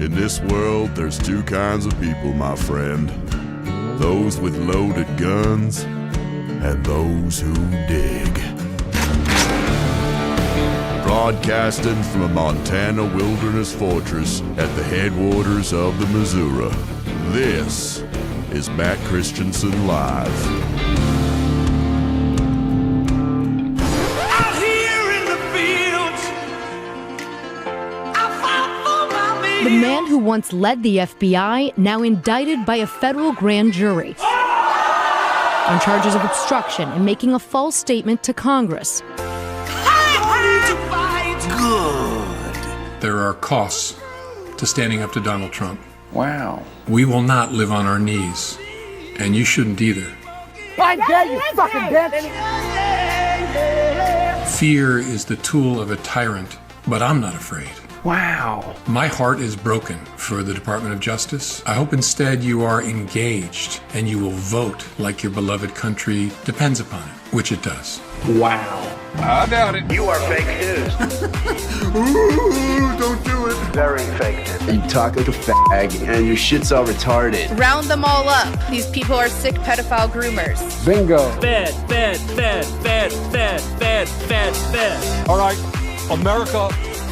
In this world, there's two kinds of people, my friend. Those with loaded guns and those who dig. Broadcasting from a Montana wilderness fortress at the headwaters of the Missouri, this is Matt Christiansen Live. The man who once led the FBI, now indicted by a federal grand jury on charges of obstruction and making a false statement to Congress. Good. There are costs to standing up to Donald Trump. Wow. We will not live on our knees, and you shouldn't either. I dare you, fucking bitch! Fear is the tool of a tyrant, but I'm not afraid. Wow. My heart is broken for the Department of Justice. I hope instead you are engaged and you will vote like your beloved country depends upon it, which it does. Wow. I doubt it. You are fake news. Ooh, don't do it. Very fake news. You talk like a fag and your shit's all retarded. Round them all up. These people are sick pedophile groomers. Bingo. Fed. All right, America,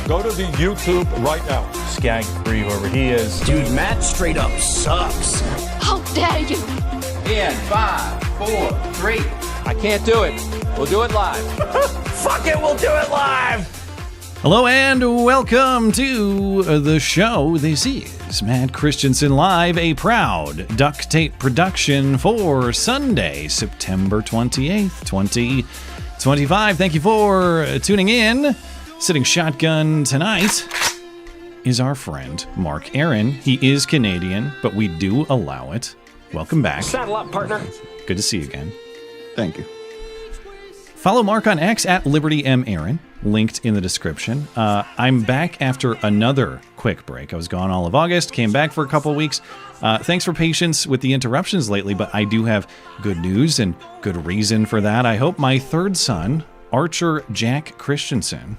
go to the YouTube right now. Skag free whoever he is. Dude, Matt straight up sucks. How dare you? In 5, 4, 3. I can't do it. We'll do it live. Fuck it, we'll do it live. Hello and welcome to the show. This is Matt Christiansen Live, a proud duct tape production for Sunday, September 28th, 2025. Thank you for tuning in. Sitting shotgun tonight is our friend Mark Aaron. He is Canadian, but we do allow it. Welcome back. Saddle up, partner. Good to see you again. Thank you. Follow Mark on X at LibertyMAaron, linked in the description. I'm back after another quick break. I was gone all of August, came back for a couple of weeks. Thanks for patience with the interruptions lately, but I do have good news and good reason for that. I hope my third son, Archer Jack Christiansen,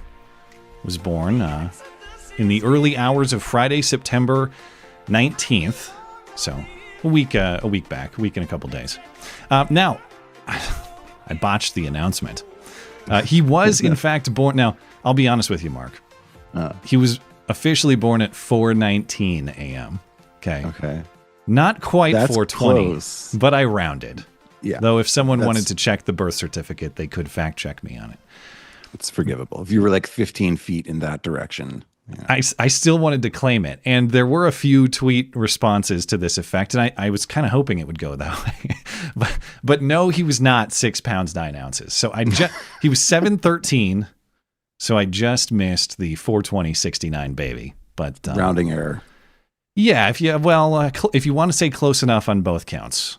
was born in the early hours of Friday, September 19th. So a week back, a week and a couple days. Now, I botched the announcement. He was, in fact, born... Now, I'll be honest with you, Mark. He was officially born at 4:19 a.m. Okay. Not quite 4:20, but I rounded. Yeah. Though if someone wanted to check the birth certificate, they could fact check me on it. It's forgivable. If you were like 15 feet in that direction. Yeah. I still wanted to claim it. And there were a few tweet responses to this effect. And I was kind of hoping it would go that way. but no, he was not 6 pounds, 9 ounces. So he was 7'13". So I just missed the 420-69 baby. But rounding error. Yeah. If you want to say close enough on both counts,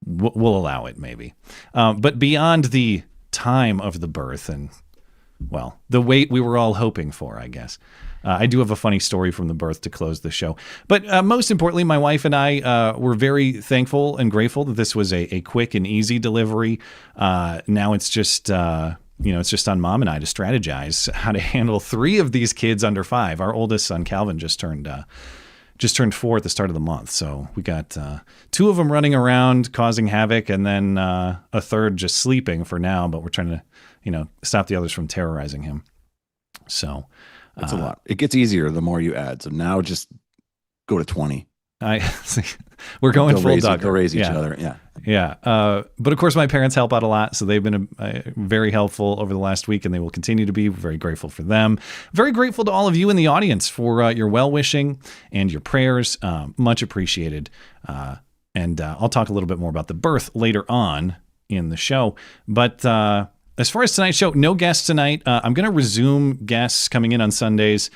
we'll allow it maybe. But beyond the time of the birth and, well, the weight we were all hoping for, I guess. I do have a funny story from the birth to close the show. But most importantly, my wife and I were very thankful and grateful that this was a quick and easy delivery. Now it's just, it's just on Mom and I to strategize how to handle 3 of these kids under 5. Our oldest son, Calvin, just turned 4 at the start of the month. So we got 2 of them running around causing havoc and then a third just sleeping for now. But we're trying to, stop the others from terrorizing him. So that's a lot. It gets easier the more you add. So now just go to 20. We're going full dog. Go raise each other. Yeah. Yeah. But of course, my parents help out a lot. So they've been very helpful over the last week and they will continue to be. We're very grateful for them. Very grateful to all of you in the audience for your well-wishing and your prayers. Much appreciated. And I'll talk a little bit more about the birth later on in the show. But as far as tonight's show, no guests tonight. I'm going to resume guests coming in on Sundays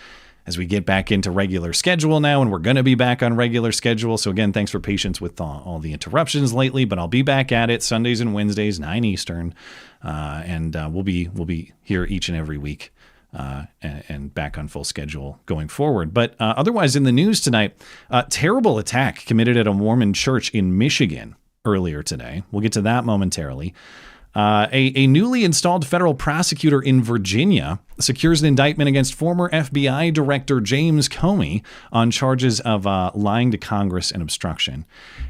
as we get back into regular schedule now, and we're going to be back on regular schedule. So again, thanks for patience with all the interruptions lately, but I'll be back at it Sundays and Wednesdays, 9 Eastern, and we'll be here each and every week and back on full schedule going forward. But otherwise, in the news tonight, terrible attack committed at a Mormon church in Michigan earlier today. We'll get to that momentarily. A newly installed federal prosecutor in Virginia secures an indictment against former FBI Director James Comey on charges of lying to Congress and obstruction.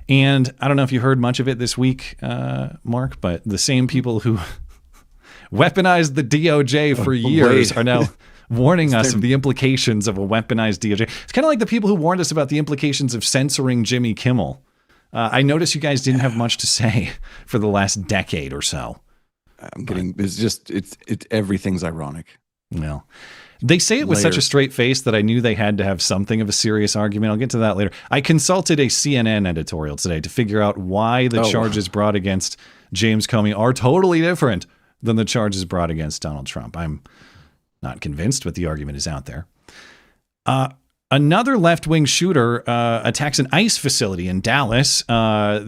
And I don't know if you heard much of it this week, Mark, but the same people who weaponized the DOJ for years are now warning us of the implications of a weaponized DOJ. It's kind of like the people who warned us about the implications of censoring Jimmy Kimmel. I noticed you guys didn't have much to say for the last decade or so. It's everything's ironic. Well, they say it with such a straight face that I knew they had to have something of a serious argument. I'll get to that later. I consulted a CNN editorial today to figure out why the charges brought against James Comey are totally different than the charges brought against Donald Trump. I'm not convinced, but the argument is out there. Another left-wing shooter attacks an ICE facility in Dallas. Or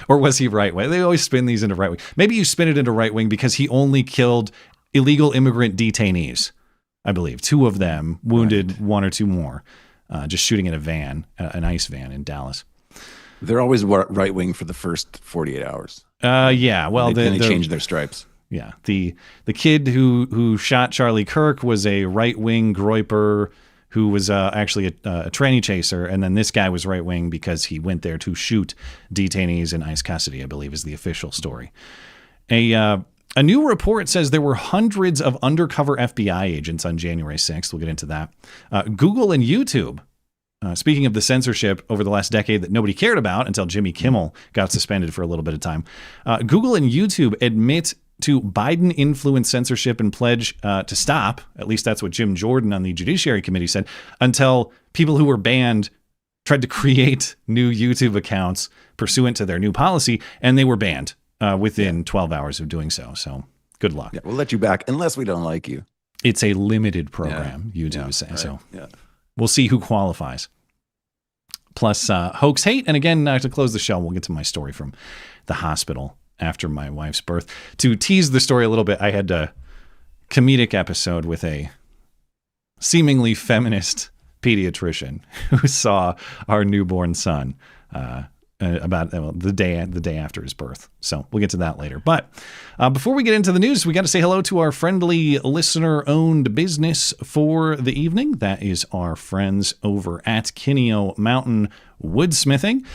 was he right-wing? They always spin these into right-wing. Maybe you spin it into right-wing because he only killed illegal immigrant detainees, I believe. 2 of them, wounded 1 or 2 more, just shooting at a van, an ICE van in Dallas. They're always right-wing for the first 48 hours. Yeah, well, they change their stripes. Yeah, the kid who shot Charlie Kirk was a right-wing groyper who was actually a tranny chaser, and then this guy was right-wing because he went there to shoot detainees in ICE custody, I believe is the official story. A new report says there were hundreds of undercover FBI agents on January 6th. We'll get into that. Google and YouTube, speaking of the censorship over the last decade that nobody cared about until Jimmy Kimmel got suspended for a little bit of time, Google and YouTube admit to Biden-influenced censorship and pledge to stop, at least that's what Jim Jordan on the Judiciary Committee said, until people who were banned tried to create new YouTube accounts pursuant to their new policy, and they were banned within 12 hours of doing so. So good luck. Yeah, we'll let you back unless we don't like you. It's a limited program, YouTube is saying. Right. So we'll see who qualifies. Plus hoax hate. And again, to close the show, we'll get to my story from the hospital after my wife's birth. To tease the story a little bit, I had a comedic episode with a seemingly feminist pediatrician who saw our newborn son about the day after his birth. So we'll get to that later. But before we get into the news, we got to say hello to our friendly listener-owned business for the evening. That is our friends over at Kineo Mountain Woodsmithing.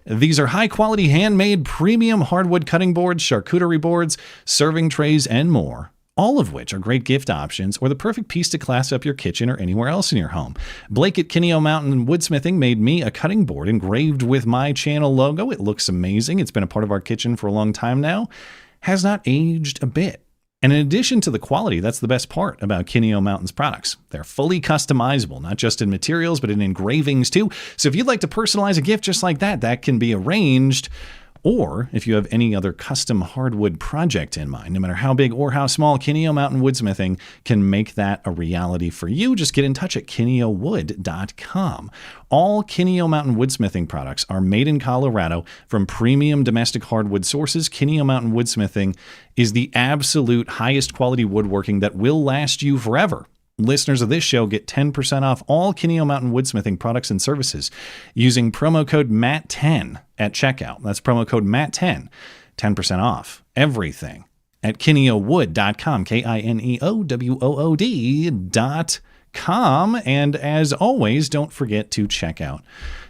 These are high-quality, handmade, premium hardwood cutting boards, charcuterie boards, serving trays, and more, all of which are great gift options or the perfect piece to class up your kitchen or anywhere else in your home. Blake at Kineo Mountain Woodsmithing made me a cutting board engraved with my channel logo. It looks amazing. It's been a part of our kitchen for a long time now. Has not aged a bit. And in addition to the quality, that's the best part about Kineo Mountain's products. They're fully customizable, not just in materials, but in engravings too. So if you'd like to personalize a gift just like that, that can be arranged. Or if you have any other custom hardwood project in mind, no matter how big or how small, Kineo Mountain Woodsmithing can make that a reality for you. Just get in touch at kineowood.com. All Kineo Mountain Woodsmithing products are made in Colorado from premium domestic hardwood sources. Kineo Mountain Woodsmithing is the absolute highest quality woodworking that will last you forever. Listeners of this show get 10% off all Kineo Mountain Woodsmithing products and services using promo code MATT10 at checkout. That's promo code MATT10, 10% off everything at kineowood.com, kineowood.com. And as always, don't forget to check out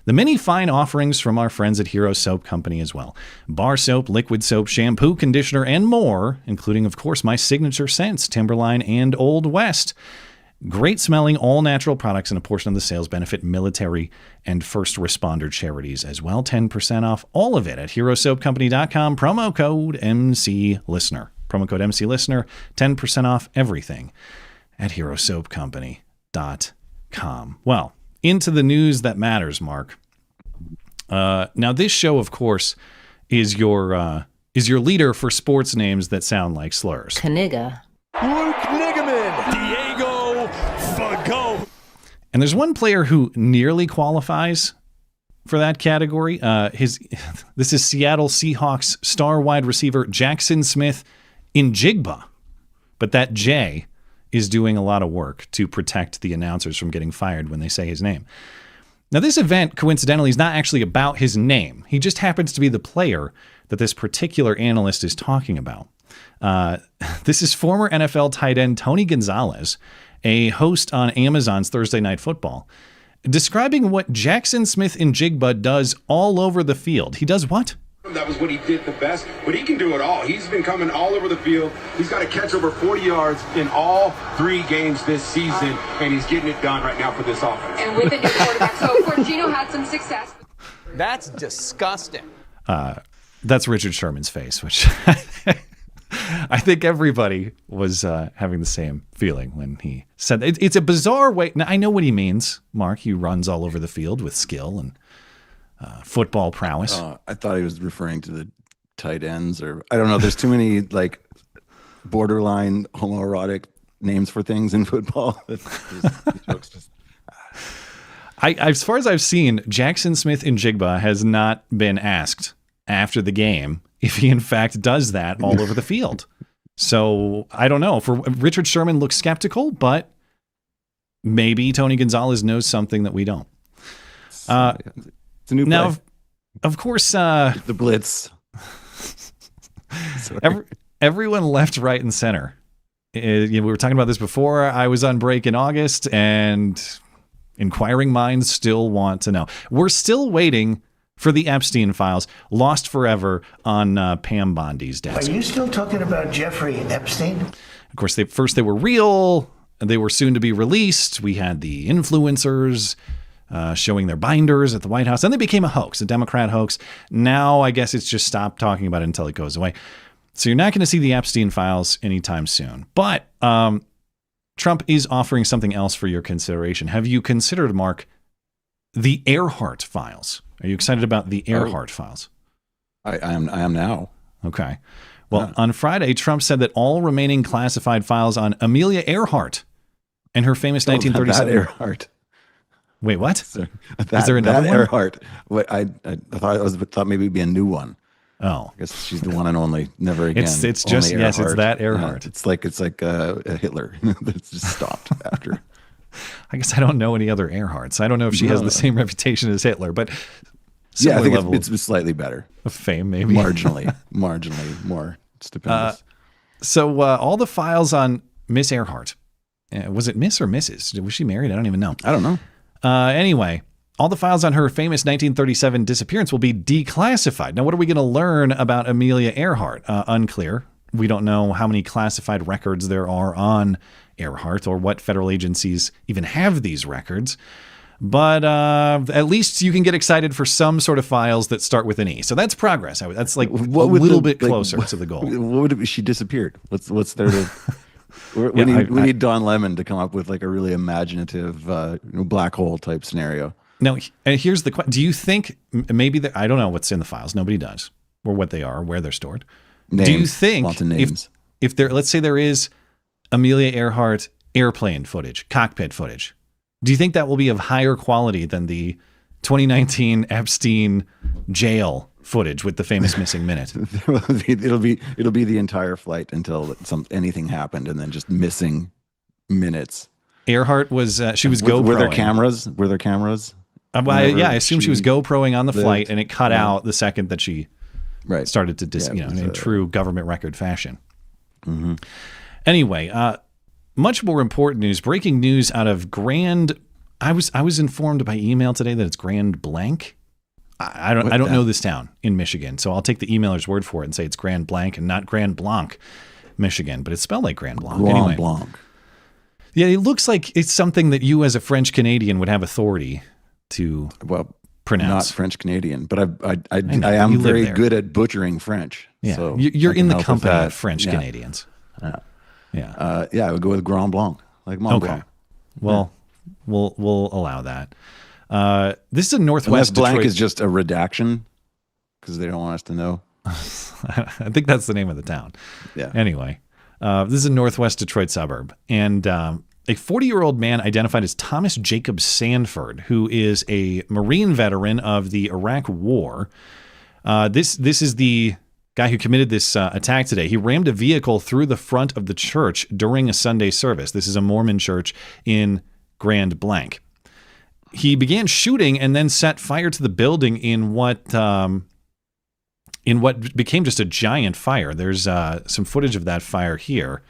the many fine offerings from our friends at Hero Soap Company as well. Bar soap, liquid soap, shampoo, conditioner, and more, including, of course, my signature scents, Timberline and Old West. Great smelling, all-natural products, and a portion of the sales benefit military and first responder charities as well. 10% off all of it at herosoapcompany.com. Promo code MCListener. Promo code MCListener. 10% off everything at herosoapcompany.com. Well, into the news that matters, Mark. Now, this show, of course, is your leader for sports names that sound like slurs. Kniga. Luke Nigaman. Diego Fago. And there's one player who nearly qualifies for that category. This is Seattle Seahawks star wide receiver Jaxon Smith-Njigba. But that J is doing a lot of work to protect the announcers from getting fired when they say his name. Now, this event, coincidentally, is not actually about his name. He just happens to be the player that this particular analyst is talking about. This is former NFL tight end Tony Gonzalez, a host on Amazon's Thursday Night Football, describing what Jaxon Smith-Njigba does all over the field. He does what? That was what he did the best, but he can do it all. He's been coming all over the field. He's got to catch over 40 yards in all 3 games this season, and he's getting it done right now for this offense. And with the new quarterback, so of course Gino had some success. That's disgusting. That's Richard Sherman's face, which I think everybody was having the same feeling when he said it. It's a bizarre way. Now, I know what he means, Mark. He runs all over the field with skill and football prowess. I thought he was referring to the tight ends, or I don't know. There's too many like borderline homoerotic names for things in football. As far as I've seen, Jaxon Smith-Njigba has not been asked after the game if he in fact does that all over the field. So I don't know. For Richard Sherman looks skeptical, but maybe Tony Gonzalez knows something that we don't. It's a new play. Now, of course, the Blitz. Everyone left, right, and center. We were talking about this before I was on break in August, and inquiring minds still want to know. We're still waiting for the Epstein files, lost forever on Pam Bondi's desk. Are you still talking about Jeffrey Epstein? Of course, first they were real, and they were soon to be released. We had the influencers showing their binders at the White House. Then they became a hoax, a Democrat hoax. Now I guess it's just stop talking about it until it goes away. So you're not going to see the Epstein files anytime soon. But Trump is offering something else for your consideration. Have you considered, Mark, the Earhart files? Are you excited about the Earhart files? I am now. Okay. Well, on Friday, Trump said that all remaining classified files on Amelia Earhart and her famous 1937 Earhart. Wait, what? So, is there another one? Earhart. What I thought maybe it'd be a new one. Oh, I guess she's the one and only. Never again. It's just yes, it's that Earhart. It's like a Hitler that's just stopped after. I guess I don't know any other Earharts. I don't know if she has the same reputation as Hitler, but yeah, I think it's slightly better of fame, maybe marginally more stupendous. So all the files on Miss Earhart, was it Miss or Mrs.? Was she married? I don't even know. I don't know. Anyway, all the files on her famous 1937 disappearance will be declassified. Now, what are we going to learn about Amelia Earhart? Unclear. We don't know how many classified records there are on Earhart or what federal agencies even have these records. But at least you can get excited for some sort of files that start with an E. So that's progress. That's like a little bit closer to the goal. What would it be? She disappeared. What's there to... We need Don Lemon to come up with like a really imaginative black hole type scenario. Now, here's the question. Do you think maybe I don't know what's in the files. Nobody does, or what they are, or where they're stored. Names, do you think lots of names. If there, let's say there is Amelia Earhart airplane footage, cockpit footage, do you think that will be of higher quality than the 2019 Epstein jail footage with the famous missing minute? It'll be the entire flight until anything happened, and then just missing minutes. Earhart was she was GoProing. Were there cameras? Were there cameras? I assume she was GoProing on the flight, and it cut out the second that she started to in true government record fashion. Mm-hmm. Anyway, much more important news. Breaking news out of Grand. I was informed by email today that it's Grand Blanc. I don't know this town in Michigan, so I'll take the emailer's word for it and say it's Grand Blanc and not Grand Blanc, Michigan, but it's spelled like Grand Blanc. Grand Blanc. Yeah, it looks like it's something that you as a French Canadian would have authority to pronounce. Not French Canadian, but I am very good at butchering French. Yeah, so you're in the company of French Canadians. I would go with Grand Blanc, like Mont Blanc. Well, we'll allow that. This is a Northwest Blanc Detroit. is just a redaction because they don't want us to know. I think that's the name of the town. Yeah. Anyway, this is a Northwest Detroit suburb, and a 40-year-old man identified as Thomas Jacob Sanford, who is a Marine veteran of the Iraq War. This is the guy who committed this attack today. He rammed a vehicle through the front of the church during a Sunday service. This is a Mormon church in Grand Blanc. He began shooting and then set fire to the building in what in what became just a giant fire. There's some footage of that fire here.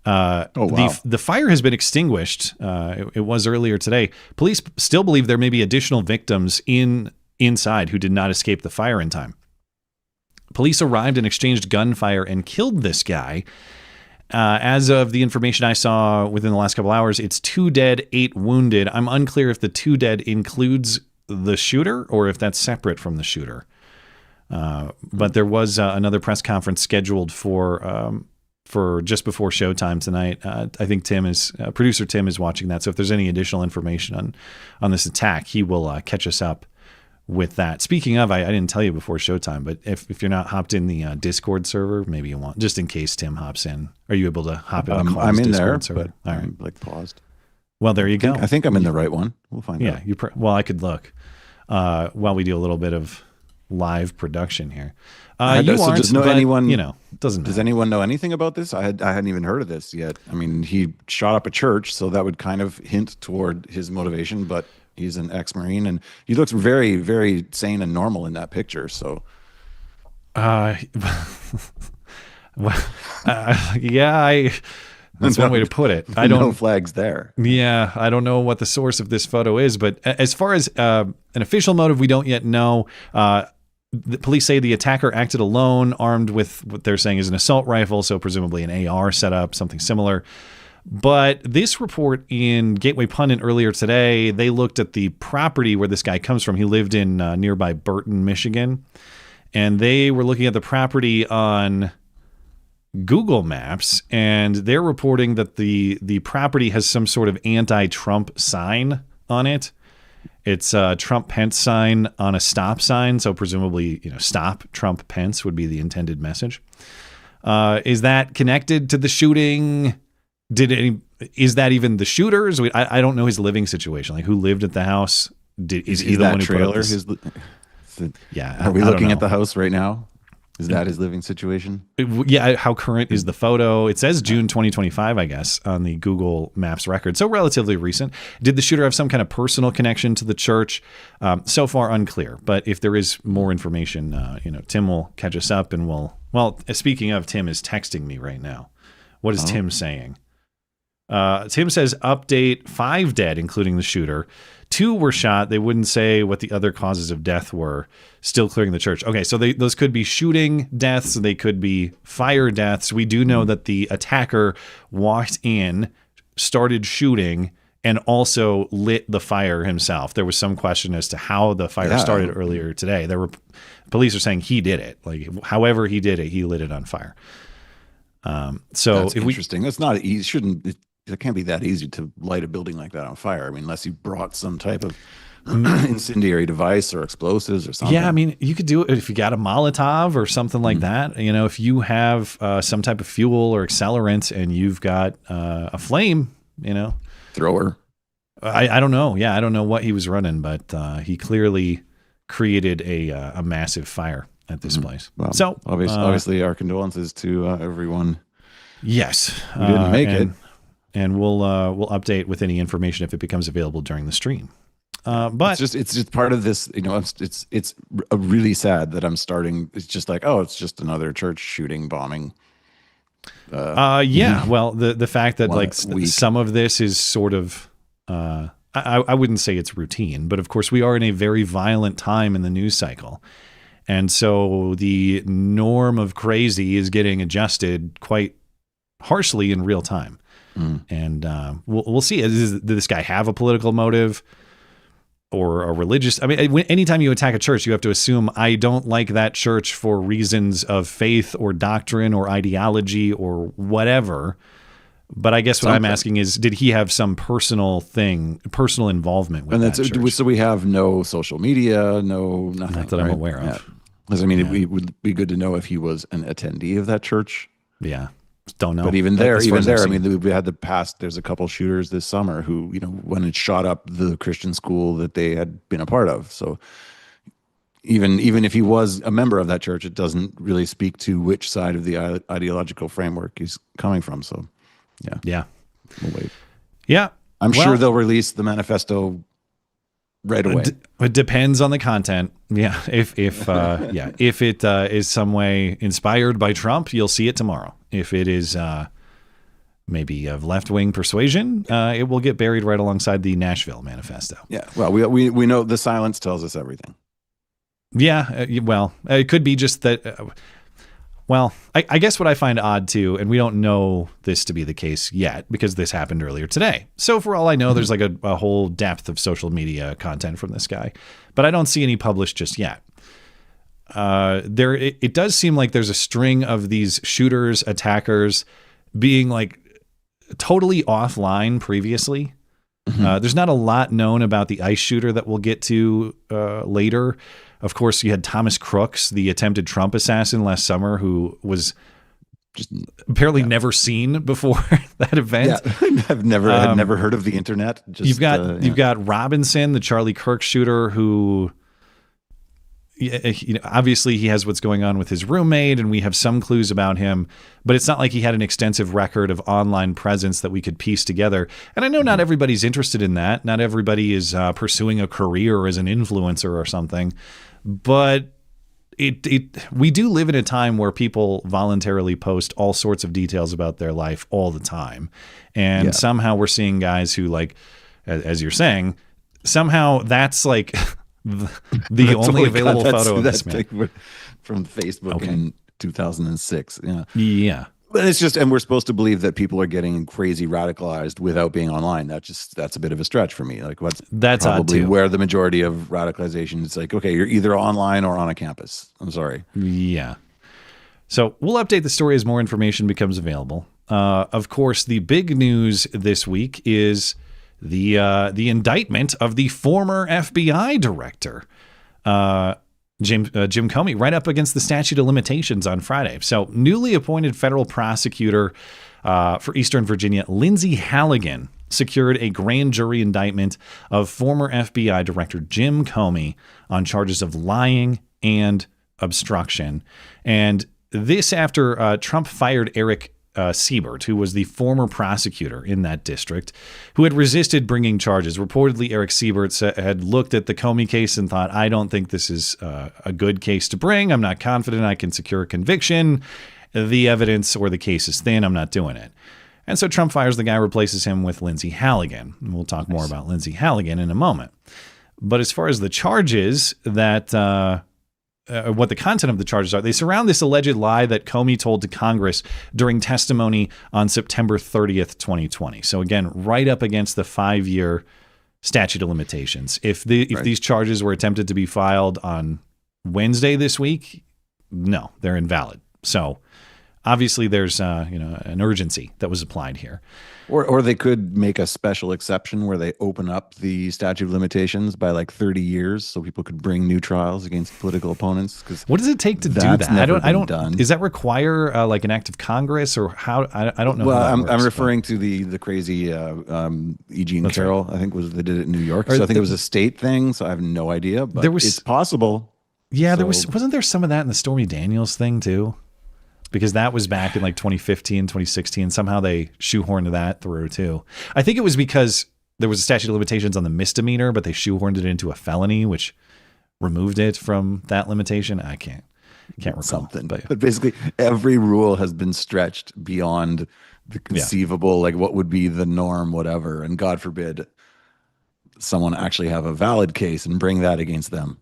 The fire has been extinguished. It was earlier today. Police still believe there may be additional victims inside who did not escape the fire in time. Police arrived and exchanged gunfire and killed this guy. As of the information I saw within the last couple hours, it's 2 dead, 8 wounded. I'm unclear if the 2 dead includes the shooter or if that's separate from the shooter. But there was another press conference scheduled for just before showtime tonight. I think producer Tim is watching that. So if there's any additional information on this attack, he will catch us up with that. Speaking of, I didn't tell you before showtime, but if you're not hopped in the Discord server, maybe you want, just in case Tim hops in. Are you able to hop in? I'm in Discord there, server? but all right, I'm paused. Well, there you go. I think I'm in the right one. We'll find out. Yeah, well, I could look while we do a little bit of live production here. Does anyone doesn't matter. Does anyone know anything about this? I hadn't even heard of this yet. I mean, he shot up a church, so that would kind of hint toward his motivation, but he's an ex-Marine and he looks very, very sane and normal in that picture. So, yeah, that's one way to put it. I don't no flags there. Yeah, I don't know what the source of this photo is, but as far as an official motive, we don't yet know. The police say the attacker acted alone, armed with what they're saying is an assault rifle, so presumably an AR setup, something similar. But this report in Gateway Pundit earlier today, they looked at the property where this guy comes from. He lived in nearby Burton, Michigan, and they were looking at the property on Google Maps, and they're reporting that the property has some sort of anti-Trump sign on it. It's a Trump-Pence sign on a stop sign, so presumably, stop Trump Pence would be the intended message. Is that connected to the shooting? Is that even the shooters? I don't know his living situation. Like, who lived at the house? Is he the one who trailer? Yeah. Are we looking at the house right now? Is that his living situation? Yeah. How current is the photo? It says June 2025, I guess, on the Google Maps record. So relatively recent. Did the shooter have some kind of personal connection to the church? So far unclear. But if there is more information, Tim will catch us up and speaking of, Tim is texting me right now. What is Tim saying? Tim says update 5 dead, including the shooter. 2 were shot. They wouldn't say what the other causes of death were. Still clearing the church. Okay, so those could be shooting deaths. They could be fire deaths. We do know that the attacker walked in, started shooting, and also lit the fire himself. There was some question as to how the fire started earlier today. Police are saying he did it. Like, however he did it, he lit it on fire. So that's interesting. That's not easy. It can't be that easy to light a building like that on fire. I mean, unless you brought some type of incendiary device or explosives or something. Yeah, I mean, you could do it if you got a Molotov or something like that. If you have some type of fuel or accelerant and you've got a flame, thrower. I don't know. Yeah, I don't know what he was running, but he clearly created a massive fire at this place. Well, so obviously, our condolences to everyone. Yes, who didn't make it. And we'll update with any information if it becomes available during the stream. But it's just part of this. It's really sad that I'm starting. It's just like, it's just another church shooting, bombing. Yeah. Well, the fact that some of this is sort of, I wouldn't say it's routine, but of course we are in a very violent time in the news cycle. And so the norm of crazy is getting adjusted quite harshly in real time. And we'll see. Did this guy have a political motive or a religious? I mean, anytime you attack a church, you have to assume I don't like that church for reasons of faith or doctrine or ideology or whatever. But I guess what I'm asking is, did he have some personal involvement with that church? So we have no social media, no nothing. Not that I'm aware of. Because it would be good to know if he was an attendee of that church. Yeah. Don't know. But even there, I mean, we had there's a couple shooters this summer who, went and shot up the Christian school that they had been a part of. So even if he was a member of that church, it doesn't really speak to which side of the ideological framework he's coming from. So, yeah. Yeah. We'll wait. Yeah. I'm sure they'll release the manifesto right away. It depends on the content. Yeah. If it is some way inspired by Trump, you'll see it tomorrow. If it is maybe of left-wing persuasion, it will get buried right alongside the Nashville Manifesto. Yeah. Well, we know the silence tells us everything. Yeah. Well, it could be just that. Well, I guess what I find odd too, and we don't know this to be the case yet because this happened earlier today. So for all I know, there's like a whole depth of social media content from this guy, but I don't see any published just yet. It does seem like there's a string of these shooters, attackers being like totally offline previously. There's not a lot known about the ICE shooter that we'll get to later. Of course, you had Thomas Crooks, the attempted Trump assassin last summer, who was just apparently never seen before that event. Yeah. I've never heard of the internet. You've got Robinson, the Charlie Kirk shooter, who obviously he has what's going on with his roommate, and we have some clues about him, but it's not like he had an extensive record of online presence that we could piece together. And I know not everybody's interested in that. Not everybody is pursuing a career as an influencer or something, but we do live in a time where people voluntarily post all sorts of details about their life all the time. And somehow we're seeing guys who, like, as you're saying, somehow that's like the only available photo of this man from Facebook in 2006. Yeah. Yeah. But it's just, and we're supposed to believe that people are getting crazy radicalized without being online. That's a bit of a stretch for me. Like that's probably where the majority of radicalization is. Like, okay, you're either online or on a campus. I'm sorry. Yeah. So we'll update the story as more information becomes available. Of course, the big news this week is the indictment of the former FBI director, Jim Comey, right up against the statute of limitations on Friday. So newly appointed federal prosecutor for Eastern Virginia, Lindsay Halligan, secured a grand jury indictment of former FBI director Jim Comey on charges of lying and obstruction. And this after Trump fired Eric Siebert, who was the former prosecutor in that district, who had resisted bringing charges. Reportedly, Eric Siebert had looked at the Comey case and thought, I don't think this is a good case to bring. I'm not confident I can secure a conviction. The evidence or the case is thin. I'm not doing it. And so Trump fires the guy, replaces him with Lindsay Halligan. And we'll talk more about Lindsay Halligan in a moment. But as far as the charges that what the content of the charges are, they surround this alleged lie that Comey told to Congress during testimony on September 30th, 2020. So again, right up against the 5-year statute of limitations. If these charges were attempted to be filed on Wednesday this week, no, they're invalid. So obviously there's an urgency that was applied here. Or they could make a special exception where they open up the statute of limitations by like 30 years so people could bring new trials against political opponents. Because what does it take to do that? I don't. Does that require like an act of Congress or how? I don't know. Well, I'm referring to the crazy Eugene Carroll. Right. I think they did it in New York. So I think it was a state thing. So I have no idea. But it's possible. Yeah, wasn't there some of that in the Stormy Daniels thing too? Because that was back in like 2015, 2016. Somehow they shoehorned that through too. I think it was because there was a statute of limitations on the misdemeanor, but they shoehorned it into a felony, which removed it from that limitation. I can't recall something. But basically every rule has been stretched beyond the conceivable, like what would be the norm, whatever. And God forbid someone actually have a valid case and bring that against them.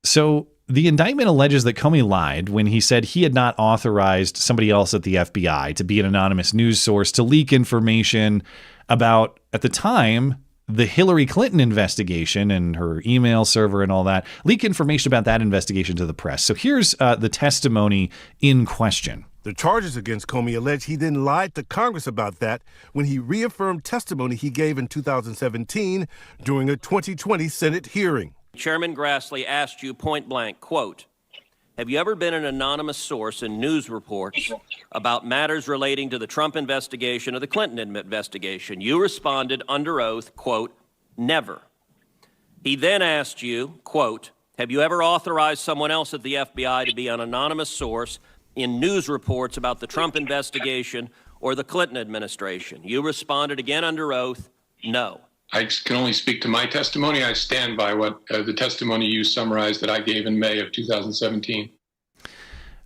So the indictment alleges that Comey lied when he said he had not authorized somebody else at the FBI to be an anonymous news source to leak information about, at the time, the Hillary Clinton investigation and her email server and all that, leak information about that investigation to the press. So here's the testimony in question. The charges against Comey allege he then lied to Congress about that when he reaffirmed testimony he gave in 2017 during a 2020 Senate hearing. Chairman Grassley asked you point blank, quote, have you ever been an anonymous source in news reports about matters relating to the Trump investigation or the Clinton investigation? You responded under oath, quote, never. He then asked you, quote, have you ever authorized someone else at the FBI to be an anonymous source in news reports about the Trump investigation or the Clinton administration? You responded again under oath, no. I can only speak to my testimony. I stand by what the testimony you summarized that I gave in May of 2017.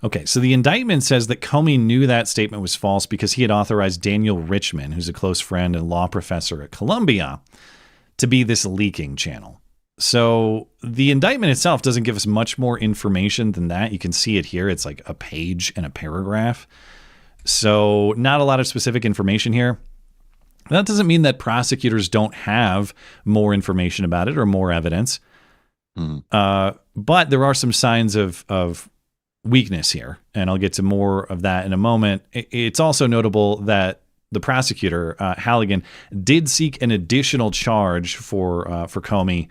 Okay, so the indictment says that Comey knew that statement was false because he had authorized Daniel Richman, who's a close friend and law professor at Columbia, to be this leaking channel. So the indictment itself doesn't give us much more information than that. You can see it here. It's like a page and a paragraph. So not a lot of specific information here. That doesn't mean that prosecutors don't have more information about it or more evidence. But there are some signs of weakness here, and I'll get to more of that in a moment. It's also notable that the prosecutor, Halligan, did seek an additional charge for Comey.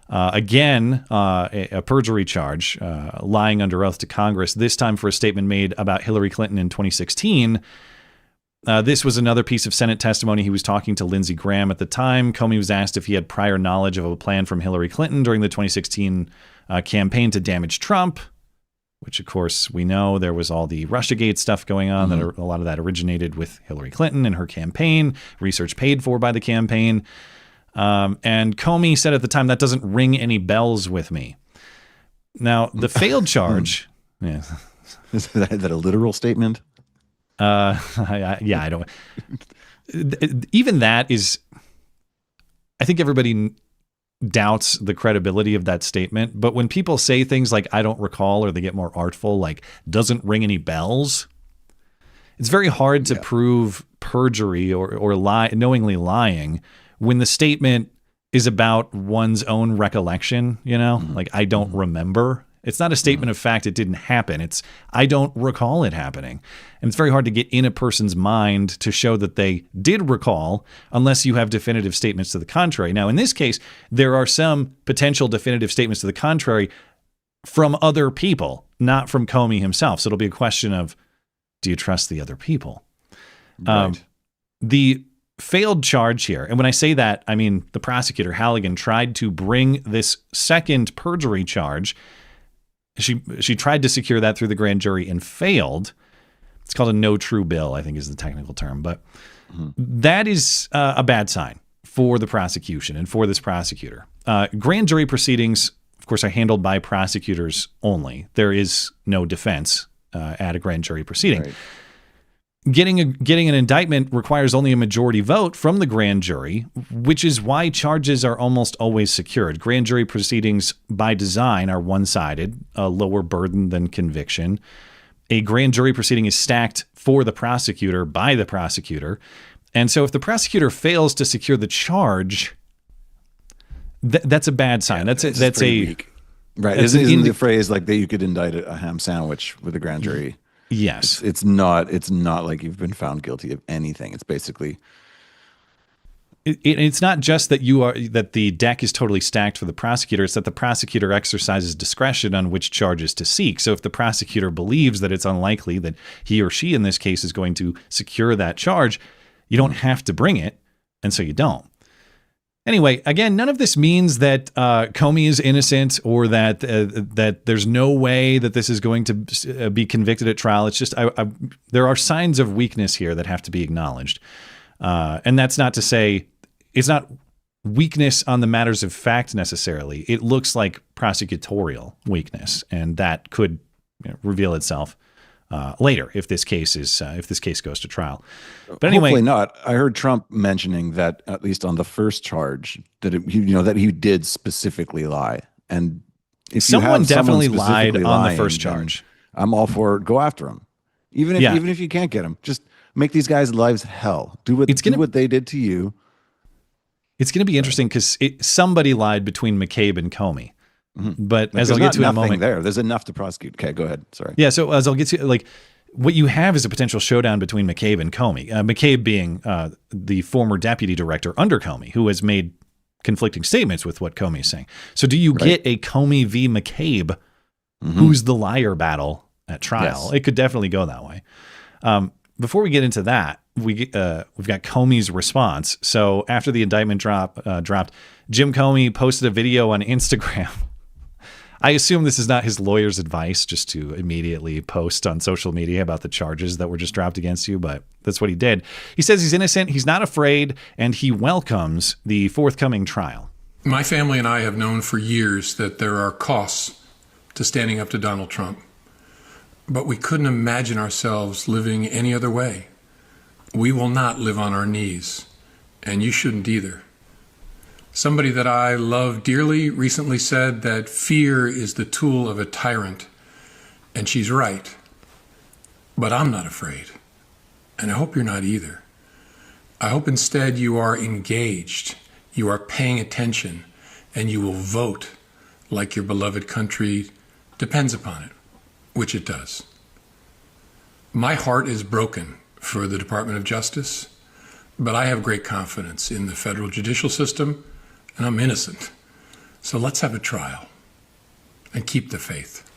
Again, a perjury charge, lying under oath to Congress, this time for a statement made about Hillary Clinton in 2016. This was another piece of Senate testimony. He was talking to Lindsey Graham at the time. Comey was asked if he had prior knowledge of a plan from Hillary Clinton during the 2016 campaign to damage Trump, which, of course, we know there was all the Russiagate stuff going on. That a lot of that originated with Hillary Clinton and her campaign, research paid for by the campaign. And Comey said at the time, that doesn't ring any bells with me. Now, the failed charge. Yeah. Is that a literal statement? I don't. Even that is. I think everybody doubts the credibility of that statement. But when people say things like "I don't recall" or they get more artful, like "doesn't ring any bells," it's very hard to prove perjury or knowingly lying when the statement is about one's own recollection. You know, like "I don't remember." It's not a statement of fact. It didn't happen. It's I don't recall it happening. And it's very hard to get in a person's mind to show that they did recall unless you have definitive statements to the contrary. Now, in this case, there are some potential definitive statements to the contrary from other people, not from Comey himself. So it'll be a question of, do you trust the other people? Right. The failed charge here, and when I say that, I mean the prosecutor, Halligan, tried to bring this second perjury charge. She tried to secure that through the grand jury and failed. It's called a no true bill, I think is the technical term. But that is a bad sign for the prosecution and for this prosecutor. Grand jury proceedings, of course, are handled by prosecutors only. There is no defense at a grand jury proceeding. Right. Getting an indictment requires only a majority vote from the grand jury, which is why charges are almost always secured. Grand jury proceedings by design are one-sided, a lower burden than conviction. A grand jury proceeding is stacked for the prosecutor by the prosecutor. And so if the prosecutor fails to secure the charge, that's a bad sign. That's weak. Right. Isn't the phrase like that you could indict a ham sandwich with a grand jury? Yes. It's not like you've been found guilty of anything. It's basically it's not just that that the deck is totally stacked for the prosecutor. It's that the prosecutor exercises discretion on which charges to seek. So if the prosecutor believes that it's unlikely that he or she in this case is going to secure that charge, you don't have to bring it, and so you don't. Anyway, again, none of this means that Comey is innocent or that that there's no way that this is going to be convicted at trial. It's just there are signs of weakness here that have to be acknowledged. And that's not to say it's not weakness on the matters of fact necessarily. It looks like prosecutorial weakness, and that could reveal itself later if this case goes to trial. But anyway, hopefully not. I heard Trump mentioning that at least on the first charge that that he did specifically lie, and if someone definitely lied on the first charge, I'm all for it. Go after him, even if you can't get him. Just make these guys' lives hell. Do what they did to you. It's going to be interesting because somebody lied between McCabe and Comey. But as I'll get to in a moment, there's enough to prosecute. Okay, go ahead. Sorry. Yeah. So as I'll get to, what you have is a potential showdown between McCabe and Comey. McCabe being the former deputy director under Comey, who has made conflicting statements with what Comey is saying. So do you get a Comey v. McCabe, who's the liar battle at trial? Yes. It could definitely go that way. Before we get into that, we've got Comey's response. So after the indictment dropped, Jim Comey posted a video on Instagram. I assume this is not his lawyer's advice just to immediately post on social media about the charges that were just dropped against you, but that's what he did. He says he's innocent, he's not afraid, and he welcomes the forthcoming trial. My family and I have known for years that there are costs to standing up to Donald Trump, but we couldn't imagine ourselves living any other way. We will not live on our knees, and you shouldn't either. Somebody that I love dearly recently said that fear is the tool of a tyrant, and she's right. But I'm not afraid, and I hope you're not either. I hope instead you are engaged, you are paying attention, and you will vote like your beloved country depends upon it, which it does. My heart is broken for the Department of Justice, but I have great confidence in the federal judicial system, and I'm innocent. So let's have a trial and keep the faith.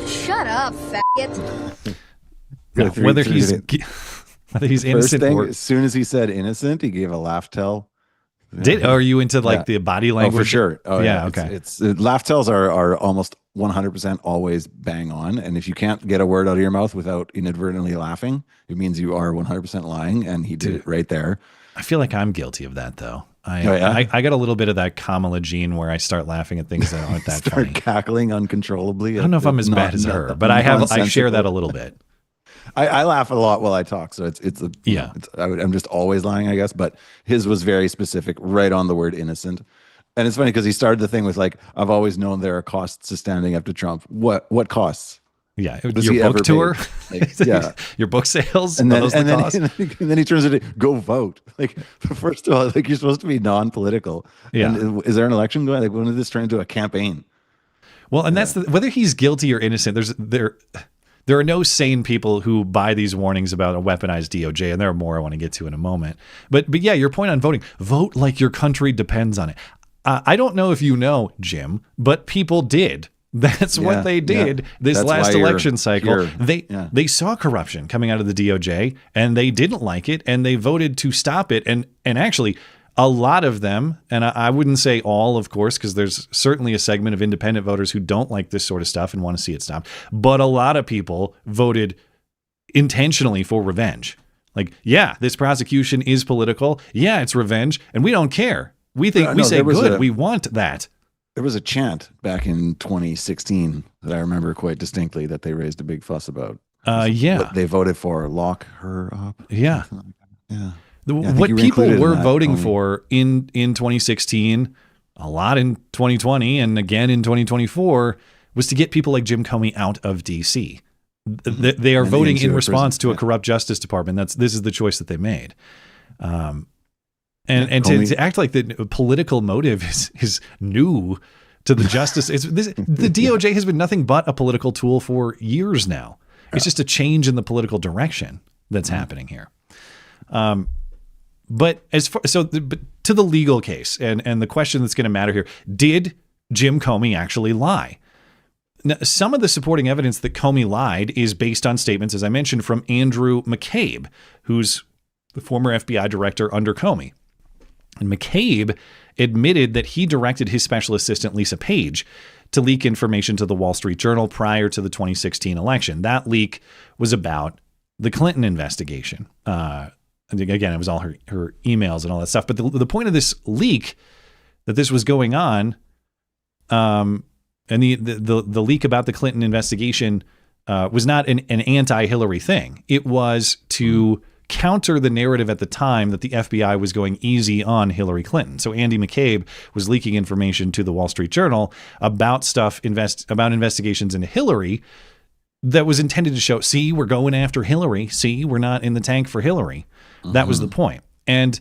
Shut up, faggot. Whether he's innocent thing, or... As soon as he said innocent, he gave a laugh tell. Are you into the body language? Oh, for sure. Oh, yeah. Okay. It's laugh tells are almost 100% always bang on. And if you can't get a word out of your mouth without inadvertently laughing, it means you are 100% lying. And he did it right there. I feel like I'm guilty of that though. I got a little bit of that Kamala gene where I start laughing at things that aren't that funny. Start cackling uncontrollably. I don't know if I'm as bad as her, but I share that a little bit. I laugh a lot while I talk, so I'm just always lying, I guess. But his was very specific, right on the word innocent. And it's funny because he started the thing with like, "I've always known there are costs to standing up to Trump." What costs? Yeah, your book tour, your book sales, and then he turns it to go vote. Like, first of all, like you're supposed to be non-political. Yeah, and is there an election going? Like, when did this turn into a campaign? Well, and that's whether he's guilty or innocent. There are no sane people who buy these warnings about a weaponized DOJ, and there are more I want to get to in a moment. But yeah, your point on voting, vote like your country depends on it. I don't know if you know, Jim, but people did. That's what they did this last election cycle. They saw corruption coming out of the DOJ, and they didn't like it, and they voted to stop it. And actually, a lot of them, and I wouldn't say all, of course, because there's certainly a segment of independent voters who don't like this sort of stuff and want to see it stopped. But a lot of people voted intentionally for revenge. Like, yeah, this prosecution is political. Yeah, it's revenge, and we don't care. We think we want that. There was a chant back in 2016 that I remember quite distinctly that they raised a big fuss about. What they voted for, lock her up. Yeah. Yeah. What people were voting for in 2016, a lot in 2020, and again in 2024, was to get people like Jim Comey out of D.C. They are voting in response to a corrupt Justice Department. This is the choice that they made. And to act like the political motive is new to the justice. The DOJ has been nothing but a political tool for years now. It's just a change in the political direction that's happening here. But to the legal case and the question that's going to matter here, did Jim Comey actually lie? Now, some of the supporting evidence that Comey lied is based on statements, as I mentioned, from Andrew McCabe, who's the former FBI director under Comey. And McCabe admitted that he directed his special assistant, Lisa Page, to leak information to the Wall Street Journal prior to the 2016 election. That leak was about the Clinton investigation. And again, it was all her emails and all that stuff. But the point of this leak, that this was going on, and the leak about the Clinton investigation was not an anti-Hillary thing. It was to counter the narrative at the time that the FBI was going easy on Hillary Clinton. So Andy McCabe was leaking information to the Wall Street Journal about about investigations into Hillary that was intended to show, see, we're going after Hillary. See, we're not in the tank for Hillary. That was the point. And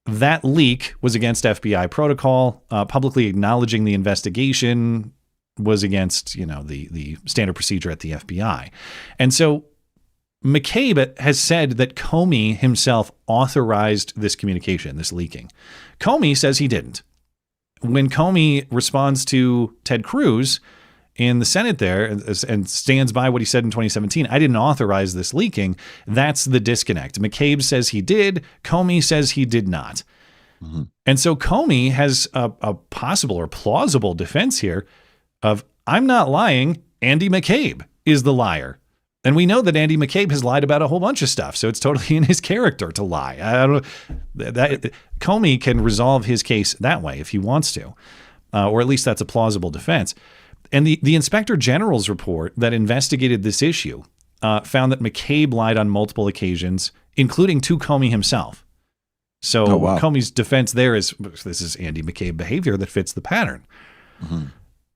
that leak was against FBI protocol. Publicly acknowledging the investigation was against, the standard procedure at the FBI. And so McCabe has said that Comey himself authorized this communication, this leaking. Comey says he didn't. When Comey responds to Ted Cruz in the Senate there and stands by what he said in 2017, I didn't authorize this leaking, that's the disconnect. McCabe says he did. Comey says he did not. And so Comey has a possible or plausible defense here of, I'm not lying, Andy McCabe is the liar. And we know that Andy McCabe has lied about a whole bunch of stuff, so it's totally in his character to lie. I don't know. Comey can resolve his case that way if he wants to, or at least that's a plausible defense. And the Inspector General's report that investigated this issue found that McCabe lied on multiple occasions, including to Comey himself. So Comey's defense there is, this is Andy McCabe behavior that fits the pattern. Mm-hmm.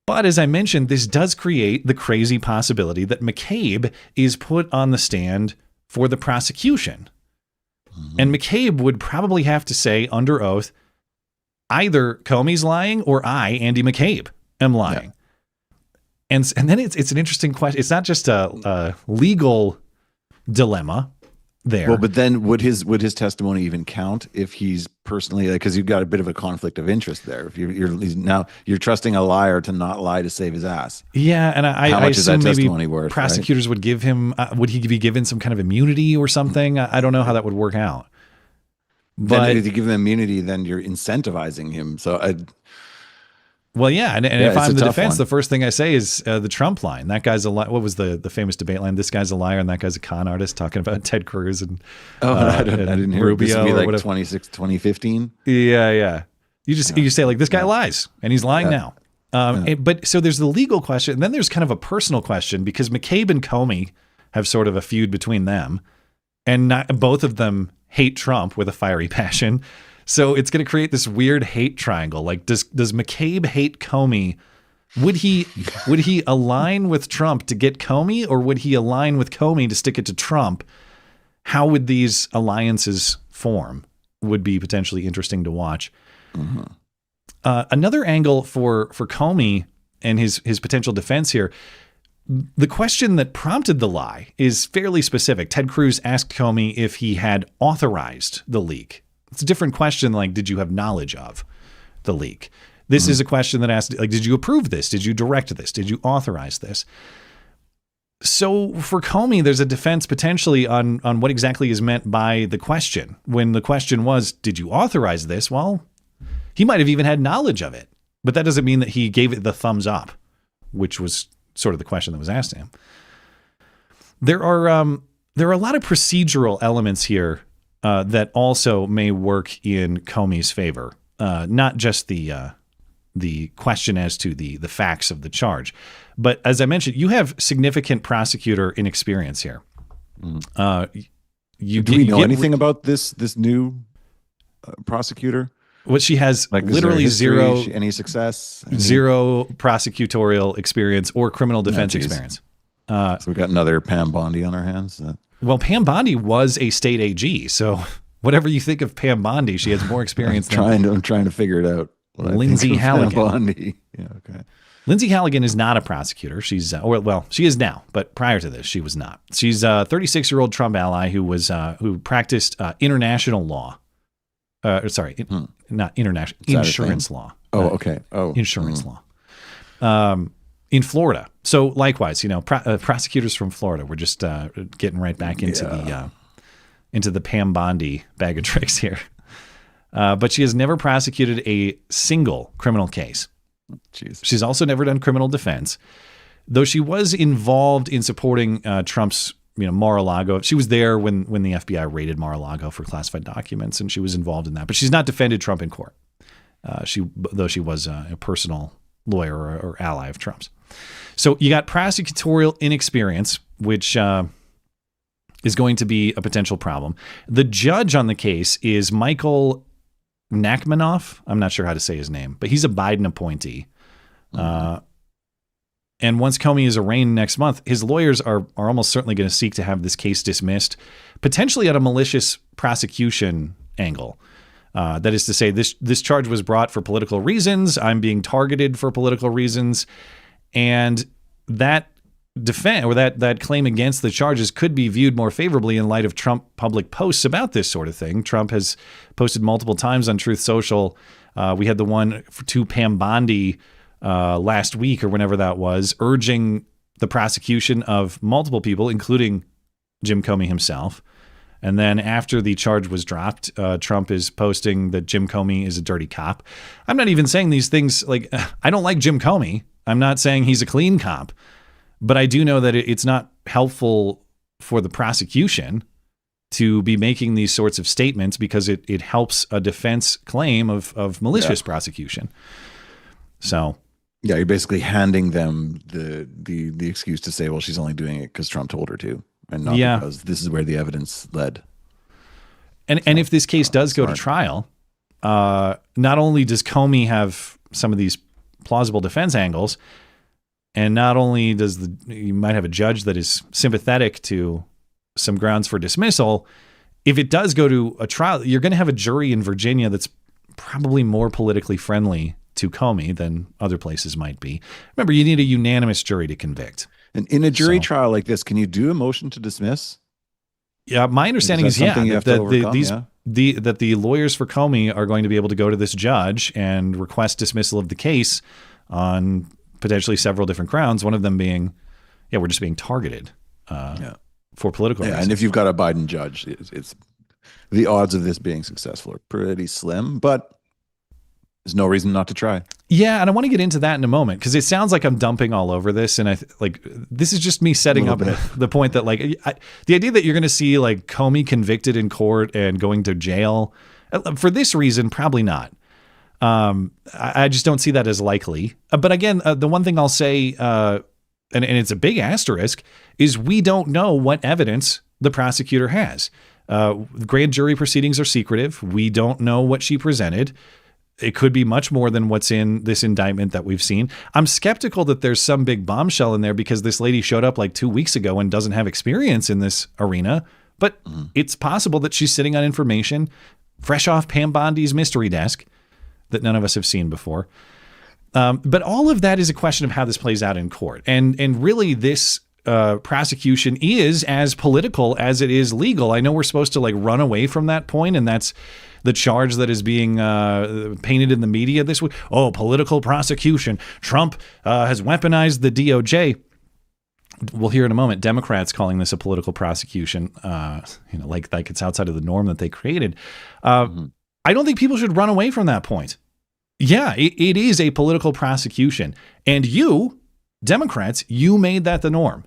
But as I mentioned, this does create the crazy possibility that McCabe is put on the stand for the prosecution. Mm-hmm. And McCabe would probably have to say under oath, either Comey's lying or I, Andy McCabe, am lying. Yeah. And then it's an interesting question. It's not just a legal dilemma there. Well, but then would his testimony even count if he's personally, because you've got a bit of a conflict of interest there. If you're trusting a liar to not lie to save his ass. Yeah, and how much is that testimony worth? Prosecutors would give him. Would he be given some kind of immunity or something? I don't know how that would work out. But then if you give him immunity, then you're incentivizing him. So well, yeah, and if I'm the defense, the first thing I say is the Trump line. That guy's a what was the famous debate line? This guy's a liar, and that guy's a con artist, talking about Ted Cruz and I didn't hear Rubio. This would be like 2015. Yeah. You say like, this guy lies, and he's lying now. But so there's the legal question, and then there's kind of a personal question, because McCabe and Comey have sort of a feud between them, and both of them hate Trump with a fiery passion. So it's going to create this weird hate triangle. Like, does McCabe hate Comey? Would he align with Trump to get Comey, or would he align with Comey to stick it to Trump? How would these alliances form? Would be potentially interesting to watch. Mm-hmm. Another angle for Comey and his potential defense here, the question that prompted the lie is fairly specific. Ted Cruz asked Comey if he had authorized the leak. It's a different question, like, did you have knowledge of the leak? This is a question that asked, like, did you approve this? Did you direct this? Did you authorize this? So for Comey, there's a defense potentially on what exactly is meant by the question. When the question was, did you authorize this? Well, he might have even had knowledge of it, but that doesn't mean that he gave it the thumbs up, which was sort of the question that was asked to him. There are a lot of procedural elements here that also may work in Comey's favor, not just the question as to the facts of the charge, but as I mentioned, you have significant prosecutor inexperience here. Do we know anything about this new prosecutor? What she has, like, literally zero, any success, zero prosecutorial experience or criminal defense experience. So we've got another Pam Bondi on our hands. Well, Pam Bondi was a state AG, so whatever you think of Pam Bondi, she has more experience. I'm trying to figure it out. Lindsay Halligan. Pam Bondi. Yeah, okay. Lindsay Halligan is not a prosecutor. She's she is now, but prior to this, she was not. She's a 36-year-old Trump ally who practiced international law. Not international, insurance law. Oh, okay. Insurance law. In Florida. So likewise, prosecutors from Florida, we're just getting right back into the Pam Bondi bag of tricks here. But she has never prosecuted a single criminal case. Jeez. She's also never done criminal defense, though she was involved in supporting Trump's Mar-a-Lago. She was there when the FBI raided Mar-a-Lago for classified documents, and she was involved in that. But she's not defended Trump in court, though she was a personal lawyer or ally of Trump's. So you got prosecutorial inexperience, which is going to be a potential problem. The judge on the case is Michael Nachmanoff. I'm not sure how to say his name, but he's a Biden appointee. And once Comey is arraigned next month, his lawyers are almost certainly going to seek to have this case dismissed, potentially at a malicious prosecution angle. That is to say, this charge was brought for political reasons. I'm being targeted for political reasons. And that defense or that claim against the charges could be viewed more favorably in light of Trump public posts about this sort of thing. Trump has posted multiple times on Truth Social. We had the one to Pam Bondi last week or whenever that was, urging the prosecution of multiple people, including Jim Comey himself. And then after the charge was dropped, Trump is posting that Jim Comey is a dirty cop. I'm not even saying these things like, I don't like Jim Comey. I'm not saying he's a clean cop, but I do know that it's not helpful for the prosecution to be making these sorts of statements because it helps a defense claim of malicious prosecution. So yeah, you're basically handing them the excuse to say, well, she's only doing it because Trump told her to, and not because this is where the evidence led. And if this case does go to trial, not only does Comey have some of these plausible defense angles, and not only you might have a judge that is sympathetic to some grounds for dismissal, if it does go to a trial, you're going to have a jury in Virginia that's probably more politically friendly to Comey than other places might be. Remember, you need a unanimous jury to convict. And in a jury trial like this, can you do a motion to dismiss? Yeah, my understanding is that the lawyers for Comey are going to be able to go to this judge and request dismissal of the case on potentially several different grounds. One of them being, we're just being targeted for political reasons. And if you've got a Biden judge, it's the odds of this being successful are pretty slim, but there's no reason not to try. Yeah, and I want to get into that in a moment because it sounds like I'm dumping all over this, and this is just me setting up the point that the idea that you're going to see like Comey convicted in court and going to jail for this reason, probably not. I just don't see that as likely. But again, the one thing I'll say, and it's a big asterisk, is we don't know what evidence the prosecutor has. Grand jury proceedings are secretive. We don't know what she presented. It could be much more than what's in this indictment that we've seen. I'm skeptical that there's some big bombshell in there because this lady showed up like 2 weeks ago and doesn't have experience in this arena. But it's possible that she's sitting on information fresh off Pam Bondi's mystery desk that none of us have seen before. But all of that is a question of how this plays out in court. And really this prosecution is as political as it is legal. I know we're supposed to run away from that point, and that's the charge that is being painted in the media this week. Oh, political prosecution. Trump has weaponized the DOJ. We'll hear in a moment Democrats calling this a political prosecution, like it's outside of the norm that they created. I don't think people should run away from that point. Yeah, it is a political prosecution. And you, Democrats, you made that the norm.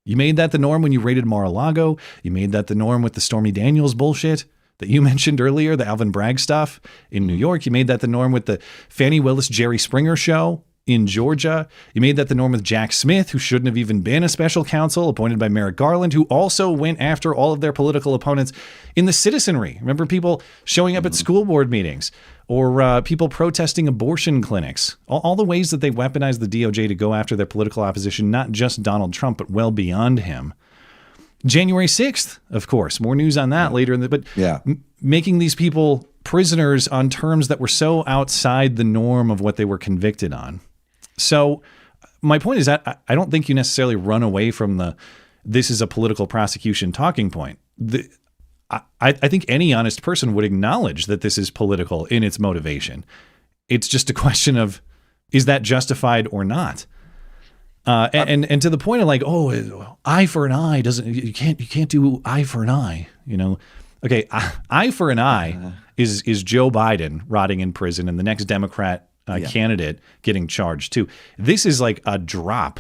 You made that the norm when you raided Mar-a-Lago. You made that the norm with the Stormy Daniels bullshit that you mentioned earlier, the Alvin Bragg stuff in New York. You made that the norm with the Fani Willis, Jerry Springer show in Georgia. You made that the norm with Jack Smith, who shouldn't have even been a special counsel appointed by Merrick Garland, who also went after all of their political opponents in the citizenry. Remember people showing up at school board meetings or people protesting abortion clinics, all the ways that they weaponized the DOJ to go after their political opposition, not just Donald Trump, but well beyond him. January 6th, of course, more news on that later. Making these people prisoners on terms that were so outside the norm of what they were convicted on. So my point is that I don't think you necessarily run away from this is a political prosecution talking point. I think any honest person would acknowledge that this is political in its motivation. It's just a question of, is that justified or not? And to the point of eye for an eye you can't do eye for an eye, Okay, eye for an eye is Joe Biden rotting in prison and the next Democrat candidate getting charged too. This is like a drop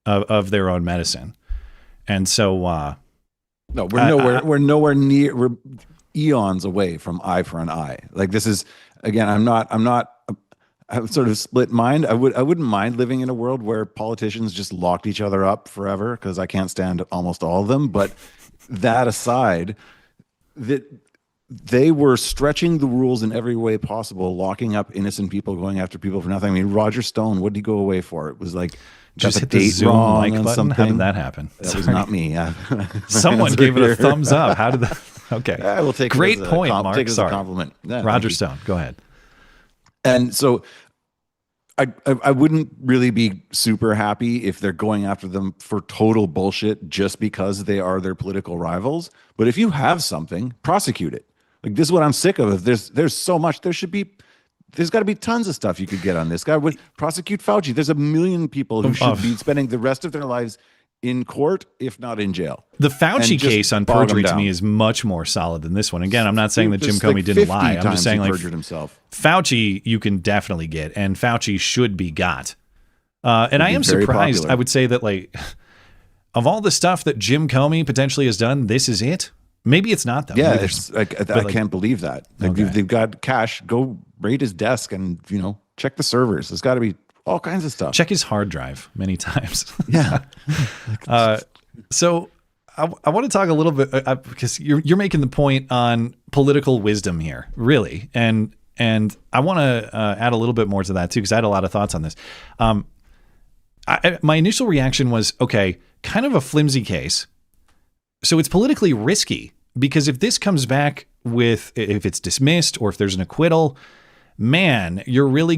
of their own medicine. And so no, we're nowhere near, we're eons away from eye for an eye. This is, again, I'm sort of split mind. I wouldn't mind living in a world where politicians just locked each other up forever, because I can't stand almost all of them. But that aside, that they were stretching the rules in every way possible, locking up innocent people, going after people for nothing. I mean, Roger Stone, what did he go away for? It was just hit the Zoom like button. Something. How did that happen? That was not me. Someone gave it a thumbs up. How did that? Okay, we'll take great it as point, Mark. Mark. Take it as a compliment. Yeah, Roger Stone, go ahead. And so I wouldn't really be super happy if they're going after them for total bullshit just because they are their political rivals. But if you have something, prosecute it. This is what I'm sick of. If there's so much, there's got to be tons of stuff you could get on this guy. Would prosecute Fauci. There's a million people who should be spending the rest of their lives in court, if not in jail. The Fauci case on perjury to me is much more solid than this one. Again, I'm not saying that Jim Comey didn't lie. I'm just saying perjured himself. Fauci you can definitely get, and Fauci should be got. And I am surprised. Popular. I would say that, like, of all the stuff that Jim Comey potentially has done, this is it. Maybe it's not, though. Yeah, I can't believe that. Like, they've got cash. Go raid his desk and, check the servers. There's got to be all kinds of stuff. Check his hard drive many times. Yeah. So I want to talk a little bit because you're making the point on political wisdom here, really, and I want to add a little bit more to that too, because I had a lot of thoughts on this. My initial reaction was, okay, kind of a flimsy case. So it's politically risky because if this comes back if it's dismissed or if there's an acquittal, man, you're really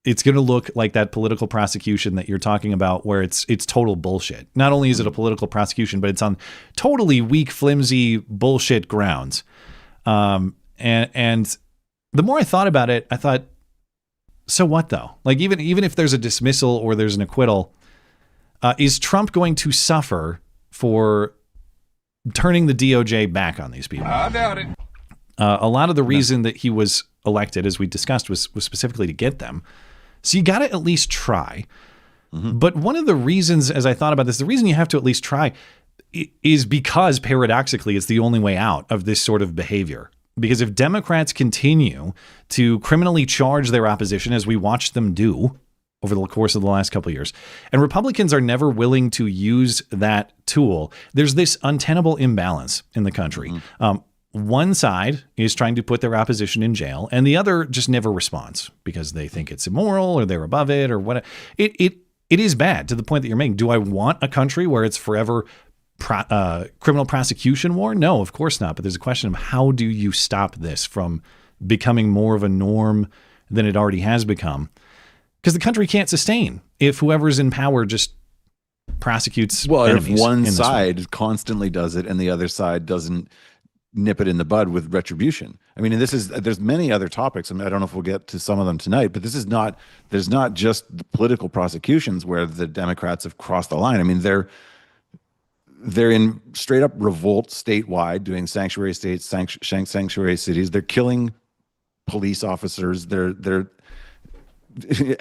it's going to look like that political prosecution that you're talking about where it's total bullshit. Not only is it a political prosecution, but it's on totally weak, flimsy bullshit grounds. And the more I thought about it, I thought, so what though? Like even if there's a dismissal or there's an acquittal, is Trump going to suffer for turning the DOJ back on these people? I doubt it. A lot of the reason that he was elected, as we discussed, was specifically to get them. So you got to at least try. Mm-hmm. But one of the reasons, as I thought about this, the reason you have to at least try is because paradoxically, it's the only way out of this sort of behavior. Because if Democrats continue to criminally charge their opposition, as we watched them do over the course of the last couple of years, and Republicans are never willing to use that tool, there's this untenable imbalance in the country. Mm-hmm. One side is trying to put their opposition in jail, and the other just never responds because they think it's immoral or they're above it or what. It is bad to the point that you're making. Do I want a country where it's forever criminal prosecution war? No, of course not. But there's a question of how do you stop this from becoming more of a norm than it already has become? Because the country can't sustain if whoever's in power just prosecutes. Well, if one in side constantly does it and the other side doesn't nip it in the bud with retribution. I mean, and there's many other topics. I mean, I don't know if we'll get to some of them tonight, but there's not just the political prosecutions where the Democrats have crossed the line. I mean, they're in straight up revolt statewide, doing sanctuary states, sanctuary cities. They're killing police officers. They're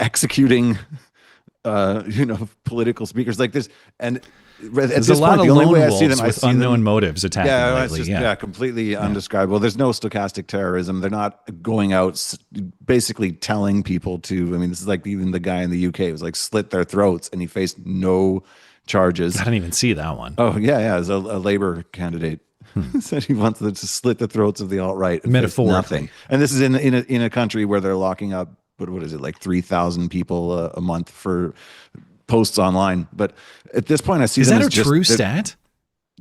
executing, political speakers. Like there's a lot of lone wolves with unknown motives attacking lately. It's just, completely undescribable. There's no stochastic terrorism. They're not going out basically telling people to. I mean, this is like even the guy in the UK was like slit their throats, and he faced no charges. I didn't even see that one. Oh yeah, as a Labor candidate said he wants to slit the throats of the alt-right. Metaphorically, nothing. And this is in a country where they're locking up. What is it, like 3,000 people a month for posts online? But at this point, I see is them that as a true stat?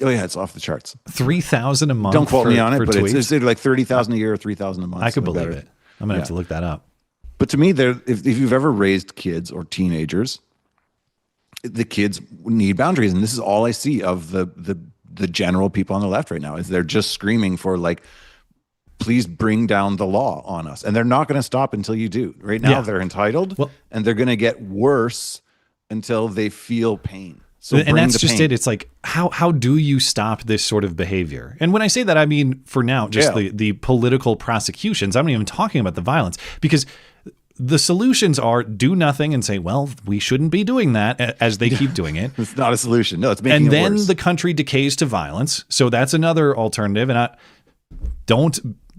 Oh yeah, it's off the charts. 3,000 a month. Don't quote me on it, but tweets? it's like 30,000 a year or 3,000 a month. I could believe it. I'm gonna have to look that up. But to me, if you've ever raised kids or teenagers, the kids need boundaries, and this is all I see of the general people on the left right now is they're just screaming for like, please bring down the law on us. And they're not going to stop until you do. Right now, they're entitled, and they're going to get worse until they feel pain. So and that's just it. It's like, how do you stop this sort of behavior? And when I say that, I mean, for now, just the political prosecutions. I'm not even talking about the violence, because the solutions are do nothing and say, well, we shouldn't be doing that, as they keep doing it. It's not a solution. No, it's making it worse. And then the country decays to violence. So that's another alternative. And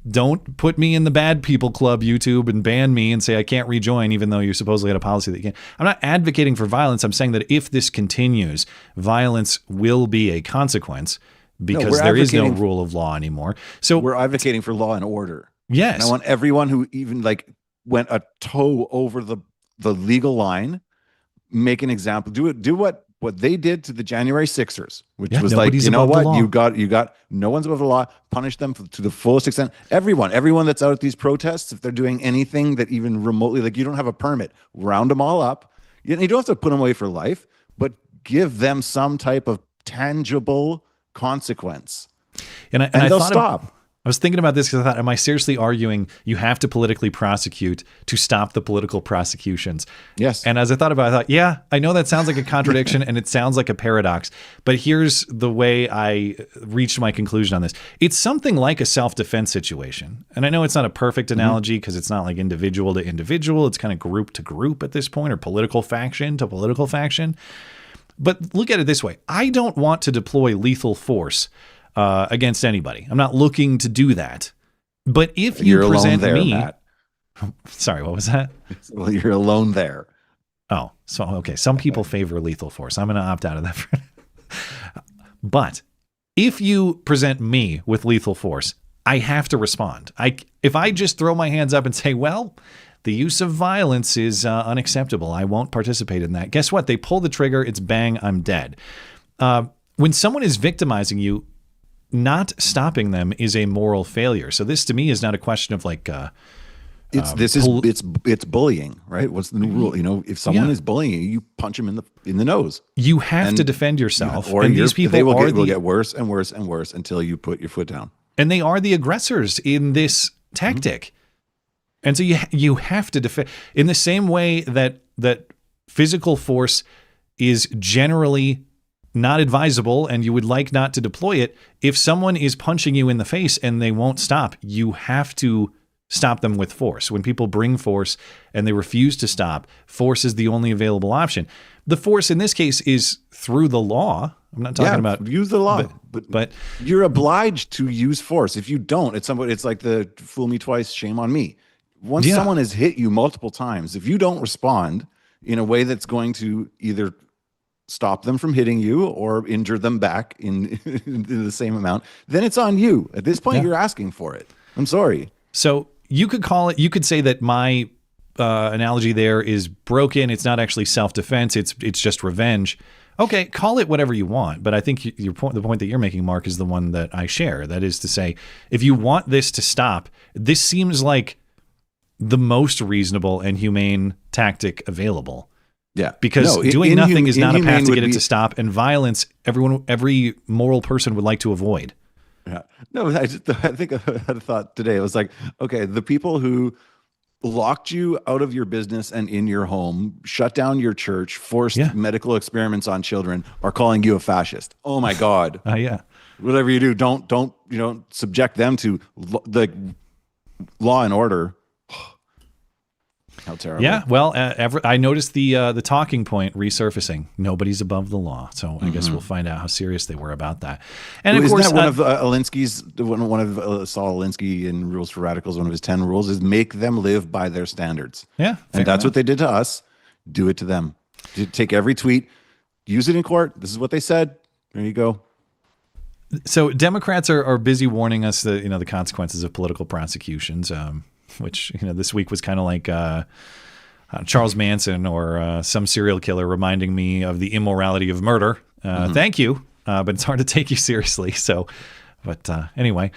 don't put me in the bad people club, YouTube, and ban me and say I can't rejoin, even though you supposedly had a policy that you can't. I'm not advocating for violence. I'm saying that if this continues, violence will be a consequence because there is no rule of law anymore. So we're advocating for law and order. Yes. And I want everyone who even like went a toe over the legal line, make an example. Do what they did to the January 6ers, which was like, you know what, you got no one's above the law. Punish them to the fullest extent. Everyone that's out at these protests, if they're doing anything that even remotely, like you don't have a permit, round them all up. You don't have to put them away for life, but give them some type of tangible consequence, and they'll stop. I was thinking about this because I thought, am I seriously arguing you have to politically prosecute to stop the political prosecutions? Yes. And as I thought about it, I thought, yeah, I know that sounds like a contradiction and it sounds like a paradox, but here's the way I reached my conclusion on this. It's something like a self-defense situation. And I know it's not a perfect analogy because it's not like individual to individual. It's kind of group to group at this point, or political faction to political faction. But look at it this way. I don't want to deploy lethal force against anybody. I'm not looking to do that. But if you present there, me, Matt. Sorry, what was that? Well, you're alone there. Oh, so okay. Some people favor lethal force. I'm going to opt out of that. But if you present me with lethal force, I have to respond. If I just throw my hands up and say, well, the use of violence is unacceptable, I won't participate in that. Guess what? They pull the trigger. It's bang. I'm dead. When someone is victimizing you, not stopping them is a moral failure. So this to me is not a question of like it's bullying, right? What's the new rule? You know, if someone is bullying you, you punch them in the nose. You have to defend yourself. Or and these people they will get worse and worse and worse until you put your foot down. And they are the aggressors in this tactic. And so you have to defend in the same way that physical force is generally not advisable and you would like not to deploy it. If someone is punching you in the face and they won't stop, you have to stop them with force. When people bring force and they refuse to stop, force is the only available option. The force in this case is through the law. I'm not talking about use the law, but you're obliged to use force. If you don't, it's like the fool me twice, shame on me. Once someone has hit you multiple times, if you don't respond in a way that's going to either stop them from hitting you or injure them back in the same amount, then it's on you. At this point, you're asking for it. I'm sorry. So you could say that my analogy there is broken. It's not actually self-defense. It's just revenge. Okay, call it whatever you want. But I think the point that you're making, Mark, is the one that I share. That is to say, if you want this to stop, this seems like the most reasonable and humane tactic available. Yeah, because doing nothing is not a path to get it to stop, and violence, every moral person would like to avoid. Yeah, no, I think I had a thought today. It was like, okay, the people who locked you out of your business and in your home, shut down your church, forced medical experiments on children, are calling you a fascist. Oh my God! Yeah, whatever you do, don't subject them to the law and order. How terrible. Yeah, well, I noticed the talking point resurfacing. Nobody's above the law. So I guess we'll find out how serious they were about that. And of course, isn't that one of Alinsky's, one of Saul Alinsky in Rules for Radicals, one of his 10 rules is make them live by their standards. Yeah. And that's what they did to us. Do it to them. Take every tweet, use it in court. This is what they said. There you go. So Democrats are busy warning us that, the consequences of political prosecutions. Which, this week was kind of like Charles Manson or some serial killer reminding me of the immorality of murder. Thank you, but it's hard to take you seriously. So, but anyway,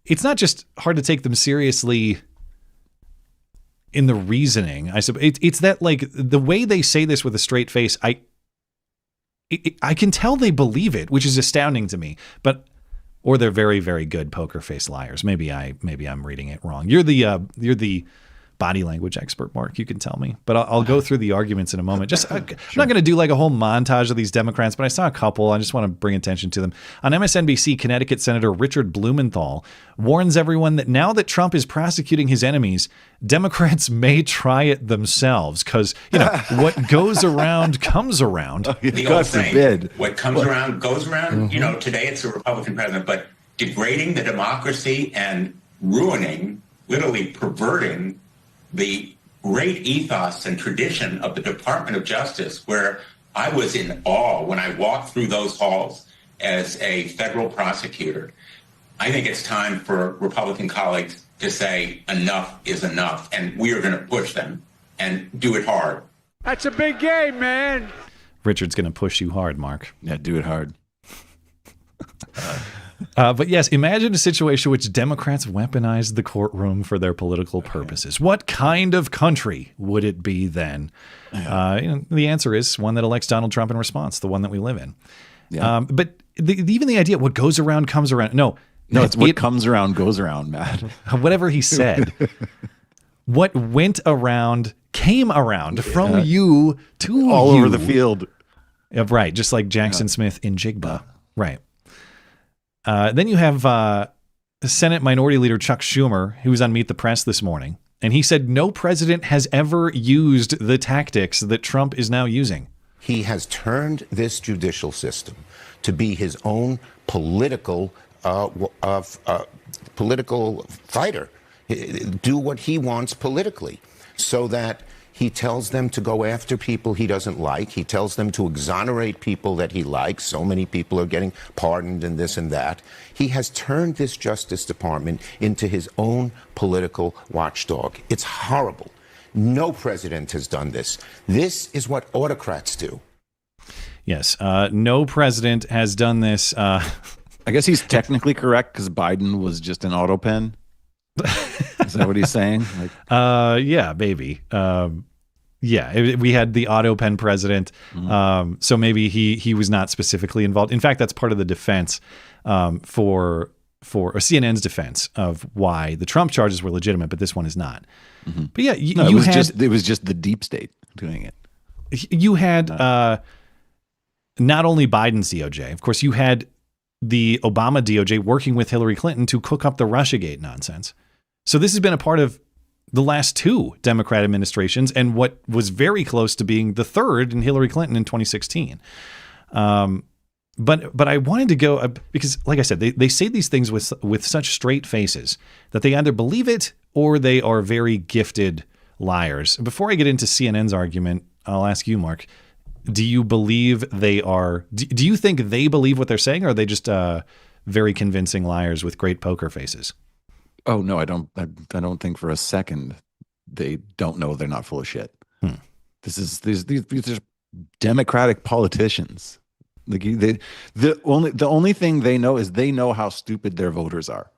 it's not just hard to take them seriously in the reasoning. I suppose it's that, like, the way they say this with a straight face, I can tell they believe it, which is astounding to me. But or they're very, very good poker face liars. Maybe I'm reading it wrong. You're the body language expert, Mark. You can tell me. But I'll go through the arguments in a moment. I'm not going to do like a whole montage of these Democrats, but I saw a couple. I just want to bring attention to them. On MSNBC, Connecticut Senator Richard Blumenthal warns everyone that now that Trump is prosecuting his enemies, Democrats may try it themselves because, what goes around comes around. God forbid. What comes around goes around. Today it's a Republican president, but degrading the democracy and ruining, literally perverting the great ethos and tradition of the Department of Justice, where I was in awe when I walked through those halls as a federal prosecutor. I think it's time for Republican colleagues to say enough is enough, and we are going to push them and do it hard. That's a big game, man. Richard's going to push you hard, Mark. Yeah, do it hard. But yes, imagine a situation in which Democrats weaponized the courtroom for their political purposes. What kind of country would it be then? The answer is one that elects Donald Trump in response, the one that we live in. Yeah. But even the idea, what goes around comes around. No, No, it's what comes around goes around, Matt. Whatever he said. What went around came around from you to all you. over the field. Yeah, right, just like Jaxon Smith-Njigba. Right. Then you have Senate Minority Leader Chuck Schumer, who was on Meet the Press this morning, and he said no president has ever used the tactics that Trump is now using. He has turned this judicial system to be his own political fighter, do what he wants politically, so that he tells them to go after people he doesn't like. He tells them to exonerate people that he likes. So many people are getting pardoned and this and that. He has turned this Justice Department into his own political watchdog. It's horrible. No president has done this. This is what autocrats do. Yes, no president has done this. I guess he's technically correct because Biden was just an auto pen. Is that what he's saying? Yeah, maybe. Yeah, we had the auto pen president, so maybe he was not specifically involved. In fact, that's part of the defense for CNN's defense of why the Trump charges were legitimate, but this one is not. Mm-hmm. But yeah, it was just the deep state doing it. You had not only Biden's DOJ, of course, you had the Obama DOJ working with Hillary Clinton to cook up the Russiagate nonsense. So this has been a part of the last two Democrat administrations and what was very close to being the third in Hillary Clinton in 2016. But I wanted to go because, like I said, they say these things with such straight faces that they either believe it or they are very gifted liars. Before I get into CNN's argument, I'll ask you, Mark, do you believe they are, do you think they believe what they're saying, or are they just very convincing liars with great poker faces? Oh, no, I don't think for a second they don't know they're not full of shit. These are Democratic politicians. Like the only thing they know is they know how stupid their voters are.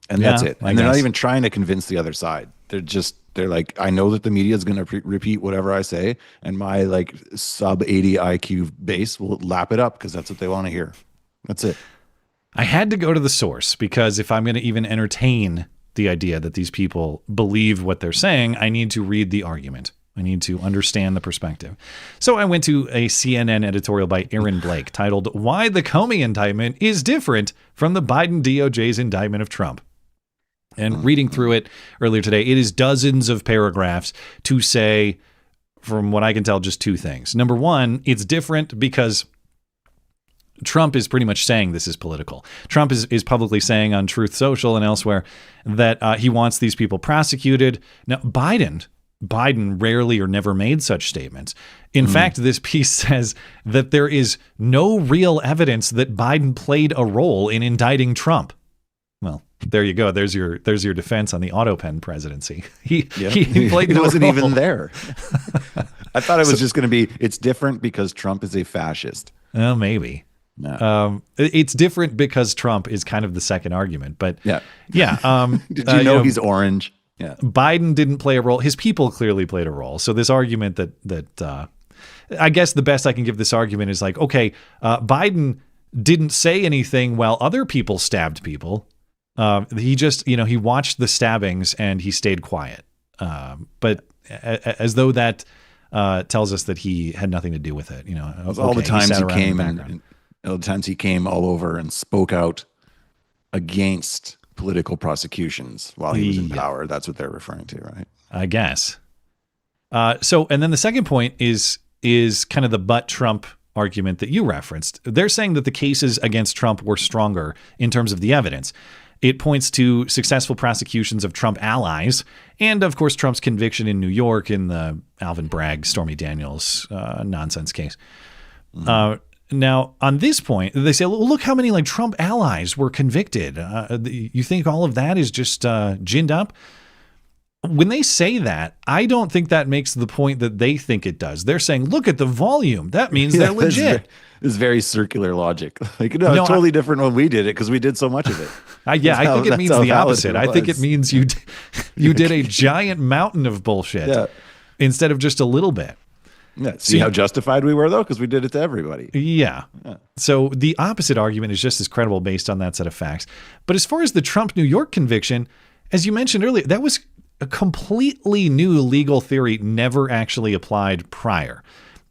And that's it. And they're not even trying to convince the other side. They're like, I know that the media is going to repeat whatever I say, and my like sub 80 IQ base will lap it up because that's what they want to hear. That's it. I had to go to the source because if I'm going to even entertain the idea that these people believe what they're saying, I need to read the argument. I need to understand the perspective. So I went to a CNN editorial by Aaron Blake titled, "Why the Comey Indictment is Different from the Biden DOJ's Indictment of Trump." And reading through it earlier today, it is dozens of paragraphs to say, from what I can tell, just two things. Number one, it's different because Trump is pretty much saying this is political. Trump is publicly saying on Truth Social and elsewhere that he wants these people prosecuted. Now, Biden rarely or never made such statements. In fact, this piece says that there is no real evidence that Biden played a role in indicting Trump. Well, there you go. There's your defense on the auto pen presidency. He played no wasn't role. even there. I thought it was just going to be, it's different because Trump is a fascist. Well, maybe. No. It's different because Trump is kind of the second argument, but yeah. Did you know he's orange? Yeah. Biden didn't play a role. His people clearly played a role. So this argument that I guess the best I can give this argument is like, okay, Biden didn't say anything while other people stabbed people. He just, he watched the stabbings and he stayed quiet. But as though that tells us that he had nothing to do with it. All the times he came and all the times he came all over and spoke out against political prosecutions while he was in power. That's what they're referring to, right? I guess. And then the second point is kind of the but Trump argument that you referenced. They're saying that the cases against Trump were stronger in terms of the evidence. It points to successful prosecutions of Trump allies and, of course, Trump's conviction in New York in the Alvin Bragg, Stormy Daniels nonsense case. Now, on this point, they say, look how many Trump allies were convicted. You think all of that is just ginned up? When they say that, I don't think that makes the point that they think it does. They're saying, look at the volume. That means they're legit. This is very circular logic. It's totally different when we did it because we did so much of it. I think it means the opposite. I think it means you did a giant mountain of bullshit instead of just a little bit. Yeah, see how justified we were, though, because we did it to everybody. Yeah. So the opposite argument is just as credible based on that set of facts. But as far as the Trump New York conviction, as you mentioned earlier, that was a completely new legal theory never actually applied prior.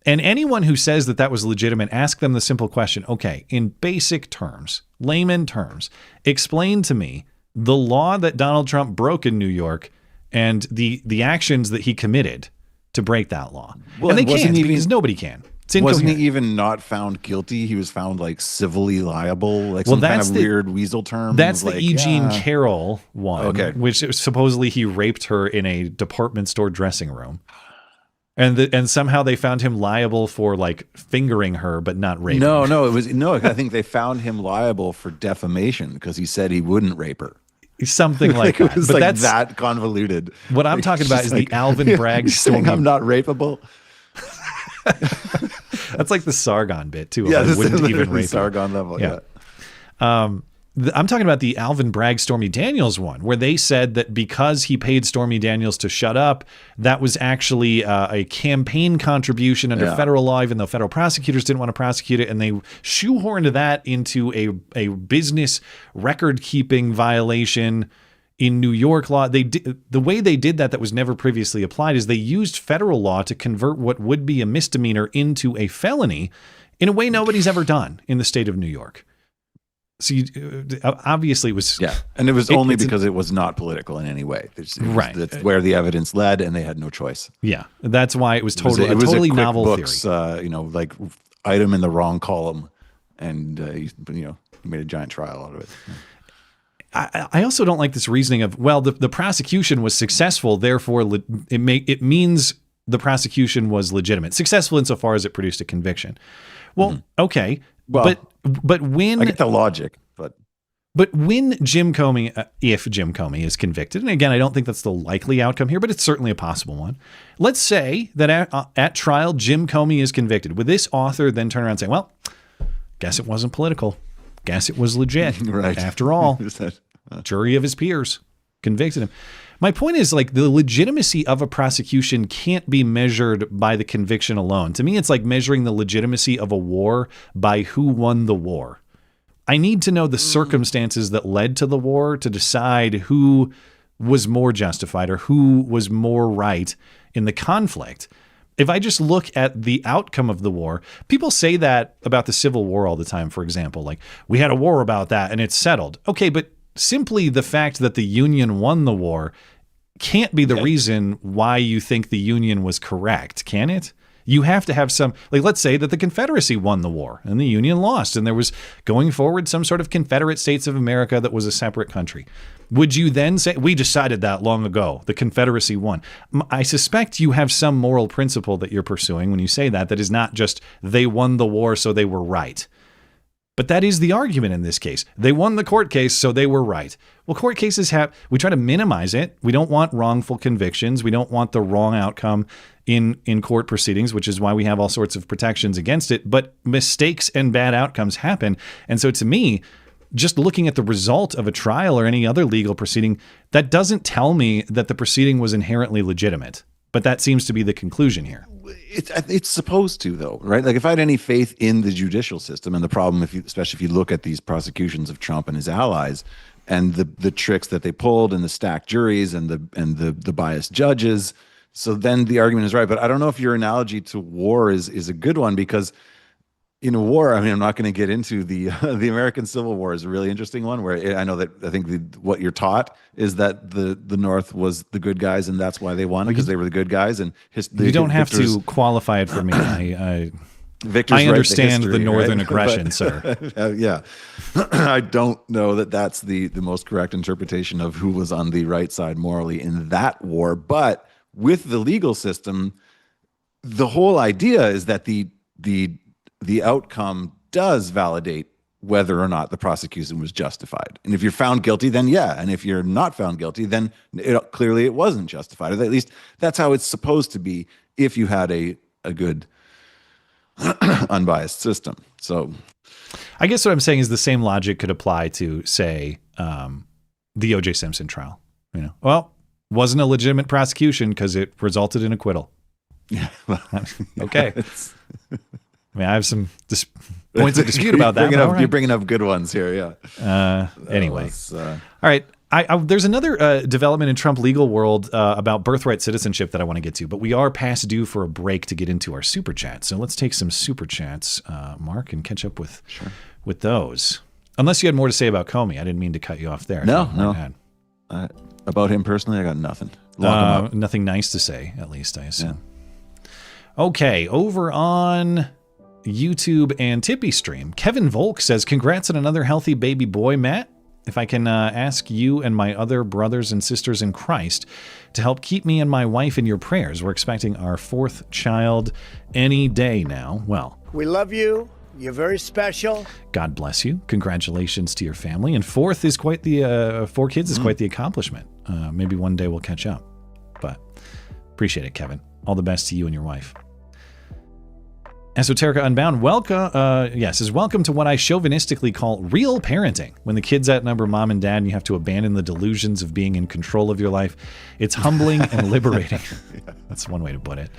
And anyone who says that that was legitimate, ask them the simple question, okay, in basic terms, layman terms, explain to me the law that Donald Trump broke in New York and the actions that he committed to break that law. Well, and they can't because nobody can. Wasn't he even not found guilty? He was found like civilly liable, like some kind of weird weasel term. That's the E. Jean Carroll one, which supposedly he raped her in a department store dressing room. And somehow they found him liable for like fingering her, but not raping. No, I think they found him liable for defamation because he said he wouldn't rape her. Something like that. It was but like that's that convoluted. What I'm talking about is like, the Alvin Bragg story. I'm not rapeable. That's like the Sargon bit too. Yeah, this wouldn't even rape Sargon level. Yeah. I'm talking about the Alvin Bragg Stormy Daniels one, where they said that because he paid Stormy Daniels to shut up, that was actually a campaign contribution under federal law, even though federal prosecutors didn't want to prosecute it, and they shoehorned that into a business record keeping violation in New York law. The way they did that was never previously applied is they used federal law to convert what would be a misdemeanor into a felony in a way nobody's ever done in the state of New York. So obviously it was... Yeah, and it was only because it was not political in any way. Right. That's where the evidence led, and they had no choice. Yeah, that's why it was totally novel theory. Like item in the wrong column, and made a giant trial out of it. I also don't like this reasoning of, well, the prosecution was successful, therefore it means the prosecution was legitimate. Successful insofar as it produced a conviction. Well, okay, but when... I get the logic, but when Jim Comey, if Jim Comey is convicted, and again, I don't think that's the likely outcome here, but it's certainly a possible one. Let's say that at trial, Jim Comey is convicted. Would this author then turn around and say, well, guess it wasn't political. Guess it was legit. Right. After all, jury of his peers convicted him. My point is, like, the legitimacy of a prosecution can't be measured by the conviction alone. To me, it's like measuring the legitimacy of a war by who won the war. I need to know the circumstances that led to the war to decide who was more justified or who was more right in the conflict. If I just look at the outcome of the war, people say that about the Civil War all the time, for example, like, we had a war about that and it's settled. Okay, but simply the fact that the Union won the war can't be the reason why you think the Union was correct, can it? You have to have some, like, let's say that the Confederacy won the war and the Union lost, and there was going forward some sort of Confederate States of America that was a separate country. Would you then say, we decided that long ago, the Confederacy won? I suspect you have some moral principle that you're pursuing when you say that is not just they won the war so they were right. But that is the argument in this case. They won the court case, so they were right. Well, court cases we try to minimize it. We don't want wrongful convictions. We don't want the wrong outcome in court proceedings, which is why we have all sorts of protections against it. But mistakes and bad outcomes happen. And so to me, just looking at the result of a trial or any other legal proceeding, that doesn't tell me that the proceeding was inherently legitimate. But that seems to be the conclusion here. It's supposed to, though, right? Like, if I had any faith in the judicial system, and the problem, especially if you look at these prosecutions of Trump and his allies, and the tricks that they pulled, and the stacked juries, and the biased judges, so then the argument is right. But I don't know if your analogy to war is a good one, because in a war, I mean, I'm not going to get into the American Civil War is a really interesting one, where I think what you're taught is that the North was the good guys, and that's why they won, because they were the good guys. And you don't have to qualify it for me. I understand the Northern aggression, sir. Yeah, I don't know that that's the most correct interpretation of who was on the right side morally in that war. But with the legal system, the whole idea is that the outcome does validate whether or not the prosecution was justified. And if you're found guilty, then yeah. And if you're not found guilty, then clearly it wasn't justified. Or at least that's how it's supposed to be if you had a good unbiased system. So I guess what I'm saying is the same logic could apply to, say, the O.J. Simpson trial. Well, wasn't a legitimate prosecution because it resulted in acquittal. Okay. I mean, I have some points of dispute about that. You're bringing up good ones here, yeah. Anyway. All right. There's another development in Trump legal world about birthright citizenship that I want to get to, but we are past due for a break to get into our super chats. So let's take some super chats, Mark, and catch up with those. Unless you had more to say about Comey. I didn't mean to cut you off there. No. About him personally, I got nothing. Lock him up. Nothing nice to say, at least, I assume. Yeah. Okay, over on YouTube and Tippy Stream, Kevin Volk says, congrats on another healthy baby boy, Matt. If I can ask you and my other brothers and sisters in Christ to help keep me and my wife in your prayers. We're expecting our 4th child any day now. Well, we love you. You're very special. God bless you. Congratulations to your family. And 4 kids is quite the accomplishment. Maybe one day we'll catch up. But appreciate it, Kevin. All the best to you and your wife. Esoterica Unbound, says, welcome to what I chauvinistically call real parenting. When the kids outnumber mom and dad and you have to abandon the delusions of being in control of your life, it's humbling and liberating. That's one way to put it.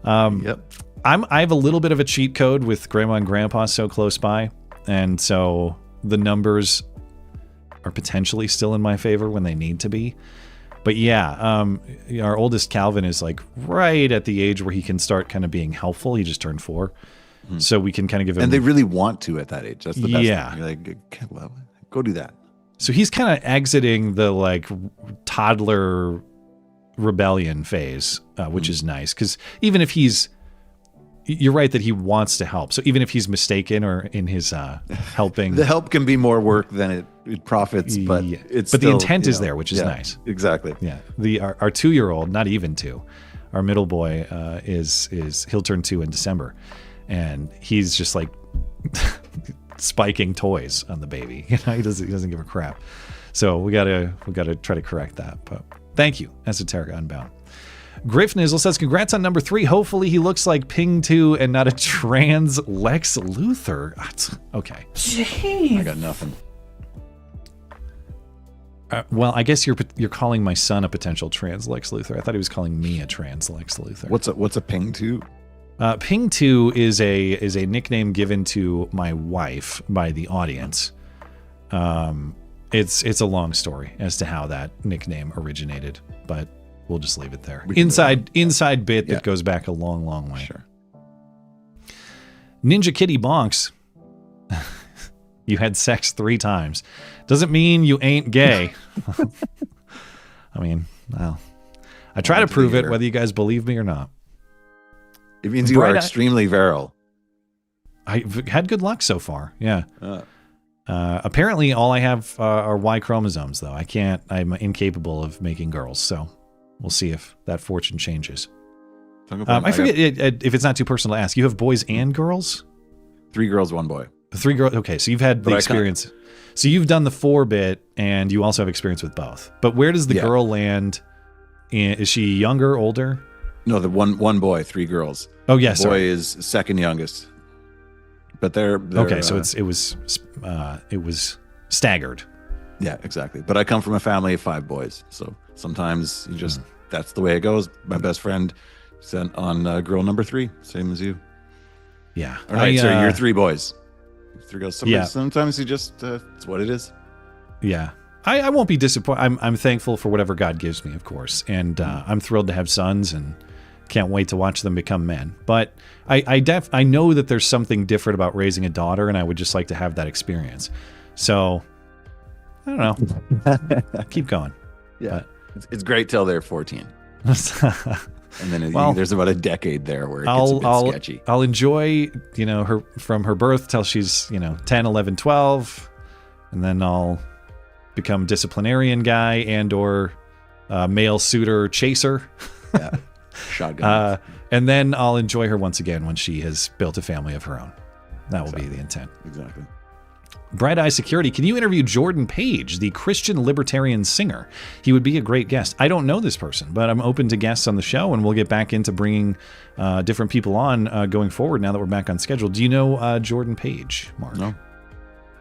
Yep. I have a little bit of a cheat code with grandma and grandpa so close by, and so the numbers are potentially still in my favor when they need to be. But yeah, our oldest Calvin is like right at the age where he can start kind of being helpful. He just turned 4. Mm-hmm. So we can kind of give him... And they really want to at that age. That's the best thing. You're like, okay, well, go do that. So he's kind of exiting the like toddler rebellion phase, which is nice. Because even if you're right that he wants to help. So even if he's mistaken or in his helping... The help can be more work than it profits, but it's the intent is there, which is nice. Exactly. Yeah. Our 2-year-old, not even 2, our middle boy he'll turn 2 in December, and he's just like spiking toys on the baby. He doesn't give a crap. So we gotta try to correct that. But thank you, Esoterica Unbound. Griff Nizzle says, congrats on number 3. Hopefully he looks like Ping 2 and not a trans Lex Luthor. Okay. Jeez. I got nothing. Well, I guess you're calling my son a potential trans Lex Luthor. I thought he was calling me a trans Lex Luthor. What's a Ping 2? Ping 2 is a nickname given to my wife by the audience. It's a long story as to how that nickname originated, but we'll just leave it there. Inside bit that goes back a long, long way. Sure. Ninja Kitty Bonks. You had sex 3 times. Doesn't mean you ain't gay. I mean, well, I try to prove it whether you guys believe me or not. It means you are extremely virile. I've had good luck so far. Yeah. Apparently all I have are Y chromosomes though. I'm incapable of making girls. So we'll see if that fortune changes. I forget if it's not too personal to ask. You have boys and girls? 3 girls, 1 boy. 3 girls. Okay, so you've had the experience. So you've done the 4-bit, and you also have experience with both. But where does the girl land? Is she younger, older? No, the one boy, 3 girls. Oh yes, the boy is second youngest. But they're okay. So it was staggered. Yeah, exactly. But I come from a family of 5 boys, so sometimes you just that's the way it goes. My best friend sent on girl number 3, same as you. Yeah. All right, so you're 3 boys. 3 girls. Sometimes you just it's what it is. Yeah. I won't be disappointed. I'm thankful for whatever God gives me, of course, and I'm thrilled to have sons and can't wait to watch them become men. But I know that there's something different about raising a daughter, and I would just like to have that experience. So I don't know. Keep going. Yeah, it's great till they're 14. And then there's about a decade there where it gets a bit sketchy. I'll enjoy, her from her birth till she's, 10, 11, 12. And then I'll become disciplinarian guy and or male suitor chaser. Yeah. Shotgun. And then I'll enjoy her once again when she has built a family of her own. That will be the intent. Exactly. Bright Eye Security, can you interview Jordan Page, the Christian libertarian singer? He would be a great guest. I don't know this person, but I'm open to guests on the show, and we'll get back into bringing different people on going forward now that we're back on schedule. Do you know Jordan Page, Mark? No. All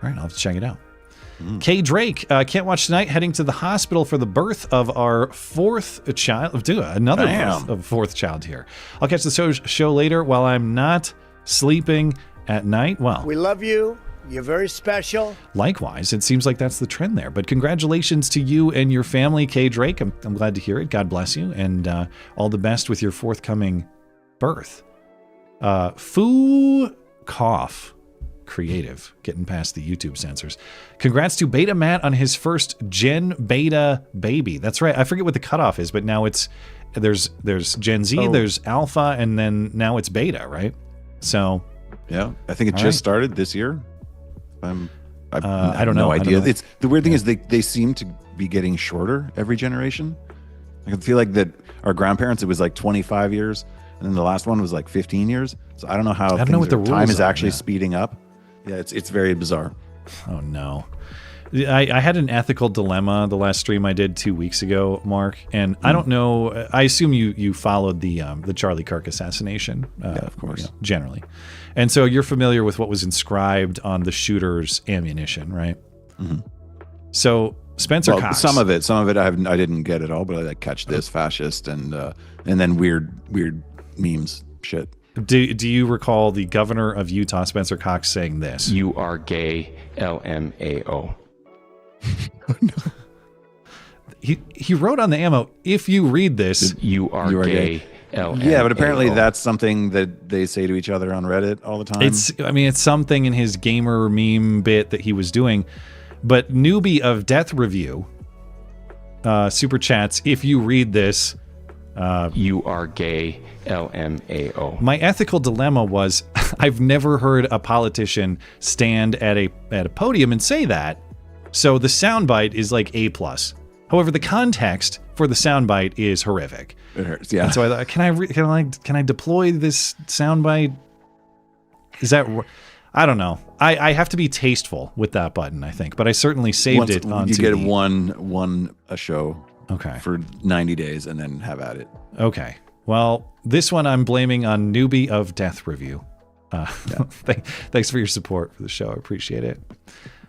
right, I'll have to check it out. Kay Drake, can't watch tonight, heading to the hospital for the birth of our fourth child. Another birth of fourth child here. I'll catch the show later while I'm not sleeping at night. Well, we love you. You're very special. Likewise, it seems like that's the trend there. But congratulations to you and your family, Kay Drake. I'm glad to hear it. God bless you, and all the best with your forthcoming birth. Foo Cough Creative, getting past the YouTube censors. Congrats to Beta Matt on his first Gen Beta baby. That's right. I forget what the cutoff is, but now there's Gen Z, there's Alpha, and then now it's Beta, right? So yeah, I think it just started this year. I don't know. No idea. I don't know. It's the weird thing is they seem to be getting shorter every generation. I feel like that our grandparents, it was like 25 years, and then the last one was like 15 years. So I don't know how time is actually speeding up. Yeah, it's very bizarre. Oh no. I had an ethical dilemma the last stream I did 2 weeks ago, Mark, and I don't know. I assume you followed the Charlie Kirk assassination, yeah, of course, generally, and so you're familiar with what was inscribed on the shooter's ammunition, right? Mm-hmm. So Spencer Cox, some of it I didn't get it all, but I like catch this fascist and then weird memes shit. Do you recall the governor of Utah, Spencer Cox, saying this? You are gay, LMAO. No. He wrote on the ammo, if you read this, you are gay, LMAO. Yeah, but apparently that's something that they say to each other on Reddit all the time. It's something in his gamer meme bit that he was doing. But Newbie of Death Review, Superchats, if you read this, you are gay, LMAO. My ethical dilemma was I've never heard a politician stand at a podium and say that. So the soundbite is like A+. However, the context for the soundbite is horrific. It hurts, yeah. And so I thought, can I deploy this soundbite? Is that? I don't know. I have to be tasteful with that button, I think. But I certainly saved it onto. You get one a show. Okay. For 90 days and then have at it. Okay. Well, this one I'm blaming on Newbie of Death Review. Thanks for your support for the show. I appreciate it.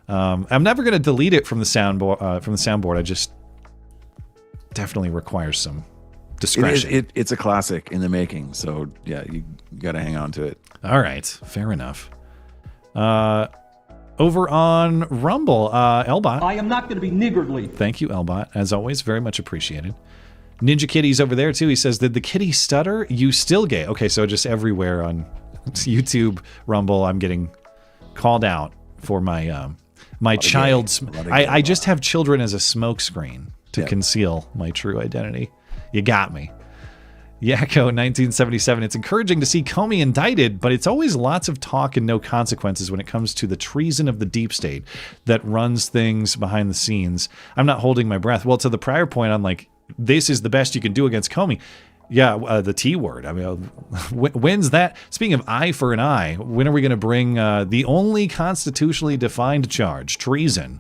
I'm never going to delete it from the soundboard. I just definitely requires some discretion. It's a classic in the making. So yeah, you got to hang on to it. All right. Fair enough. Over on Rumble, Elbot. I am not going to be niggardly. Thank you, Elbot. As always, very much appreciated. Ninja Kitty's over there, too. He says, did the kitty stutter? You still gay. Okay, so just everywhere on YouTube, Rumble, I'm getting called out for my my child's... I just have children as a smokescreen to conceal my true identity. You got me. Yakko, 1977. It's encouraging to see Comey indicted, but it's always lots of talk and no consequences when it comes to the treason of the deep state that runs things behind the scenes. I'm not holding my breath. Well, to the prior point, I'm like, this is the best you can do against Comey. Yeah, the T word. I mean, when's that? Speaking of eye for an eye, when are we going to bring the only constitutionally defined charge, treason?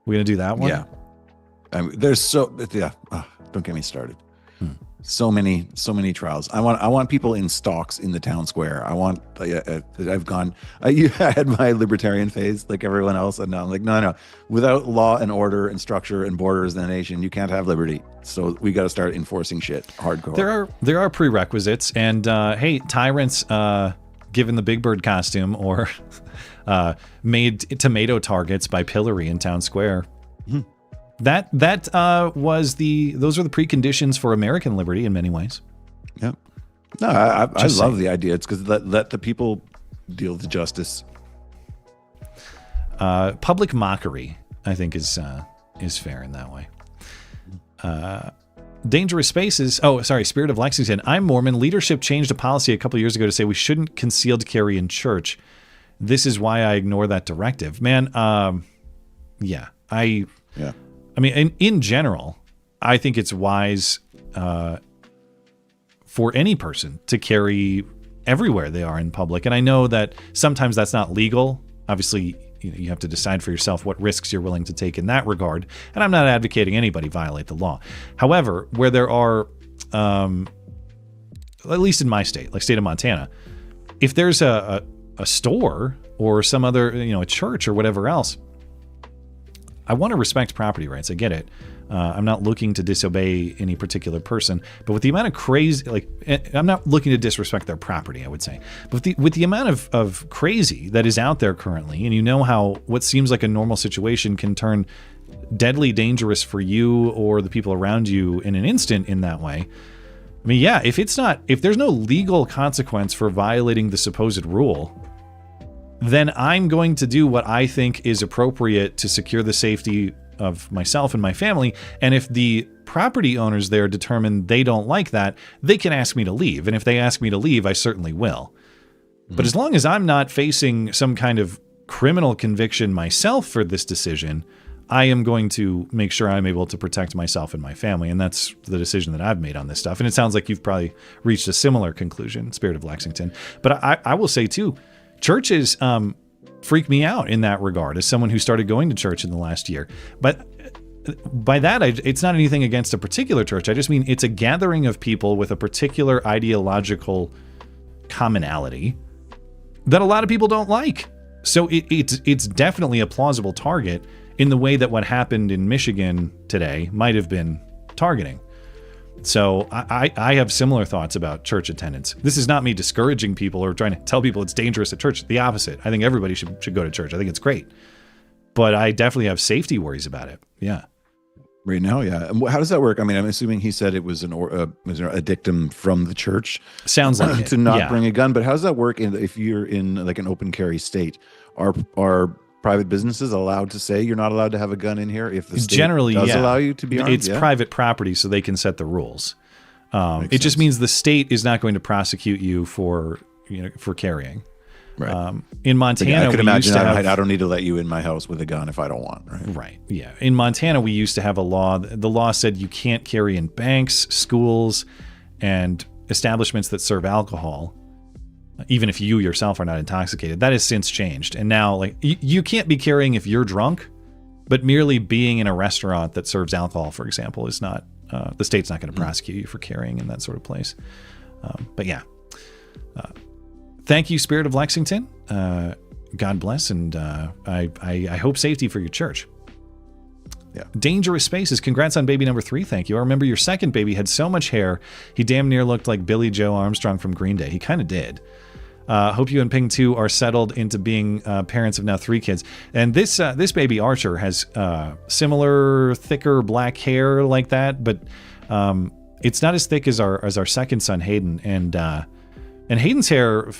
We're going to do that one? Yeah. Don't get me started. So many trials. I want people in stocks in the town square. I want. I had my libertarian phase like everyone else, and now I'm like, no. Without law and order and structure and borders in the nation, you can't have liberty. So we got to start enforcing shit hardcore. There are prerequisites, and hey, tyrants given the Big Bird costume or made tomato targets by pillory in town square. Mm-hmm. Those are the preconditions for American liberty in many ways. Yeah. No, I love the idea. It's because let the people deal with justice. Public mockery, I think, is fair in that way. Dangerous Spaces. Oh, sorry. Spirit of Lexington. I'm Mormon. Leadership changed a policy a couple of years ago to say we shouldn't concealed carry in church. This is why I ignore that directive. Man, yeah. I mean, in general, I think it's wise for any person to carry everywhere they are in public. And I know that sometimes that's not legal. Obviously, you have to decide for yourself what risks you're willing to take in that regard. And I'm not advocating anybody violate the law. However, where there are, at least in my state, like state of Montana, if there's a store or some other, a church or whatever else, I want to respect property rights. I get it. I'm not looking to disobey any particular person, but with the amount of crazy, like, I'm not looking to disrespect their property, I would say. But with the amount of crazy that is out there currently, and you know how what seems like a normal situation can turn deadly dangerous for you or the people around you in an instant in that way. I mean, yeah, if there's no legal consequence for violating the supposed rule, then I'm going to do what I think is appropriate to secure the safety of myself and my family. And if the property owners there determine they don't like that, they can ask me to leave. And if they ask me to leave, I certainly will. Mm-hmm. But as long as I'm not facing some kind of criminal conviction myself for this decision, I am going to make sure I'm able to protect myself and my family. And that's the decision that I've made on this stuff. And it sounds like you've probably reached a similar conclusion, Spirit of Lexington. But I will say too, churches freak me out in that regard as someone who started going to church in the last year. But by that, it's not anything against a particular church. I just mean it's a gathering of people with a particular ideological commonality that a lot of people don't like. So it's definitely a plausible target in the way that what happened in Michigan today might have been targeting. So I have similar thoughts about church attendance. This is not me discouraging people or trying to tell people it's dangerous at church. The opposite. I think everybody should go to church. I think it's great. But I definitely have safety worries about it. Yeah. Right now, yeah. How does that work? I mean, I'm assuming he said it was a dictum from the church. Sounds like to not bring a gun. But how does that work if you're in like an open carry state? Are private businesses allowed to say you're not allowed to have a gun in here if the state does allow you to be armed? It's private property, so they can set the rules. It just means the state is not going to prosecute you for carrying. Right. In Montana, I could imagine I don't need to let you in my house with a gun if I don't want. Right. Right. Yeah. In Montana, we used to have a law. The law said you can't carry in banks, schools, and establishments that serve alcohol, even if you yourself are not intoxicated. That has since changed. And now, like, you can't be carrying if you're drunk, but merely being in a restaurant that serves alcohol, for example, is not, the state's not going to prosecute you for carrying in that sort of place. But yeah. Thank you, Spirit of Lexington. God bless, and I hope safety for your church. Yeah. Dangerous Spaces. Congrats on baby number 3. Thank you. I remember your second baby had so much hair, he damn near looked like Billy Joe Armstrong from Green Day. He kind of did. Hope you and Ping 2 are settled into being parents of now 3 kids. And this baby Archer has similar, thicker black hair like that, but it's not as thick as our second son Hayden. And Hayden's hair,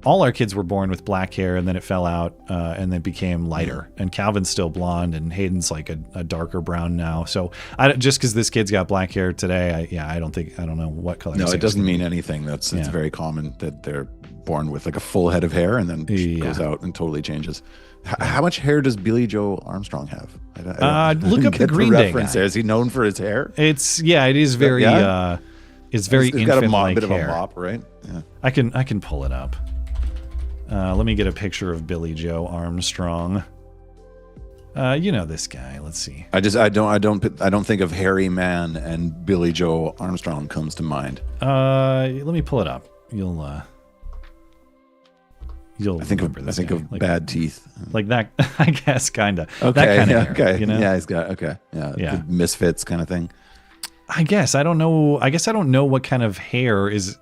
all our kids were born with black hair, and then it fell out and then became lighter. And Calvin's still blonde, and Hayden's like a darker brown now. So just because this kid's got black hair today, I don't know what color. No, it doesn't mean anything. It's very common that they're born with like a full head of hair and then goes out and totally changes. How much hair does Billy Joe Armstrong have? Look up the Green Day guy. Is he known for his hair? It is very. It's very infant-like hair. He's got a bit of a mop, right? Yeah. I can pull it up. Let me get a picture of Billy Joe Armstrong. You know this guy. Let's see. I don't think of hairy man and Billy Joe Armstrong comes to mind. Let me pull it up. You'll I think of like, bad teeth. Like that, I guess, kinda. Okay. That kind of hair, okay. You know? Yeah, he's got the Misfits kind of thing. I guess I don't know. I don't know what kind of hair is.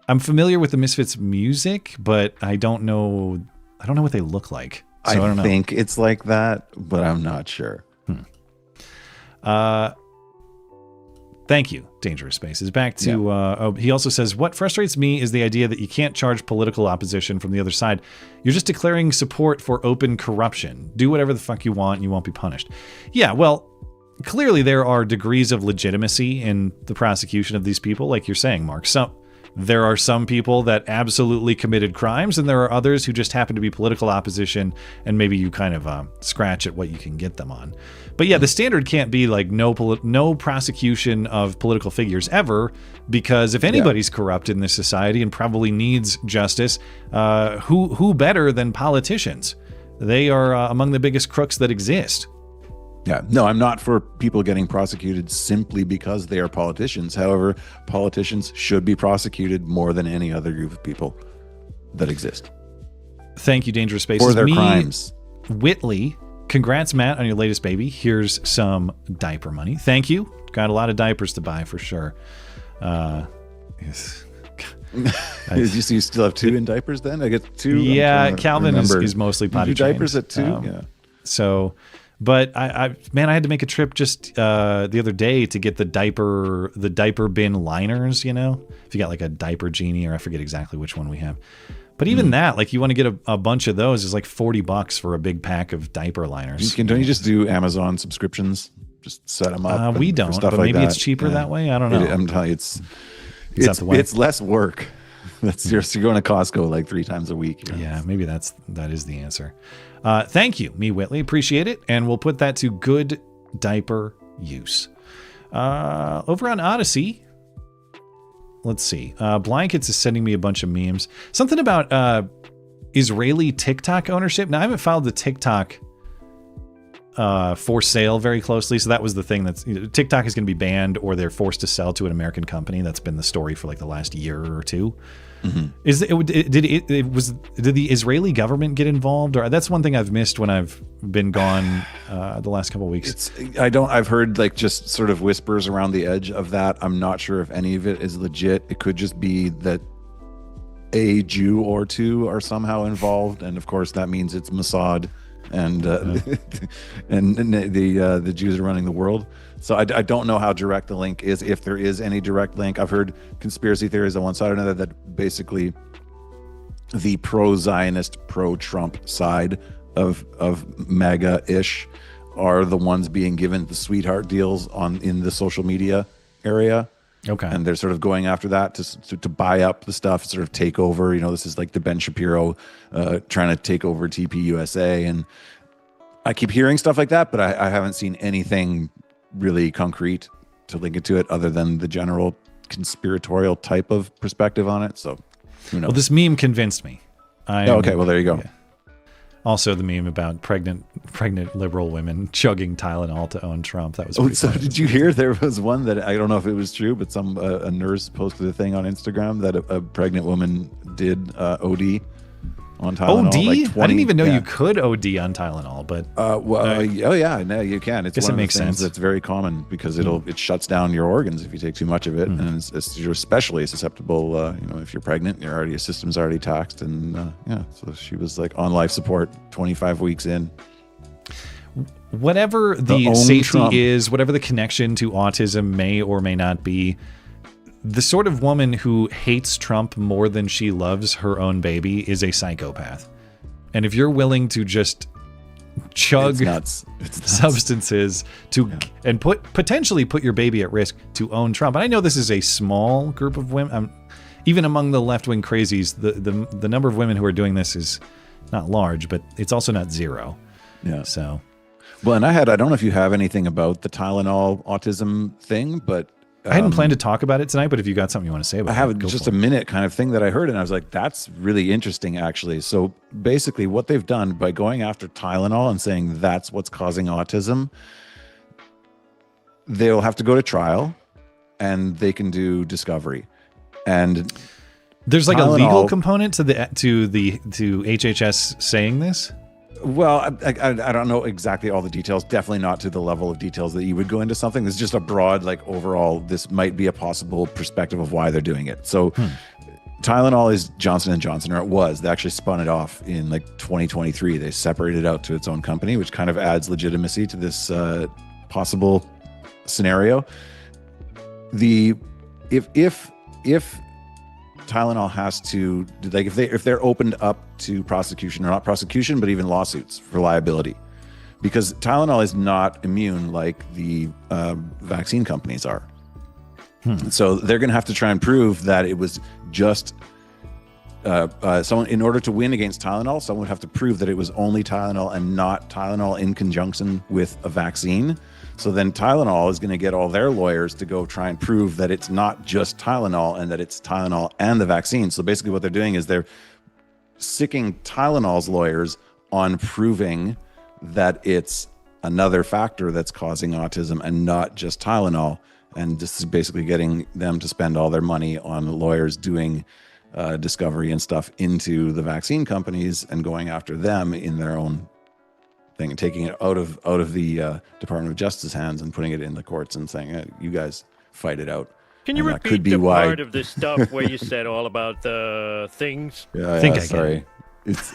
I'm familiar with the Misfits music, but I don't know what they look like. So I don't know. Think it's like that, but I'm not sure. Thank you, Dangerous Spaces. Back to he also says, what frustrates me is the idea that you can't charge political opposition from the other side. You're just declaring support for open corruption. Do whatever the fuck you want and you won't be punished. Yeah, well, clearly there are degrees of legitimacy in the prosecution of these people, like you're saying, Mark. So there are some people that absolutely committed crimes, and there are others who just happen to be political opposition, and maybe you kind of scratch at what you can get them on. But yeah, the standard can't be like no prosecution of political figures ever, because if anybody's corrupt in this society and probably needs justice, who better than politicians? They are among the biggest crooks that exist. Yeah, no, I'm not for people getting prosecuted simply because they are politicians. However, politicians should be prosecuted more than any other group of people that exist. Thank you, Dangerous Spaces. For their crimes. Whitley, Congrats, Matt, on your latest baby. Here's some diaper money. Thank you. Got a lot of diapers to buy for sure. Yes. You still have 2 in diapers then? I get 2. Yeah, Calvin is mostly potty trained. Diapers at 2? Yeah. So, but I had to make a trip just the other day to get the diaper bin liners, you know? If you got like a diaper genie, or I forget exactly which one we have. But even that, like you want to get a bunch of those, is like $40 for a big pack of diaper liners. Don't you just do Amazon subscriptions? Just set them up. We don't, but maybe it's cheaper that way. I don't know. I'm telling you, it's less work. You're going to Costco like 3 times a week. You know? Yeah, maybe that is the answer. Thank you, Me Whitley. Appreciate it. And we'll put that to good diaper use. Over on Odyssey, let's see. Blankets is sending me a bunch of memes. Something about Israeli TikTok ownership. Now, I haven't followed the TikTok for sale very closely. So that was the thing that's TikTok is going to be banned, or they're forced to sell to an American company. That's been the story for like the last year or two. Mm-hmm. Did the Israeli government get involved? Or that's one thing I've missed when I've been gone the last couple of weeks. I've heard like just sort of whispers around the edge of that. I'm not sure if any of it is legit. It could just be that a Jew or 2 are somehow involved, and of course that means it's Mossad. And the Jews are running the world. So I don't know how direct the link is, if there is any direct link. I've heard conspiracy theories on one side or another that basically the pro-Zionist, pro-Trump side of MAGA-ish are the ones being given the sweetheart deals in the social media area. Okay. And they're sort of going after that to buy up the stuff, sort of take over. This is like the Ben Shapiro trying to take over TPUSA. And I keep hearing stuff like that, but I haven't seen anything really concrete to link it to it other than the general conspiratorial type of perspective on it. So, who knows? Well, this meme convinced me. Okay, well, there you go. Yeah. Also, the meme about pregnant liberal women chugging Tylenol to own Trump. That was pretty funny. Did you hear there was one that I don't know if it was true, but a nurse posted a thing on Instagram that a pregnant woman did OD on Tylenol. OD? Like 20, I didn't even know you could OD on Tylenol, but oh yeah, no, you can. It's one of the things sense. that's very common because it shuts down your organs if you take too much of it, and you're especially susceptible. If you're pregnant, your system's already taxed, and so she was like on life support 25 weeks in. Whatever the safety is, whatever the connection to autism may or may not be, the sort of woman who hates Trump more than she loves her own baby is a psychopath. And if you're willing to just chug substances and potentially put your baby at risk to own Trump. And I know this is a small group of women. Even among the left-wing crazies, the number of women who are doing this is not large, but it's also not zero. Yeah. So, well, and I don't know if you have anything about the Tylenol autism thing, but I hadn't planned to talk about it tonight, but if you got something you want to say about it, I have just a minute kind of thing that I heard, and I was like, that's really interesting, actually. So basically what they've done by going after Tylenol and saying that's what's causing autism, they'll have to go to trial, and they can do discovery. And there's like Tylenol, a legal component to HHS saying this? Well, I don't know exactly all the details. Definitely not to the level of details that you would go into something. This is just a broad, like overall, this might be a possible perspective of why they're doing it. So Tylenol is Johnson & Johnson, or it was. They actually spun it off in like 2023. They separated it out to its own company, which kind of adds legitimacy to this possible scenario. If Tylenol has to, like, if they're opened up to prosecution, or not prosecution, but even lawsuits for liability, because Tylenol is not immune like the vaccine companies are. So they're going to have to try and prove that it was just someone, in order to win against Tylenol, someone would have to prove that it was only Tylenol and not Tylenol in conjunction with a vaccine. So then Tylenol is going to get all their lawyers to go try and prove that it's not just Tylenol and that it's Tylenol and the vaccine. So basically what they're doing is they're sicking Tylenol's lawyers on proving that it's another factor that's causing autism and not just Tylenol. And this is basically getting them to spend all their money on lawyers doing discovery and stuff into the vaccine companies and going after them in their own thing and taking it out of the Department of Justice hands and putting it in the courts and saying, you guys fight it out. Can you repeat the part of this stuff where you said all about the things? Sorry. It's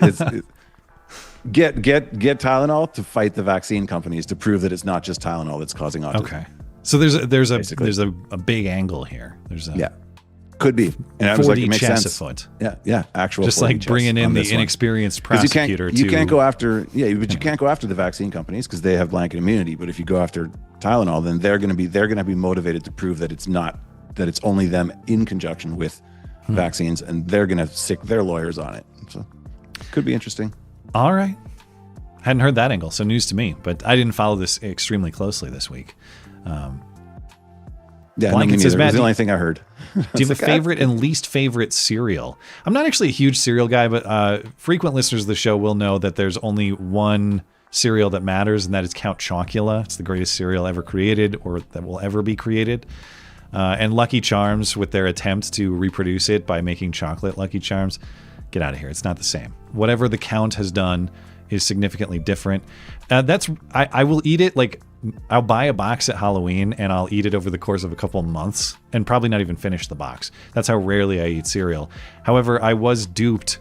get Tylenol to fight the vaccine companies to prove that it's not just Tylenol that's causing autism. Okay. So there's a big angle here. Could be. And I was like, it makes sense. A foot. Yeah, actual. Just like bringing in the inexperienced prosecutor. You can't go after you can't go after the vaccine companies because they have blanket immunity. But if you go after Tylenol, then they're going to be motivated to prove that it's only them in conjunction with vaccines, and they're going to sick their lawyers on it. So could be interesting. All right. Hadn't heard that angle, so news to me. But I didn't follow this extremely closely this week. Blanket says, Matt, it was the only thing I heard. Do you have a favorite and least favorite cereal? I'm not actually a huge cereal guy, but frequent listeners of the show will know that there's only one cereal that matters, and that is Count Chocula. It's the greatest cereal ever created or that will ever be created. And Lucky Charms, with their attempt to reproduce it by making chocolate Lucky Charms, get out of here. It's not the same. Whatever the Count has done is significantly different. I will eat it. Like, I'll buy a box at Halloween and I'll eat it over the course of a couple of months and probably not even finish the box. That's how rarely I eat cereal. However, I was duped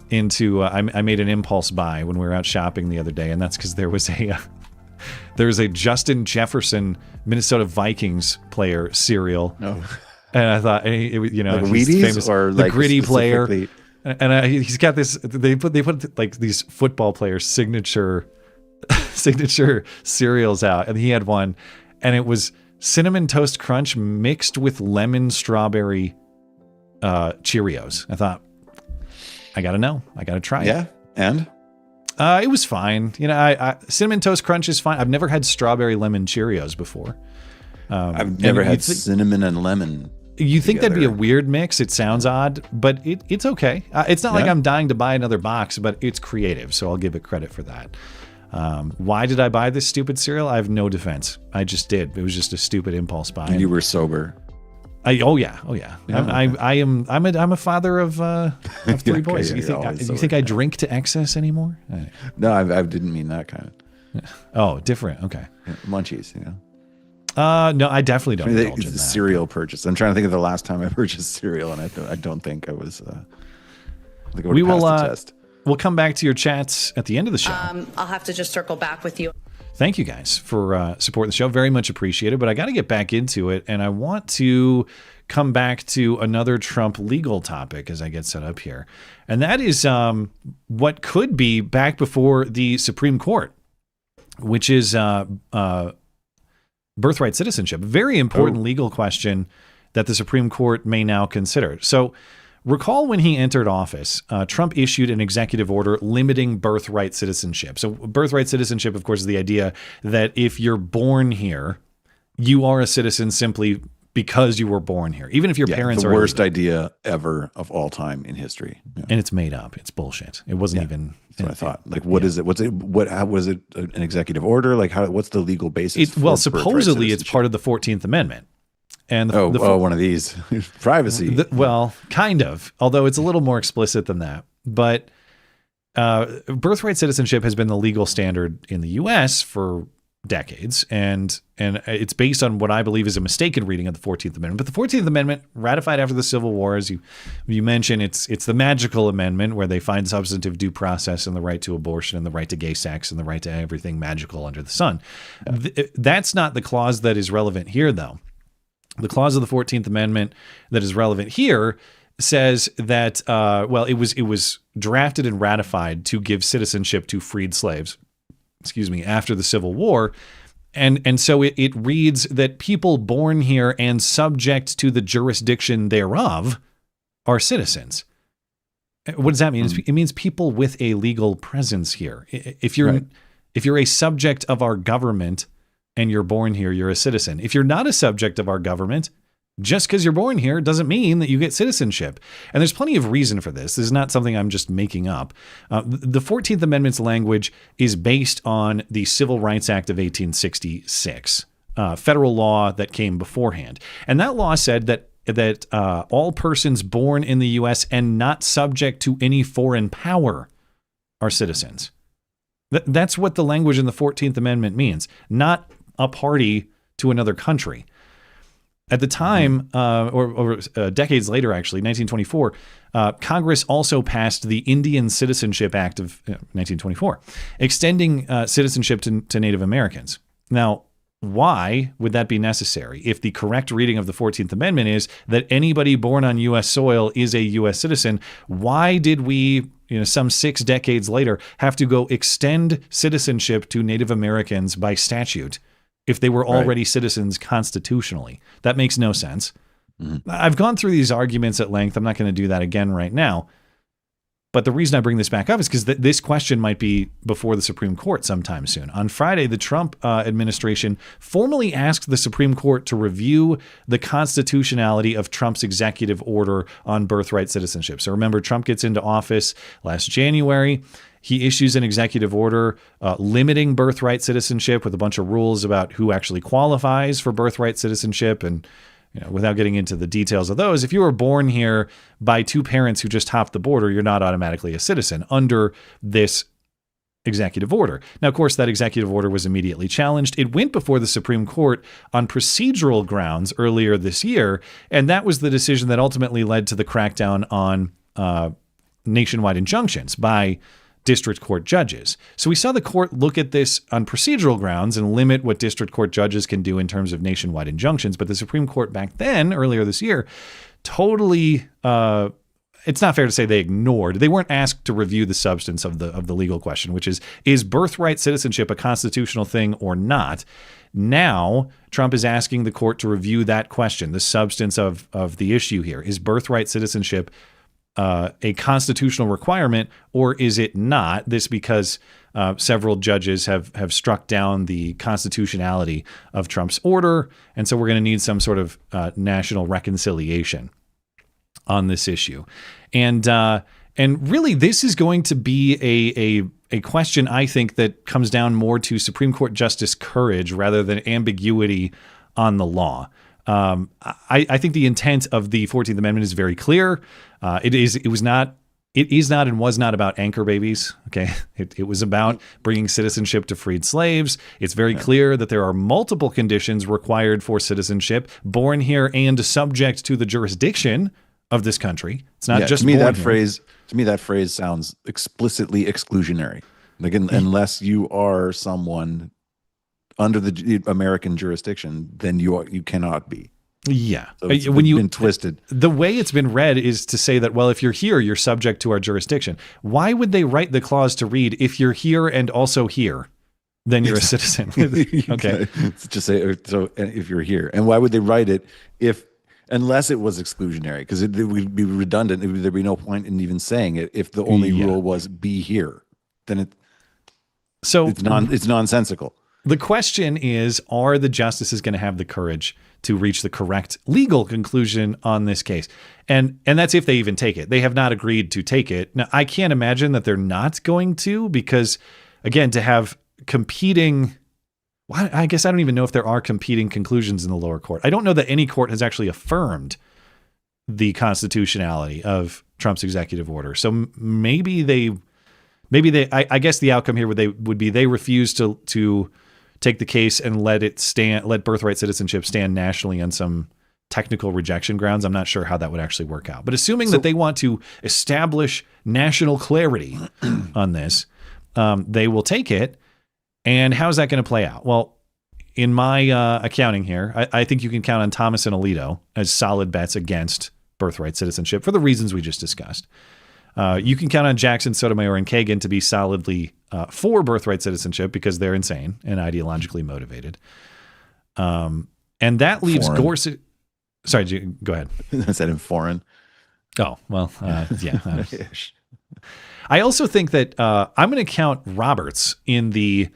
into I made an impulse buy when we were out shopping the other day, and that's because there was a Justin Jefferson Minnesota Vikings player cereal. Oh. And I thought, like Wheaties famous, or the like gritty player. And he's got this. They put like these football players' signature cereals out, and he had one, and it was Cinnamon Toast Crunch mixed with lemon strawberry Cheerios. I thought, I gotta try it. Yeah, and it was fine. I Cinnamon Toast Crunch is fine. I've never had strawberry lemon Cheerios before. I've never had cinnamon and lemon. You think that'd be a weird mix? It sounds odd, but it's okay. It's not like I'm dying to buy another box, but it's creative, so I'll give it credit for that. Why did I buy this stupid cereal? I have no defense. I just did. It was just a stupid impulse buy. And you were sober. Oh yeah. I'm a father of 3 boys. You think I drink to excess anymore? No, I didn't mean that kind of. Oh, different. Okay. Munchies, No, I definitely don't indulge in that. Cereal purchase. I'm trying to think of the last time I purchased cereal, and I don't think I was. We will. The test. We'll come back to your chats at the end of the show. I'll have to just circle back with you. Thank you guys for supporting the show. Very much appreciated. But I got to get back into it, and I want to come back to another Trump legal topic as I get set up here, and that is what could be back before the Supreme Court, which is birthright citizenship. Very important legal question that the Supreme Court may now consider. So recall when he entered office, Trump issued an executive order limiting birthright citizenship. So birthright citizenship, of course, is the idea that if you're born here, you are a citizen simply because you were born here, even if your parents are. The worst idea ever of all time in history. Yeah. And it's made up. It's bullshit. It wasn't even. That's what I thought. Like, what is it? How was it an executive order? Like, what's the legal basis? Supposedly it's part of the 14th Amendment. And one of these privacy. Kind of, although it's a little more explicit than that. But birthright citizenship has been the legal standard in the U.S. for decades, and it's based on what I believe is a mistaken reading of the 14th Amendment. But the 14th Amendment, ratified after the Civil War, as you mentioned, it's the magical amendment where they find substantive due process and the right to abortion and the right to gay sex and the right to everything magical under the sun. Yeah. That's not the clause that is relevant here, though. The clause of the 14th Amendment that is relevant here says that, it was drafted and ratified to give citizenship to freed slaves, after the Civil War. And so it reads that people born here and subject to the jurisdiction thereof are citizens. What does that mean? It means people with a legal presence here. If you're a subject of our government and you're born here, you're a citizen. If you're not a subject of our government, just because you're born here doesn't mean that you get citizenship. And there's plenty of reason for this. This is not something I'm just making up. The 14th Amendment's language is based on the Civil Rights Act of 1866, federal law that came beforehand. And that law said that all persons born in the U.S. and not subject to any foreign power are citizens. That's what the language in the 14th Amendment means, not a party to another country. At the time, or decades later, actually, 1924, Congress also passed the Indian Citizenship Act of 1924, extending citizenship to Native Americans. Now, why would that be necessary if the correct reading of the 14th Amendment is that anybody born on U.S. soil is a U.S. citizen? Why did we, some 6 decades later, have to go extend citizenship to Native Americans by statute if they were already citizens constitutionally? That makes no sense. Mm-hmm. I've gone through these arguments at length. I'm not going to do that again right now. But the reason I bring this back up is because this question might be before the Supreme Court sometime soon. On Friday, the Trump administration formally asked the Supreme Court to review the constitutionality of Trump's executive order on birthright citizenship. So remember, Trump gets into office last January. He issues an executive order limiting birthright citizenship with a bunch of rules about who actually qualifies for birthright citizenship. And without getting into the details of those, if you were born here by 2 parents who just hopped the border, you're not automatically a citizen under this executive order. Now, of course, that executive order was immediately challenged. It went before the Supreme Court on procedural grounds earlier this year, and that was the decision that ultimately led to the crackdown on nationwide injunctions by district court judges. So we saw the court look at this on procedural grounds and limit what district court judges can do in terms of nationwide injunctions. But the Supreme Court back then, earlier this year, totally, it's not fair to say they ignored. They weren't asked to review the substance of the legal question, which is birthright citizenship a constitutional thing or not? Now, Trump is asking the court to review that question, the substance of the issue here. Is birthright citizenship a constitutional requirement, or is it not? This because several judges have struck down the constitutionality of Trump's order, and so we're going to need some sort of national reconciliation on this issue. And really, this is going to be a question, I think, that comes down more to Supreme Court Justice courage rather than ambiguity on the law. I think the intent of the 14th Amendment is very clear. It is not and was not about anchor babies. Okay. It was about bringing citizenship to freed slaves. It's very clear that there are multiple conditions required for citizenship: born here and subject to the jurisdiction of this country. It's not just to me born that here. phrase. To me, that phrase sounds explicitly exclusionary. Like unless you are someone under the American jurisdiction, then you cannot be. Yeah. So it's been twisted. The way it's been read is to say that, well, if you're here, you're subject to our jurisdiction. Why would they write the clause to read, if you're here and also here, then you're a citizen? Okay. Just say, so if you're here. And why would they write it unless it was exclusionary? Because it would be redundant. There'd be no point in even saying it if the only rule was be here. Then it's nonsensical. The question is, are the justices going to have the courage to reach the correct legal conclusion on this case? And that's if they even take it. They have not agreed to take it. Now, I can't imagine that they're not going to, because, again, to have competing, well, I guess I don't even know if there are competing conclusions in the lower court. I don't know that any court has actually affirmed the constitutionality of Trump's executive order. So maybe I guess the outcome here would be they refuse to take the case and let birthright citizenship stand nationally on some technical rejection grounds. I'm not sure how that would actually work out. But assuming that they want to establish national clarity on this, they will take it. And how is that going to play out? Well, in my accounting here, I think you can count on Thomas and Alito as solid bets against birthright citizenship for the reasons we just discussed. You can count on Jackson, Sotomayor, and Kagan to be solidly for birthright citizenship because they're insane and ideologically motivated. And that leaves Gorsuch. Sorry, go ahead. I said in foreign. Oh, well, yeah. I also think that I'm going to count Roberts in the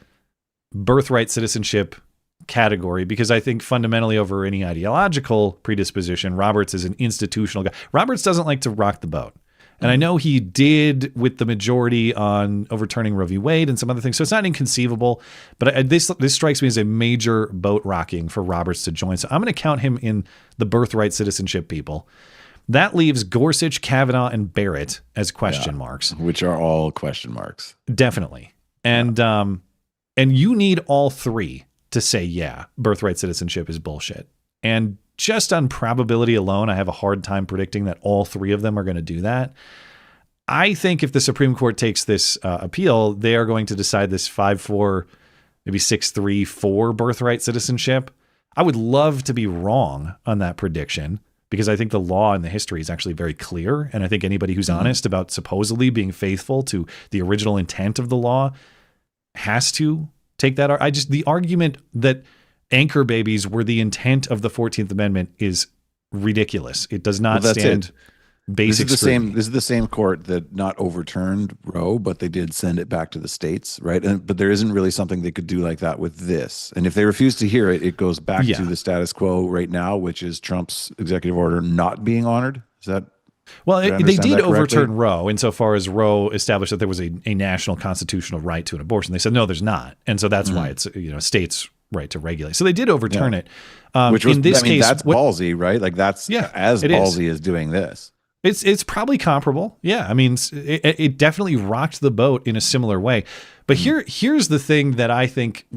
birthright citizenship category because I think fundamentally over any ideological predisposition, Roberts is an institutional guy. Roberts doesn't like to rock the boat. And I know he did with the majority on overturning Roe v. Wade and some other things. So it's not inconceivable, but this strikes me as a major boat rocking for Roberts to join. So I'm going to count him in the birthright citizenship people. That leaves Gorsuch, Kavanaugh, and Barrett as question marks. Which are all question marks. Definitely. And you need all three to say, yeah, birthright citizenship is bullshit. And just on probability alone, I have a hard time predicting that all three of them are going to do that. I think if the Supreme Court takes this appeal, they are going to decide this 5-4, maybe 6-3 for birthright citizenship. I would love to be wrong on that prediction because I think the law and the history is actually very clear. And I think anybody who's honest about supposedly being faithful to the original intent of the law has to take that. The argument that anchor babies were the intent of the 14th Amendment is ridiculous. It does not stand basic scrutiny. This is the same court that not overturned Roe, but they did send it back to the states, right? But there isn't really something they could do like that with this. And if they refuse to hear it, it goes back to the status quo right now, which is Trump's executive order not being honored. Is that? Well, they did overturn Roe insofar as Roe established that there was a national constitutional right to an abortion. They said, no, there's not. And so that's why it's, states' right to regulate. So they did overturn it. Which was, in this case, that's ballsy, right? Like that's as ballsy as doing this. It's probably comparable. Yeah. I mean, it definitely rocked the boat in a similar way. But here's the thing that I think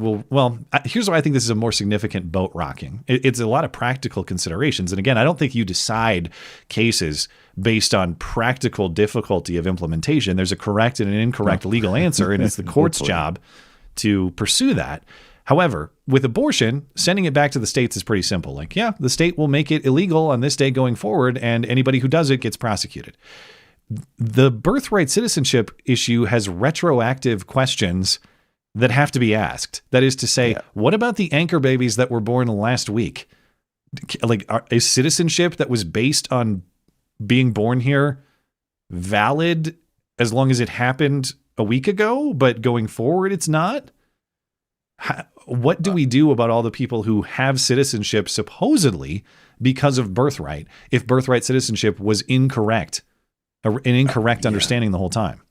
here's why I think this is a more significant boat rocking. It's a lot of practical considerations. And again, I don't think you decide cases based on practical difficulty of implementation. There's a correct and an incorrect legal answer, and it's the court's job to pursue that. However, with abortion, sending it back to the states is pretty simple. Like, yeah, the state will make it illegal on this day going forward, and anybody who does it gets prosecuted. The birthright citizenship issue has retroactive questions that have to be asked. That is to say, what about the anchor babies that were born last week? Like, is citizenship that was based on being born here valid as long as it happened a week ago, but going forward it's not? What do we do about all the people who have citizenship supposedly because of birthright if birthright citizenship was incorrect, an incorrect understanding the whole time?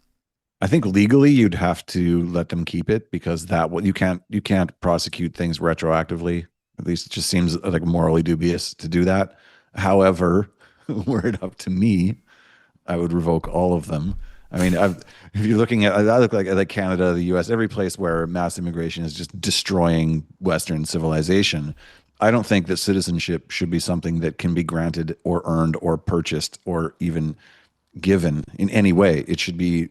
I think legally you'd have to let them keep it because you can't prosecute things retroactively. At least it just seems like morally dubious to do that. However, were it up to me, I would revoke all of them. I mean, if you're looking at, I look like Canada, the U.S., every place where mass immigration is just destroying Western civilization. I don't think that citizenship should be something that can be granted or earned or purchased or even given in any way. It should be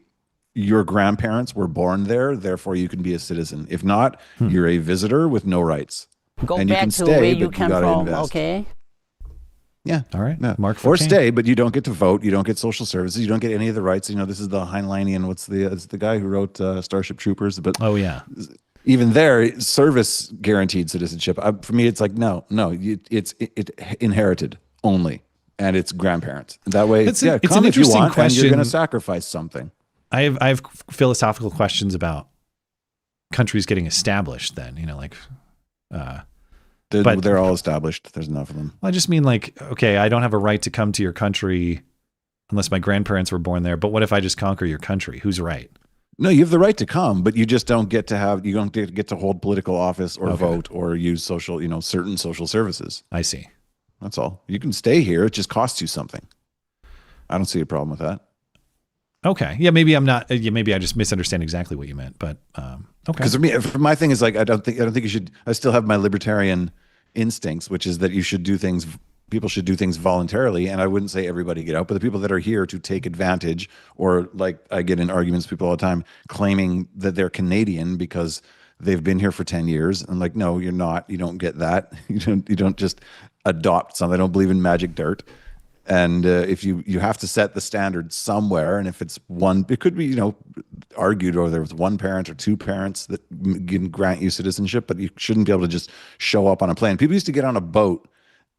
your grandparents were born there, therefore you can be a citizen. If not, you're a visitor with no rights. Go and back you can to stay, where you but came you gotta from, invest. okay? Yeah. All right. Yeah. Mark or 14. stay, but you don't get to vote. You don't get social services. You don't get any of the rights. You know, this is the Heinleinian. It's the guy who wrote Starship Troopers. But even there, service guaranteed citizenship. For me, it's like no, it's inherited only, and it's grandparents. That way, it's come an if you interesting want, question. And you're going to sacrifice something. I have philosophical questions about countries getting established. Then but they're all established. There's enough of them. I just mean okay, I don't have a right to come to your country unless my grandparents were born there. But what if I just conquer your country? Who's right? No, you have the right to come, but you just don't get to get to hold political office or vote or use certain social services. I see. That's all. You can stay here. It just costs you something. I don't see a problem with that. Okay. Yeah, maybe I'm not. Maybe I just misunderstand exactly what you meant. But okay. Because for my thing is like I don't think you should. I still have my libertarian instincts, which is that people should do things voluntarily, and I wouldn't say everybody get out, but the people that are here to take advantage, or like I get in arguments with people all the time claiming that they're Canadian because they've been here for 10 years. And like, no, you're not. You don't get that. You don't just adopt something. I don't believe in magic dirt. And if you have to set the standard somewhere, and if it's one, it could be argued whether it's one parent or two parents that can grant you citizenship, but you shouldn't be able to just show up on a plane. People used to get on a boat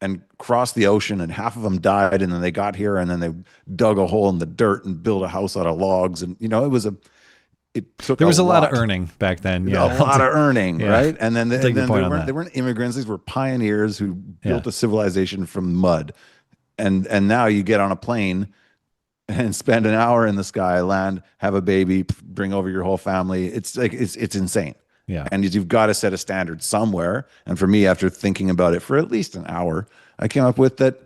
and cross the ocean, and half of them died, and then they got here, and then they dug a hole in the dirt and built a house out of logs, and there was a lot of earning back then. Yeah, a lot of earning, right? And then they weren't immigrants; these were pioneers who built a civilization from mud. And now you get on a plane and spend an hour in the sky, land, have a baby, bring over your whole family. It's like it's insane. Yeah. And you've got to set a standard somewhere. And for me, after thinking about it for at least an hour, I came up with that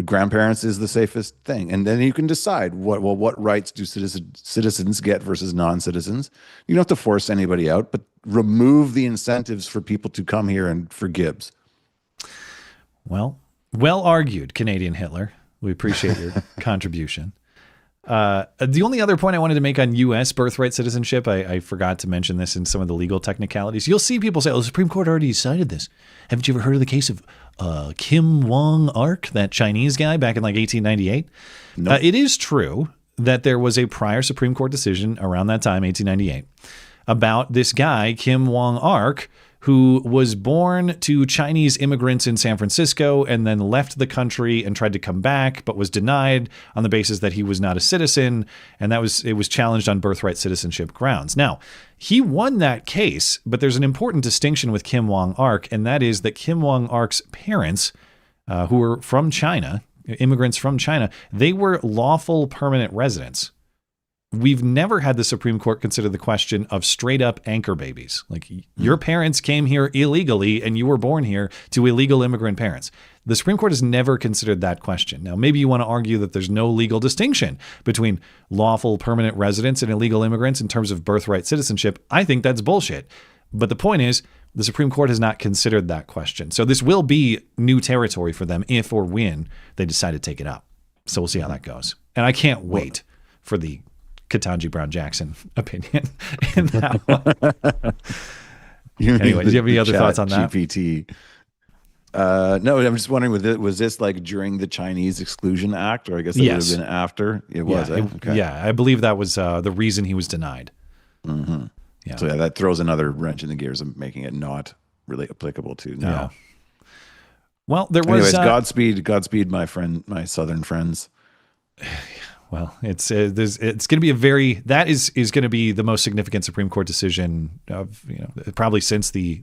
grandparents is the safest thing. And then you can decide what rights do citizens get versus non-citizens. You don't have to force anybody out, but remove the incentives for people to come here and for Gibbs. Well argued, Canadian Hitler. We appreciate your contribution. The only other point I wanted to make on U.S. birthright citizenship, I forgot to mention this in some of the legal technicalities. You'll see people say, oh, the Supreme Court already decided this. Haven't you ever heard of the case of Kim Wong-ark, that Chinese guy back in like 1898? Nope. It is true that there was a prior Supreme Court decision around that time, 1898, about this guy, Kim Wong-ark, who was born to Chinese immigrants in San Francisco and then left the country and tried to come back, but was denied on the basis that he was not a citizen. And it was challenged on birthright citizenship grounds. Now, he won that case, but there's an important distinction with Kim Wong-ark, and that is that Kim Wong-ark's parents, who were from China, immigrants from China, they were lawful permanent residents. We've never had the Supreme Court consider the question of straight up anchor babies. Like your parents came here illegally and you were born here to illegal immigrant parents. The Supreme Court has never considered that question. Now, maybe you want to argue that there's no legal distinction between lawful permanent residents and illegal immigrants in terms of birthright citizenship. I think that's bullshit. But the point is, the Supreme Court has not considered that question. So this will be new territory for them if or when they decide to take it up. So we'll see how that goes. And I can't wait for the Ketanji Brown Jackson opinion in that one. Anyway, do you have any other thoughts on that? GPT. No, I'm just wondering, was this like during the Chinese Exclusion Act, or I guess it would have been after? It was. Okay. Yeah, I believe that was the reason he was denied. Mm-hmm. Yeah. So that throws another wrench in the gears of making it not really applicable to now. Yeah. Well, there was. Anyways, Godspeed, my Southern friends. Well, it's going to be that is going to be the most significant Supreme Court decision of probably since the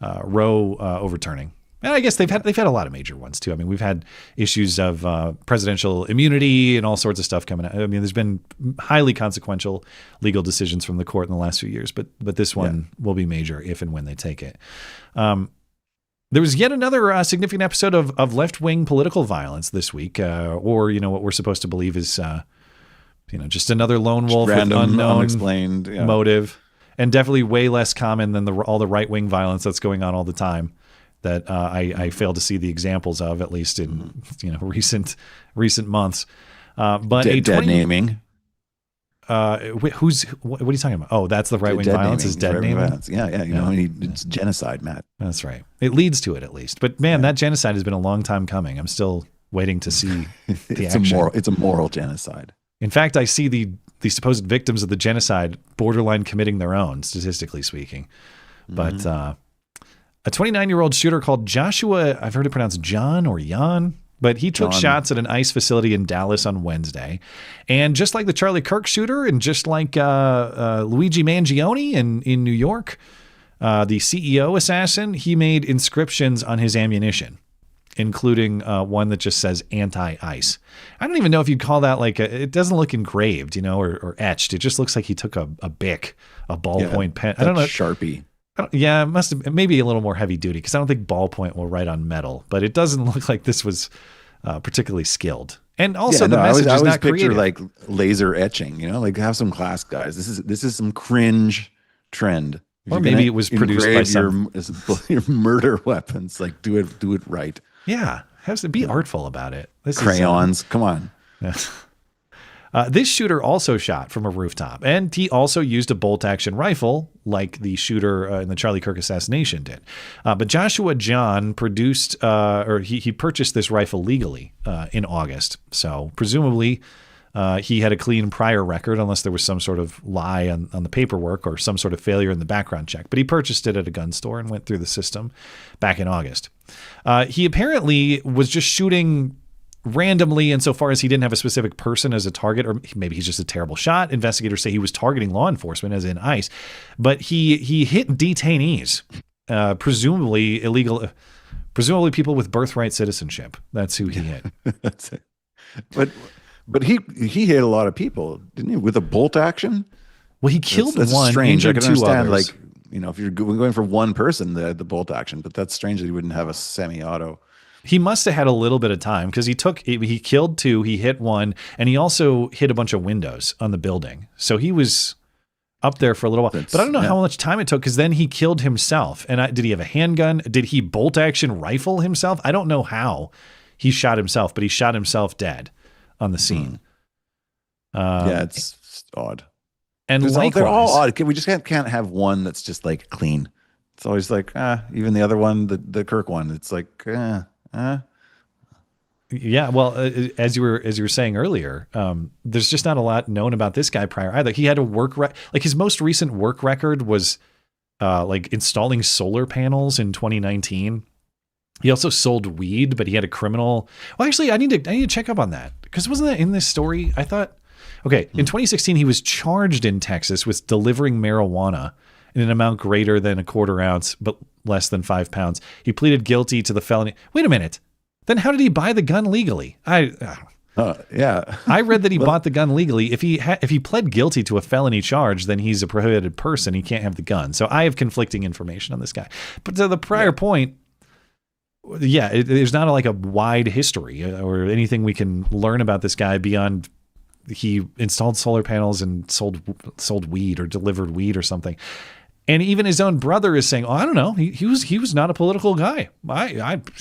Roe overturning. And I guess they've had a lot of major ones too. I mean, we've had issues of presidential immunity and all sorts of stuff coming out. I mean, there's been highly consequential legal decisions from the court in the last few years, but this one will be major if and when they take it. There was yet another significant episode of left-wing political violence this week, or what we're supposed to believe is, just another lone wolf with unknown, unexplained motive, and definitely way less common than all the right-wing violence that's going on all the time. That I fail to see the examples of, at least in recent months. But dead naming. What are you talking about? Oh, that's the right-wing violence is dead naming. Violence. Yeah. It's genocide, Matt. That's right. It leads to it, at least. But man, that genocide has been a long time coming. I'm still waiting to see the action. It's a moral genocide. In fact, I see the supposed victims of the genocide borderline committing their own, statistically speaking. But a 29-year-old shooter called Joshua, I've heard it pronounced John or Jan, but he took shots at an ICE facility in Dallas on Wednesday. And just like the Charlie Kirk shooter and just like Luigi Mangione in New York, the CEO assassin, he made inscriptions on his ammunition, including one that just says anti-ICE. I don't even know if you'd call that it doesn't look engraved, or etched. It just looks like he took a bic, a ballpoint pen. I don't know. Sharpie. Yeah, it must have maybe a little more heavy duty because I don't think ballpoint will write on metal, but it doesn't look like this was particularly skilled. And also the message is not creative. Like laser etching, have some class, guys. This is some cringe trend. Or maybe it was produced by your murder weapons. Like do it right. Yeah, has to be artful about it. Crayons, come on. This shooter also shot from a rooftop, and he also used a bolt-action rifle like the shooter in the Charlie Kirk assassination did. But Joshua John purchased this rifle legally in August. So presumably he had a clean prior record, unless there was some sort of lie on the paperwork or some sort of failure in the background check. But he purchased it at a gun store and went through the system back in August. He apparently was just shooting randomly insofar as he didn't have a specific person as a target, or maybe he's just a terrible shot. Investigators say he was targeting law enforcement, as in ICE, but he hit detainees, presumably people with birthright citizenship. That's who he hit. That's it. But he hit a lot of people, didn't he, with a bolt action? Well, he killed that's one, strange. I can understand, others. if you're going for one person, the bolt action, but that's strange that he wouldn't have a semi-auto. He must have had a little bit of time because he killed 2, he hit 1, and he also hit a bunch of windows on the building. So he was up there for a little while. But I don't know how much time it took because then he killed himself. And did he have a handgun? Did he bolt action rifle himself? I don't know how he shot himself, but he shot himself dead on the scene. Yeah, it's odd. And they're all odd. We just can't have one that's just like clean. It's always like, even the other one, the Kirk one, it's like, Yeah, well, as you were saying earlier, there's just not a lot known about this guy prior either. He had a like his most recent work record was like installing solar panels in 2019. He also sold weed, but he had a criminal. Well, actually, I need to check up on that because wasn't that in this story? I thought, okay, in 2016 he was charged in Texas with delivering marijuana in an amount greater than a quarter ounce, but less than 5 pounds. He pleaded guilty to the felony. Wait a minute. Then how did he buy the gun legally? Yeah. I read that he bought the gun legally. If he pled guilty to a felony charge, then he's a prohibited person. He can't have the gun. So I have conflicting information on this guy. But to the prior point, there's not like a wide history or anything we can learn about this guy beyond he installed solar panels and sold weed or delivered weed or something. And even his own brother is saying, "Oh, I don't know. He was not a political guy.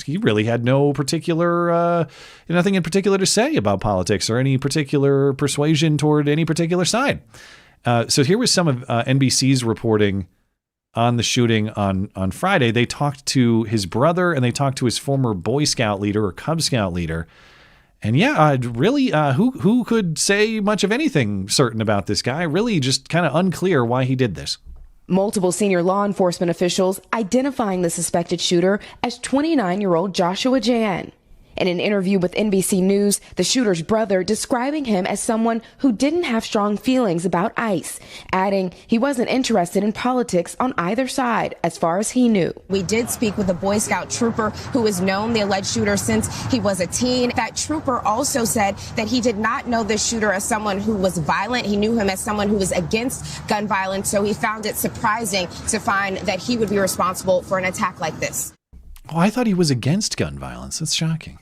He really had no particular nothing in particular to say about politics or any particular persuasion toward any particular side." So here was some of NBC's reporting on the shooting on Friday. They talked to his brother and they talked to his former Boy Scout leader or Cub Scout leader. And really, who could say much of anything certain about this guy? Really, just kind of unclear why he did this. Multiple senior law enforcement officials identifying the suspected shooter as 29-year-old Joshua Jan. In an interview with NBC News, the shooter's brother describing him as someone who didn't have strong feelings about ICE, adding he wasn't interested in politics on either side as far as he knew. We did speak with a Boy Scout trooper who has known the alleged shooter since he was a teen. That trooper also said that he did not know the shooter as someone who was violent. He knew him as someone who was against gun violence, so he found it surprising to find that he would be responsible for an attack like this. Oh, I thought he was against gun violence. That's shocking.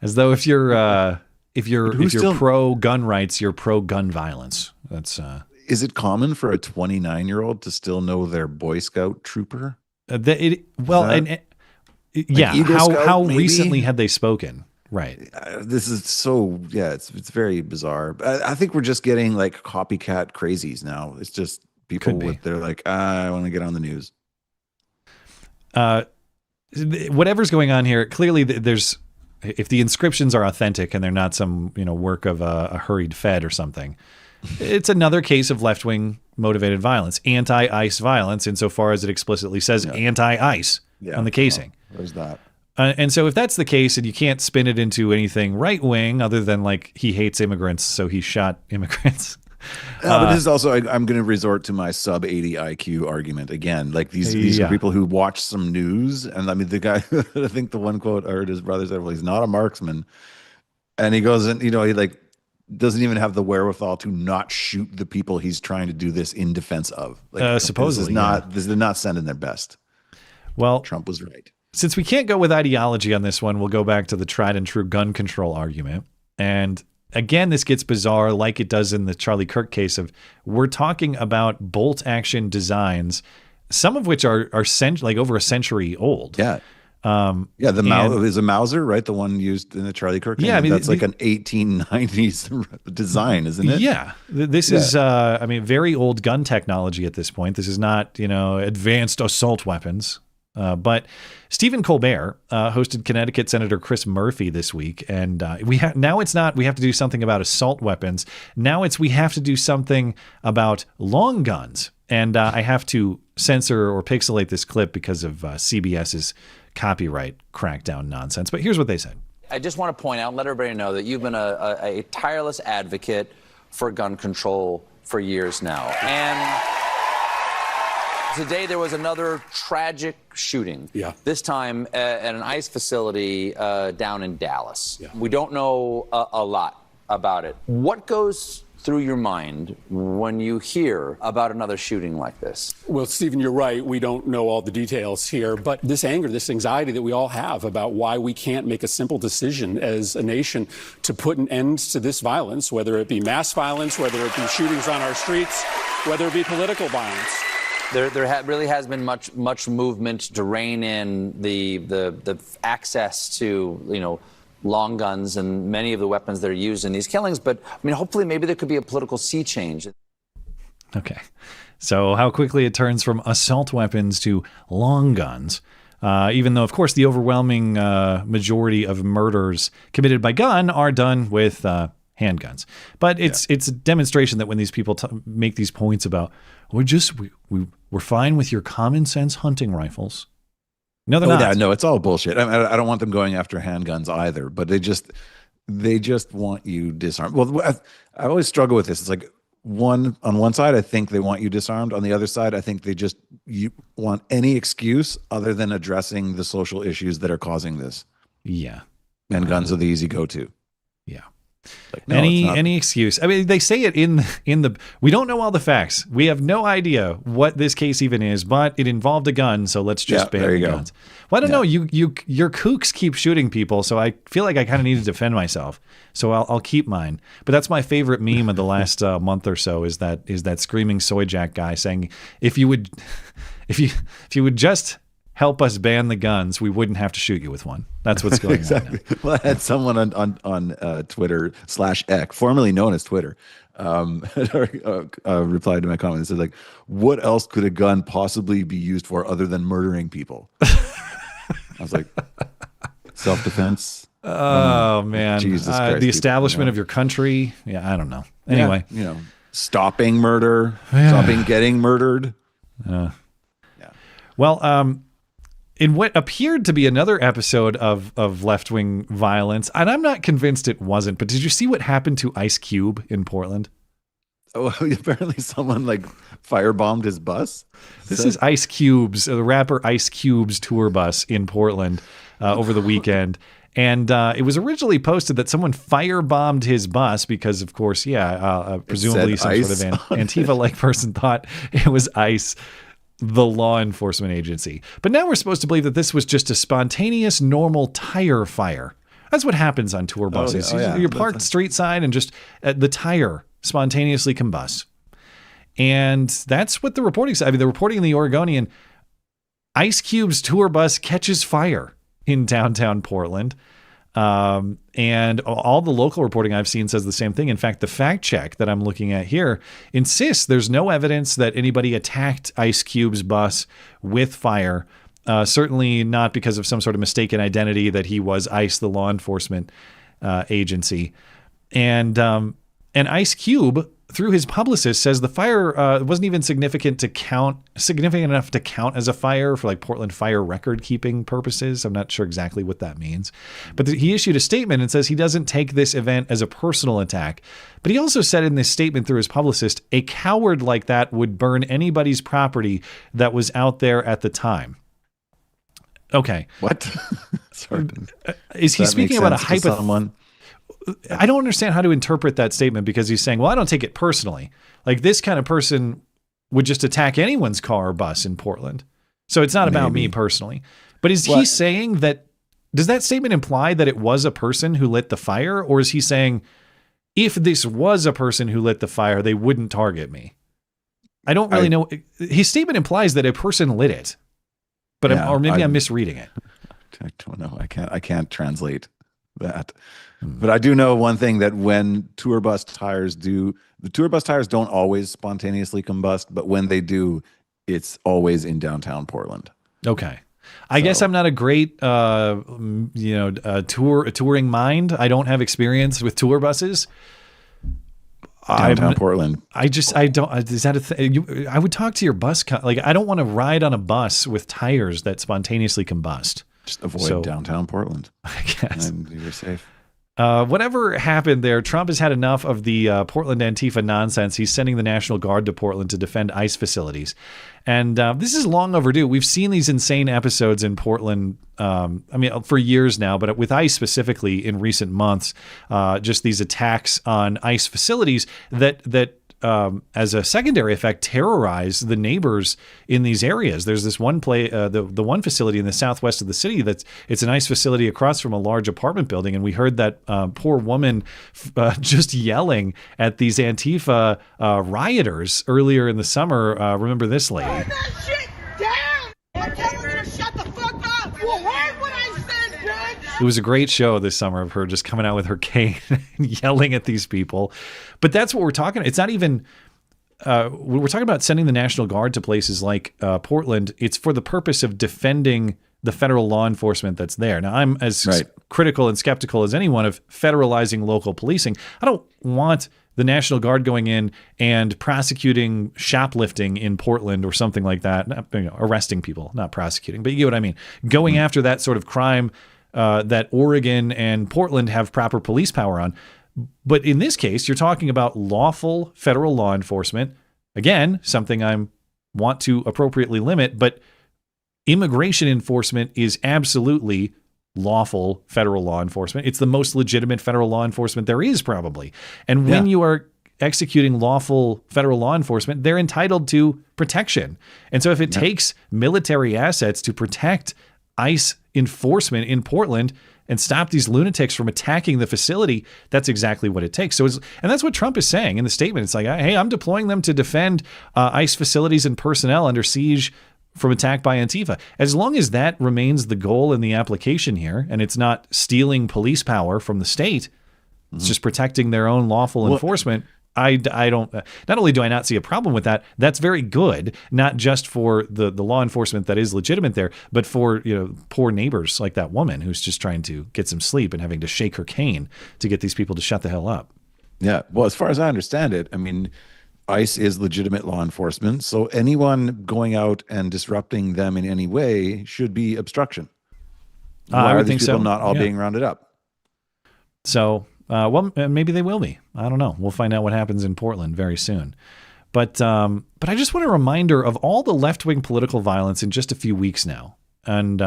As though if you're pro gun rights, you're pro gun violence. That's Is it common for a 29-year-old to still know their Boy Scout trooper? How maybe? Recently had they spoken? Right. This is so it's very bizarre. I think we're just getting like copycat crazies now. It's just people they're like, I want to get on the news. Whatever's going on here, clearly there's, if the inscriptions are authentic and they're not some work of a hurried Fed or something, it's another case of left-wing motivated violence, anti-ICE violence, insofar as it explicitly says anti-ICE on the casing. There's that. And so if that's the case and you can't spin it into anything right-wing other than like he hates immigrants, so he shot immigrants. But this is also, I'm going to resort to my sub 80 IQ argument again. Like these are people who watch some news. And I mean, the guy, I think the one quote I heard his brother said, well, he's not a marksman. And he goes and, he like doesn't even have the wherewithal to not shoot the people he's trying to do this in defense of. Like, supposedly. This is not sending their best. Well, Trump was right. Since we can't go with ideology on this one, we'll go back to the tried and true gun control argument. And again, this gets bizarre like it does in the Charlie Kirk case of we're talking about bolt action designs, some of which are like over a century old. Yeah. Is a Mauser, right? The one used in the Charlie Kirk. Yeah. I mean, that's like an 1890s design, isn't it? Yeah. This is, very old gun technology at this point. This is not, advanced assault weapons. But Stephen Colbert hosted Connecticut Senator Chris Murphy this week, and now it's not we have to do something about assault weapons. Now it's we have to do something about long guns, and I have to censor or pixelate this clip because of CBS's copyright crackdown nonsense. But here's what they said. I just want to point out and let everybody know that you've been a tireless advocate for gun control for years now, and today there was another tragic shooting. Yeah. This time at an ICE facility down in Dallas. Yeah. We don't know a lot about it. What goes through your mind when you hear about another shooting like this? Well, Stephen, you're right. We don't know all the details here, but this anger, this anxiety that we all have about why we can't make a simple decision as a nation to put an end to this violence, whether it be mass violence, whether it be shootings on our streets, whether it be political violence. There really has been much movement to rein in the access to, long guns and many of the weapons that are used in these killings. But, I mean, hopefully maybe there could be a political sea change. Okay. So how quickly it turns from assault weapons to long guns, even though, of course, the overwhelming majority of murders committed by gun are done with handguns. But it's a demonstration that when these people make these points about, we're fine with your common sense hunting rifles. No, they're not. Yeah, no, it's all bullshit. I don't want them going after handguns either, but they just want you disarmed. Well, I always struggle with this. It's like on one side, I think they want you disarmed. On the other side, I think you want any excuse other than addressing the social issues that are causing this. Yeah. And guns are the easy go-to. Yeah. Like, no, any excuse. I mean, they say it in the. We don't know all the facts. We have no idea what this case even is, but it involved a gun, so let's just ban the guns. Well, I don't know. Your kooks keep shooting people, so I feel like I kind of need to defend myself. So I'll keep mine. But that's my favorite meme of the last month or so is that screaming soy jack guy saying, if you would just help us ban the guns, we wouldn't have to shoot you with one. That's what's going exactly. on now. Well, I had someone on Twitter /X, formerly known as Twitter, replied to my comment and said, like, what else could a gun possibly be used for other than murdering people? I was like, self-defense. Oh, man. Jesus Christ, the establishment of your country. Yeah, I don't know. Anyway. Yeah, stopping murder, stopping getting murdered. Well, in what appeared to be another episode of left-wing violence, and I'm not convinced it wasn't, but did you see what happened to Ice Cube in Portland? Oh, apparently someone firebombed his bus. This is Ice Cube's, the rapper Ice Cube's tour bus in Portland over the weekend. And it was originally posted that someone firebombed his bus because, of course, presumably some sort of Antifa-like person thought it was ICE, the law enforcement agency. But now we're supposed to believe that this was just a spontaneous, normal tire fire. That's what happens on tour buses. You're parked street side and just the tire spontaneously combusts. And that's what the reporting said. I mean, the reporting in the Oregonian, Ice Cube's tour bus catches fire in downtown Portland. And all the local reporting I've seen says the same thing. In fact, the fact check that I'm looking at here insists there's no evidence that anybody attacked Ice Cube's bus with fire. Certainly not because of some sort of mistaken identity that he was ICE, the law enforcement agency. And Ice Cube, through his publicist, says the fire wasn't even significant enough to count as a fire for Portland fire record keeping purposes. I'm not sure exactly what that means, but he issued a statement and says he doesn't take this event as a personal attack. But he also said in this statement through his publicist, a coward like that would burn anybody's property that was out there at the time. Okay. What? Sorry. Is he speaking about a hypothetical? I don't understand how to interpret that statement because he's saying, well, I don't take it personally. This kind of person would just attack anyone's car or bus in Portland. So it's not about me personally. But is he saying that, does that statement imply that it was a person who lit the fire? Or is he saying, if this was a person who lit the fire, they wouldn't target me? I don't really know. His statement implies that a person lit it, but I'm misreading it. I don't know. I can't translate that. But I do know one thing, that when tour bus tires don't always spontaneously combust, but when they do, it's always in downtown Portland. Okay. I guess I'm not a great, touring mind. I don't have experience with tour buses. Downtown Portland. I don't, is that a thing? I would talk to your bus. I don't want to ride on a bus with tires that spontaneously combust. Just avoid downtown Portland. I guess. And you're safe. Whatever happened there, Trump has had enough of the Portland Antifa nonsense. He's sending the National Guard to Portland to defend ICE facilities. And this is long overdue. We've seen these insane episodes in Portland, for years now, but with ICE specifically in recent months, just these attacks on ICE facilities that as a secondary effect, terrorize the neighbors in these areas. There's this one the one facility in the southwest of the city it's a nice facility across from a large apartment building, and we heard that poor woman just yelling at these Antifa rioters earlier in the summer. Remember this lady? Turn that shit down! I'm telling you to shut the fuck up! You heard what I said, bitch! It was a great show this summer of her just coming out with her cane and yelling at these people. But that's what we're talking about. It's not even when we're talking about sending the National Guard to places like Portland, it's for the purpose of defending the federal law enforcement that's there. Now, I'm as critical and skeptical as anyone of federalizing local policing. I don't want the National Guard going in and prosecuting shoplifting in Portland or something like that. Arresting people, not prosecuting, but you get what I mean. Going after that sort of crime that Oregon and Portland have proper police power on. But in this case, you're talking about lawful federal law enforcement. Again, something I want to appropriately limit, but immigration enforcement is absolutely lawful federal law enforcement. It's the most legitimate federal law enforcement there is, probably. And when you are executing lawful federal law enforcement, they're entitled to protection. And so if it takes military assets to protect ICE enforcement in Portland and stop these lunatics from attacking the facility, that's exactly what it takes. And that's what Trump is saying in the statement. It's like, hey, I'm deploying them to defend ICE facilities and personnel under siege from attack by Antifa. As long as that remains the goal in the application here, and it's not stealing police power from the state, it's just protecting their own lawful enforcement. I don't. Not only do I not see a problem with that, that's very good, not just for the law enforcement that is legitimate there, but for poor neighbors like that woman who's just trying to get some sleep and having to shake her cane to get these people to shut the hell up. Yeah. Well, as far as I understand it, I mean, ICE is legitimate law enforcement, so anyone going out and disrupting them in any way should be obstruction. I would think so. Not all being rounded up. So. Well, maybe they will be. I don't know. We'll find out what happens in Portland very soon. But I just want a reminder of all the left-wing political violence in just a few weeks now. And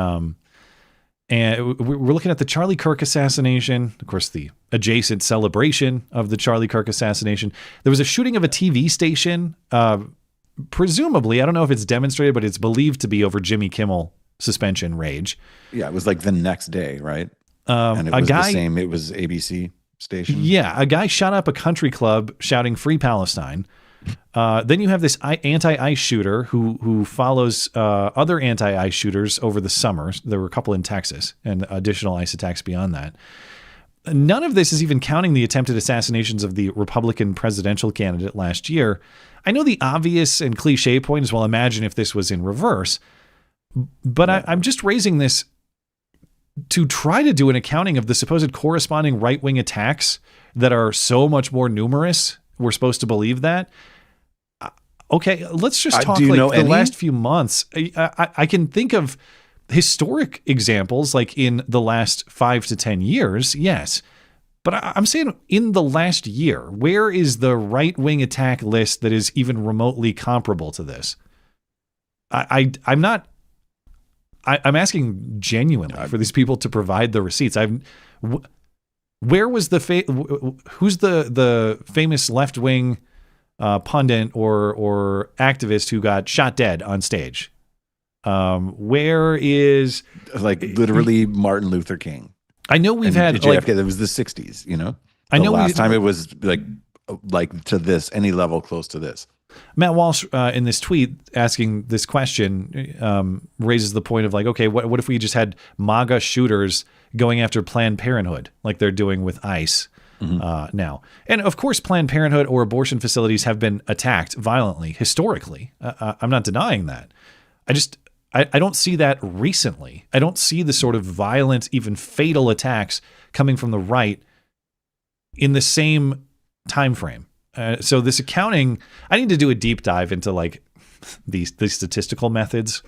we're looking at the Charlie Kirk assassination, of course, the adjacent celebration of the Charlie Kirk assassination. There was a shooting of a TV station, presumably, I don't know if it's demonstrated, but it's believed to be over Jimmy Kimmel suspension rage. Yeah, it was like the next day, right? And it was the same. It was ABC station. Yeah, a guy shot up a country club shouting "Free Palestine." Then you have this anti-ICE shooter who follows other anti-ICE shooters over the summer. There were a couple in Texas and additional ICE attacks beyond that. None of this is even counting the attempted assassinations of the Republican presidential candidate last year. I know the obvious and cliche point is, well, imagine if this was in reverse. But I'm just raising this to try to do an accounting of the supposed corresponding right-wing attacks that are so much more numerous. We're supposed to believe that. Okay, let's just talk the last few months. I can think of historic examples like in the last 5 to 10 years, yes. But I'm saying in the last year, where is the right-wing attack list that is even remotely comparable to this? I'm not... I'm asking genuinely for these people to provide the receipts. Where was who's the famous left-wing pundit or activist who got shot dead on stage? Where is literally Martin Luther King? I know we've had JFK. That was the 60s. I know last time it was like to this, any level close to this. Matt Walsh in this tweet asking this question raises the point of okay, what if we just had MAGA shooters going after Planned Parenthood like they're doing with ICE now? And of course, Planned Parenthood or abortion facilities have been attacked violently historically. I'm not denying that. I don't see that recently. I don't see the sort of violent, even fatal attacks coming from the right in the same time frame. So this accounting, I need to do a deep dive into these statistical methods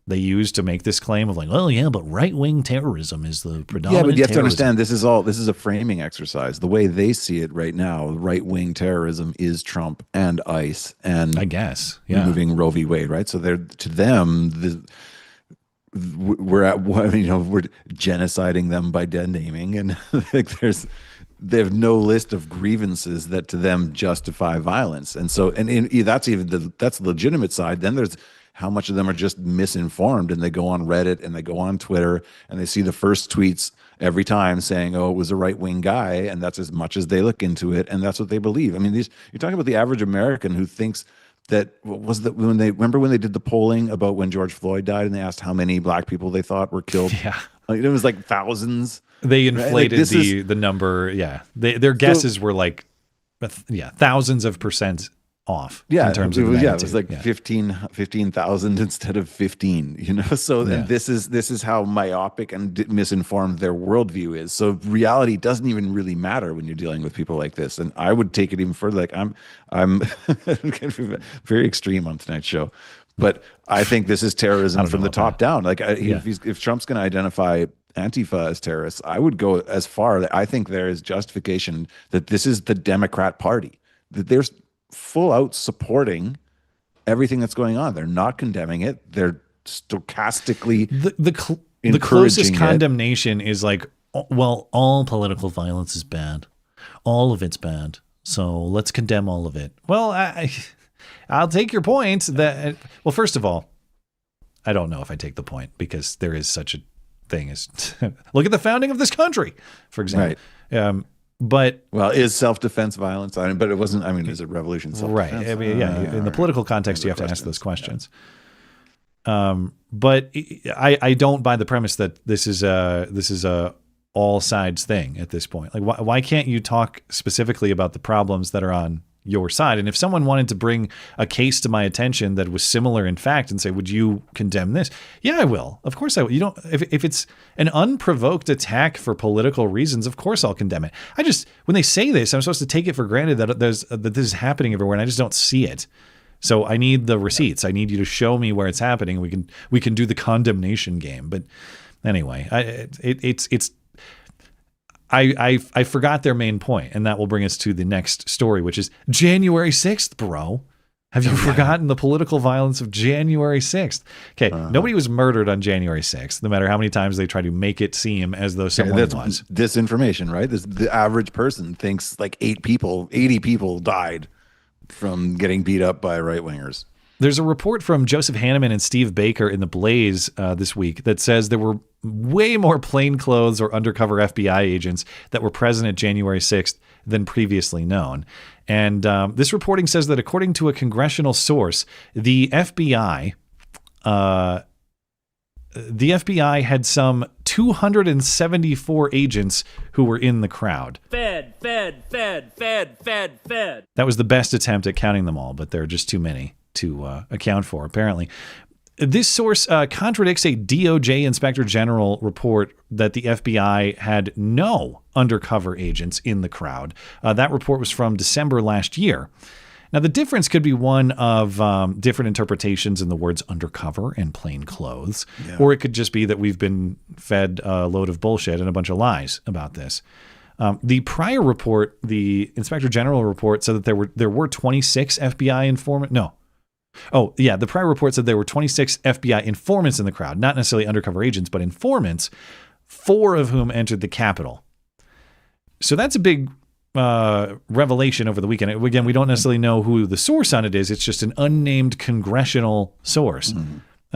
they use to make this claim of like, oh yeah, but right-wing terrorism is the predominant. Yeah, but you have to terrorism. understand this is a framing exercise. The way they see it right now, right-wing terrorism is Trump and ICE and I guess removing Roe v. Wade, right? So they're to them we're genociding them by dead naming, and like they have no list of grievances that to them justify violence, and so that's that's the legitimate side. Then there's how much of them are just misinformed, and they go on Reddit and they go on Twitter and they see the first tweets every time saying, "Oh, it was a right-wing guy," and that's as much as they look into it, and that's what they believe. I mean, you're talking about the average American who thinks that when they did the polling about when George Floyd died, and they asked how many black people they thought were killed. Yeah, it was like thousands. They inflated the number. Yeah, their guesses were like, thousands of percent off. Yeah, in terms of it was like 15,000 instead of 15. So this is how myopic and misinformed their worldview is. So reality doesn't even really matter when you're dealing with people like this. And I would take it even further. Like I'm very extreme on tonight's show, but I think this is terrorism from the top down. Like if Trump's going to identify Antifa as terrorists, I would go as far that I think there is justification that this is the Democrat Party, that there's full out supporting everything that's going on. They're not condemning it. They're stochastically the closest condemnation is like, well, all political violence is bad. All of it's bad. So let's condemn all of it. Well, I'll take your point that, well, first of all, I don't know if I take the point, because there is such a thing as look at the founding of this country, for example. Right. But is self-defense violence? But it wasn't. I mean, is it revolution self-defense? Right. I mean, in the political context, you have to ask those questions. But I don't buy the premise that this is a all sides thing at this point. Like, why can't you talk specifically about the problems that are on your side? And if someone wanted to bring a case to my attention that was similar in fact and say, would you condemn this? Yeah, I will. Of course I will. You don't, if it's an unprovoked attack for political reasons, of course I'll condemn it. When they say this, I'm supposed to take it for granted that this is happening everywhere, and I just don't see it. So I need the receipts. I need you to show me where it's happening. We can do the condemnation game. But anyway, I forgot their main point, and that will bring us to the next story, which is January 6th, bro. Have you forgotten the political violence of January 6th? Okay, nobody was murdered on January 6th, no matter how many times they try to make it seem as though someone was. Disinformation, right? The average person thinks like 80 people died from getting beat up by right-wingers. There's a report from Joseph Hanneman and Steve Baker in The Blaze this week that says there were way more plainclothes or undercover FBI agents that were present at January 6th than previously known. And this reporting says that according to a congressional source, the FBI had some 274 agents who were in the crowd. Fed. That was the best attempt at counting them all, but there are just too many to account for, apparently. This source contradicts a DOJ Inspector General report that the FBI had no undercover agents in the crowd. That report was from December last year. Now, the difference could be one of different interpretations in the words undercover and plain clothes, or it could just be that we've been fed a load of bullshit and a bunch of lies about this. The prior report, the Inspector General report, said that there were 26 FBI informants. No. Oh, yeah. The prior report said there were 26 FBI informants in the crowd, not necessarily undercover agents, but informants, 4 of whom entered the Capitol. So that's a big revelation over the weekend. Again, we don't necessarily know who the source on it is. It's just an unnamed congressional source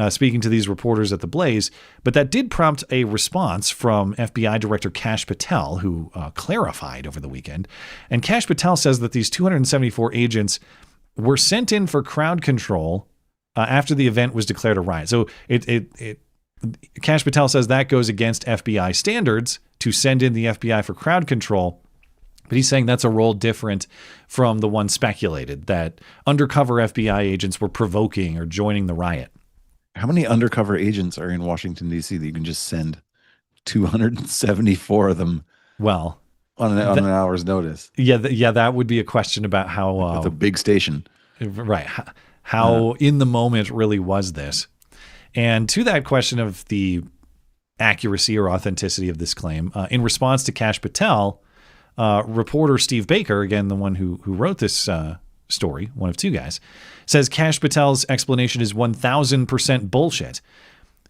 speaking to these reporters at The Blaze. But that did prompt a response from FBI Director Kash Patel, who clarified over the weekend. And Kash Patel says that these 274 agents were sent in for crowd control after the event was declared a riot. So Kash Patel says that goes against FBI standards to send in the FBI for crowd control. But he's saying that's a role different from the one speculated, that undercover FBI agents were provoking or joining the riot. How many undercover agents are in Washington, D.C. that you can just send 274 of them? Well, on an hour's notice. Yeah, that would be a question about how... it's a big station. Right. How in the moment really was this? And to that question of the accuracy or authenticity of this claim, in response to Kash Patel, reporter Steve Baker, again, the one who wrote this story, one of two guys, says Kash Patel's explanation is 1,000% bullshit.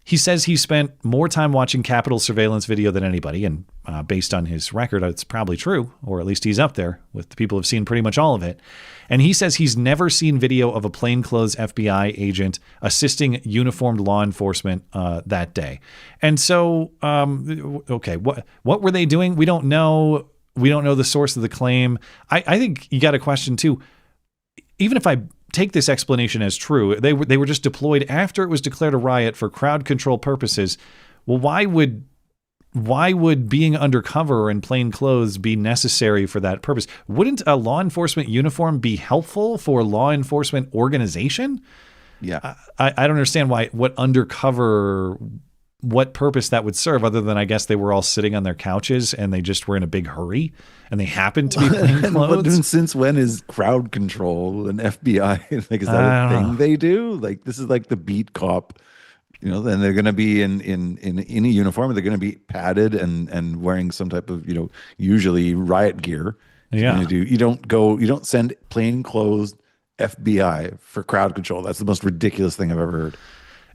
He says he spent more time watching Capitol surveillance video than anybody, and based on his record, it's probably true, or at least he's up there with the people who have seen pretty much all of it. And he says he's never seen video of a plainclothes FBI agent assisting uniformed law enforcement that day. And so, okay, what were they doing? We don't know. We don't know the source of the claim. I think you got a question too. Even if I take this explanation as true, they were just deployed after it was declared a riot for crowd control purposes. Well, why would being undercover or in plain clothes be necessary for that purpose? Wouldn't a law enforcement uniform be helpful for law enforcement organization? Yeah. I don't understand what purpose that would serve, other than I guess they were all sitting on their couches and they just were in a big hurry and they happened to be plain clothes. Since when is crowd control and FBI? Like, is that a thing they do? Like, this is like the beat cop, you know, then they're going to be in a uniform. They're going to be padded and wearing some type of, you know, usually riot gear. Yeah. You don't send plain clothes FBI for crowd control. That's the most ridiculous thing I've ever heard.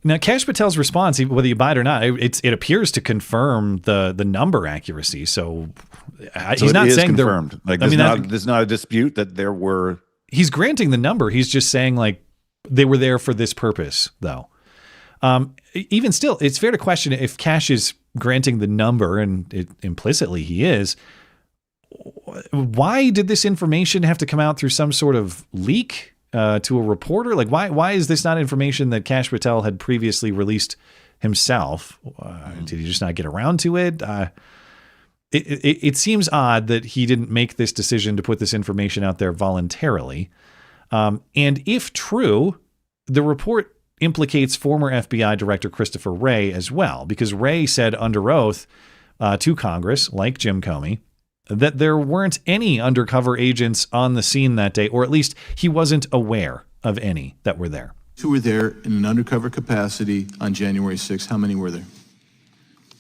Now, Kash Patel's response, whether you buy it or not, it appears to confirm the number accuracy. So he's not saying confirmed. Like, there's not a dispute that there were. He's granting the number. He's just saying like they were there for this purpose, though. Even still, it's fair to question if Kash is granting the number, and implicitly he is. Why did this information have to come out through some sort of leak? To a reporter? Like, why is this not information that Kash Patel had previously released himself? Did he just not get around to it? It seems odd that he didn't make this decision to put this information out there voluntarily. And if true, the report implicates former FBI Director Christopher Wray as well, because Wray said under oath to Congress, like Jim Comey, that there weren't any undercover agents on the scene that day, or at least he wasn't aware of any that were there. Who were there in an undercover capacity on January 6th? How many were there?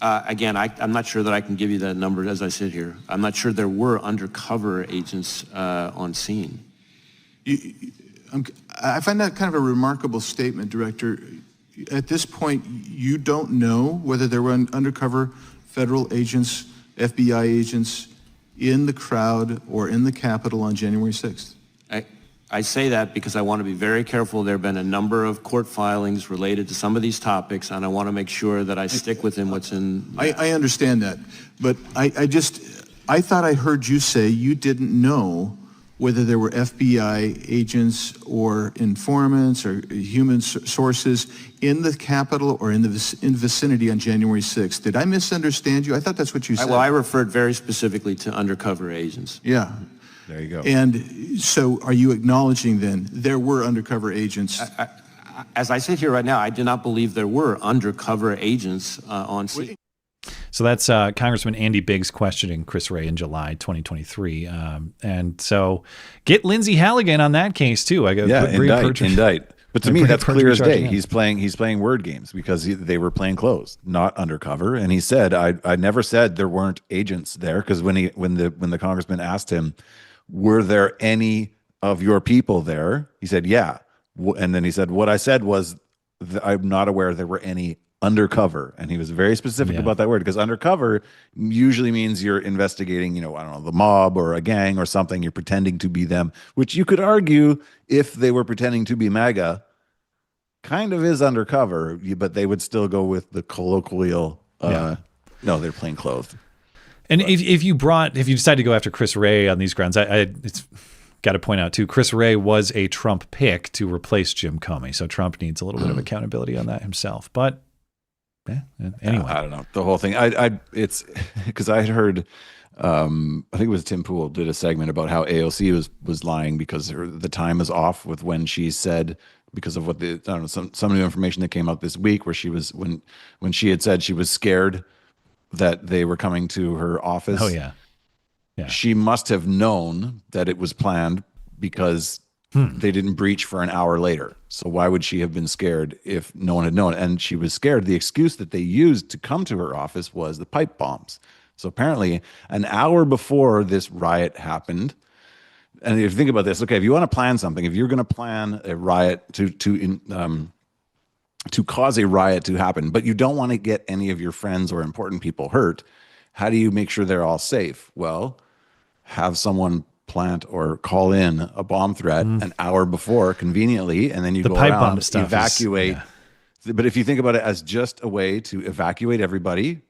Again, I'm not sure that I can give you that number as I sit here. I'm not sure there were undercover agents on scene. I find that kind of a remarkable statement, Director. At this point, you don't know whether there were undercover federal agents, FBI agents, in the crowd or in the Capitol on January 6th? I say that because I want to be very careful. There have been a number of court filings related to some of these topics, and I want to make sure that I stick within what's in. I understand that, but I thought I heard you say you didn't know whether there were FBI agents or informants or human sources in the Capitol or in the vicinity on January 6th. Did I misunderstand you? I thought that's what you said. Well, I referred very specifically to undercover agents. Yeah. There you go. And so are you acknowledging then there were undercover agents? As I sit here right now, I do not believe there were undercover agents on scene. So that's Congressman Andy Biggs questioning Chris Wray in July 2023. And so get Lindsey Halligan on that case too. Indict. But to me, that's clear as day. He's playing word games because they were plain clothes, not undercover. And he said, I never said there weren't agents there, because when the congressman asked him, were there any of your people there? He said, yeah. And then he said, what I said was, I'm not aware there were any undercover. And he was very specific about that word, because undercover usually means you're investigating, I don't know, the mob or a gang or something. You're pretending to be them, which you could argue, if they were pretending to be MAGA, kind of is undercover, but they would still go with the colloquial, no, they're plain clothed. And if you decide to go after Chris Wray on these grounds, it's got to point out too, Chris Wray was a Trump pick to replace Jim Comey. So Trump needs a little bit of accountability on that himself. But anyway, I don't know the whole thing. It's because I had heard, I think it was Tim Pool did a segment about how AOC was lying because the time is off with when she said, because of what some new information that came out this week, where she was when she had said she was scared that they were coming to her office. Oh yeah. She must have known that it was planned, because They didn't breach for an hour later. So why would she have been scared if no one had known? And she was scared. The excuse that they used to come to her office was the pipe bombs. So apparently an hour before this riot happened, and if you think about this, okay, if you want to plan something, if you're going to plan a riot to cause a riot to happen, but you don't want to get any of your friends or important people hurt, how do you make sure they're all safe? Well, have someone plant or call in a bomb threat an hour before conveniently, and then you go around, evacuate. But if you think about it as just a way to evacuate everybody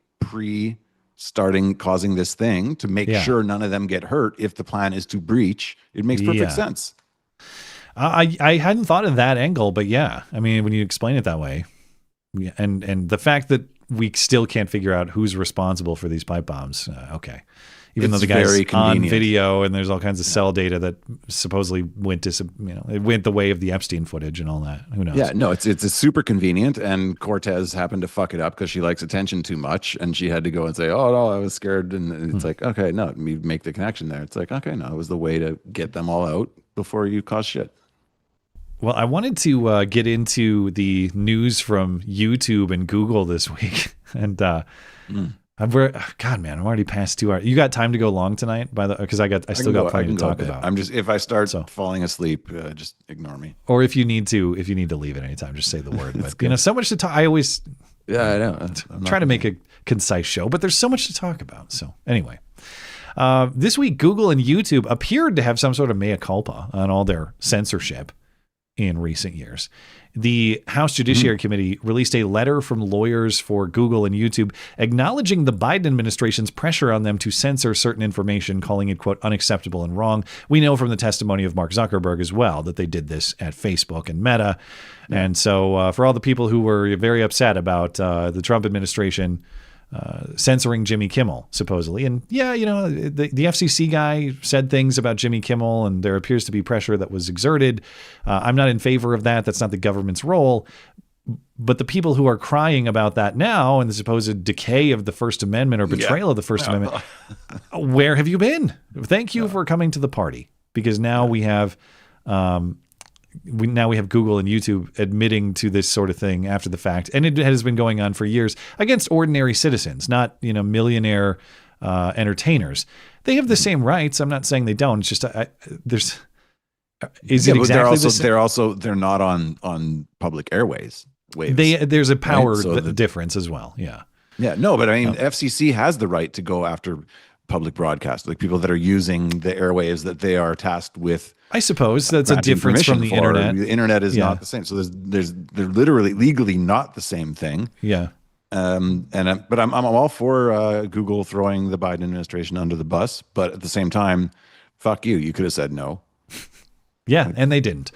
starting causing this thing to make sure none of them get hurt, if the plan is to breach, it makes perfect sense. I hadn't thought of that angle, but yeah, I mean, when you explain it that way, and the fact that we still can't figure out who's responsible for these pipe bombs, okay. Even though the guy's on video and there's all kinds of cell data that supposedly went to, it went the way of the Epstein footage and all that. Who knows? Yeah, no, it's super convenient. And Cortez happened to fuck it up because she likes attention too much. And she had to go and say, oh, no, I was scared. And it's like, okay, no, we make the connection there. It's like, okay, no, it was the way to get them all out before you cause shit. Well, I wanted to get into the news from YouTube and Google this week. And, God, man, I'm already past 2 hours. You got time to go long tonight? Because I still got plenty to talk about. I'm just, if I start falling asleep, just ignore me. Or if you need to leave at any time, just say the word. But so much to talk. I always, I know. I'm try to make a concise show, but there's so much to talk about. So anyway, this week Google and YouTube appeared to have some sort of mea culpa on all their censorship in recent years. The House Judiciary Committee released a letter from lawyers for Google and YouTube acknowledging the Biden administration's pressure on them to censor certain information, calling it, quote, unacceptable and wrong. We know from the testimony of Mark Zuckerberg as well that they did this at Facebook and Meta. And so for all the people who were very upset about the Trump administration censoring Jimmy Kimmel, supposedly. And the FCC guy said things about Jimmy Kimmel, and there appears to be pressure that was exerted. I'm not in favor of that. That's not the government's role. But the people who are crying about that now and the supposed decay of the First Amendment or betrayal of the First Amendment, where have you been? Thank you for coming to the party, because now we have Google and YouTube admitting to this sort of thing after the fact. And it has been going on for years against ordinary citizens, not, millionaire entertainers. They have the same rights. I'm not saying they don't. It's just they're not on public airways. There's a power difference as well. Yeah. Yeah. No, but I mean, FCC has the right to go after public broadcast, like people that are using the airwaves that they are tasked with. I suppose that's a difference from the internet. The internet is not the same. So they're literally legally not the same thing. Yeah. But I'm all for Google throwing the Biden administration under the bus, but at the same time, fuck you. You could have said no. Yeah, and they didn't.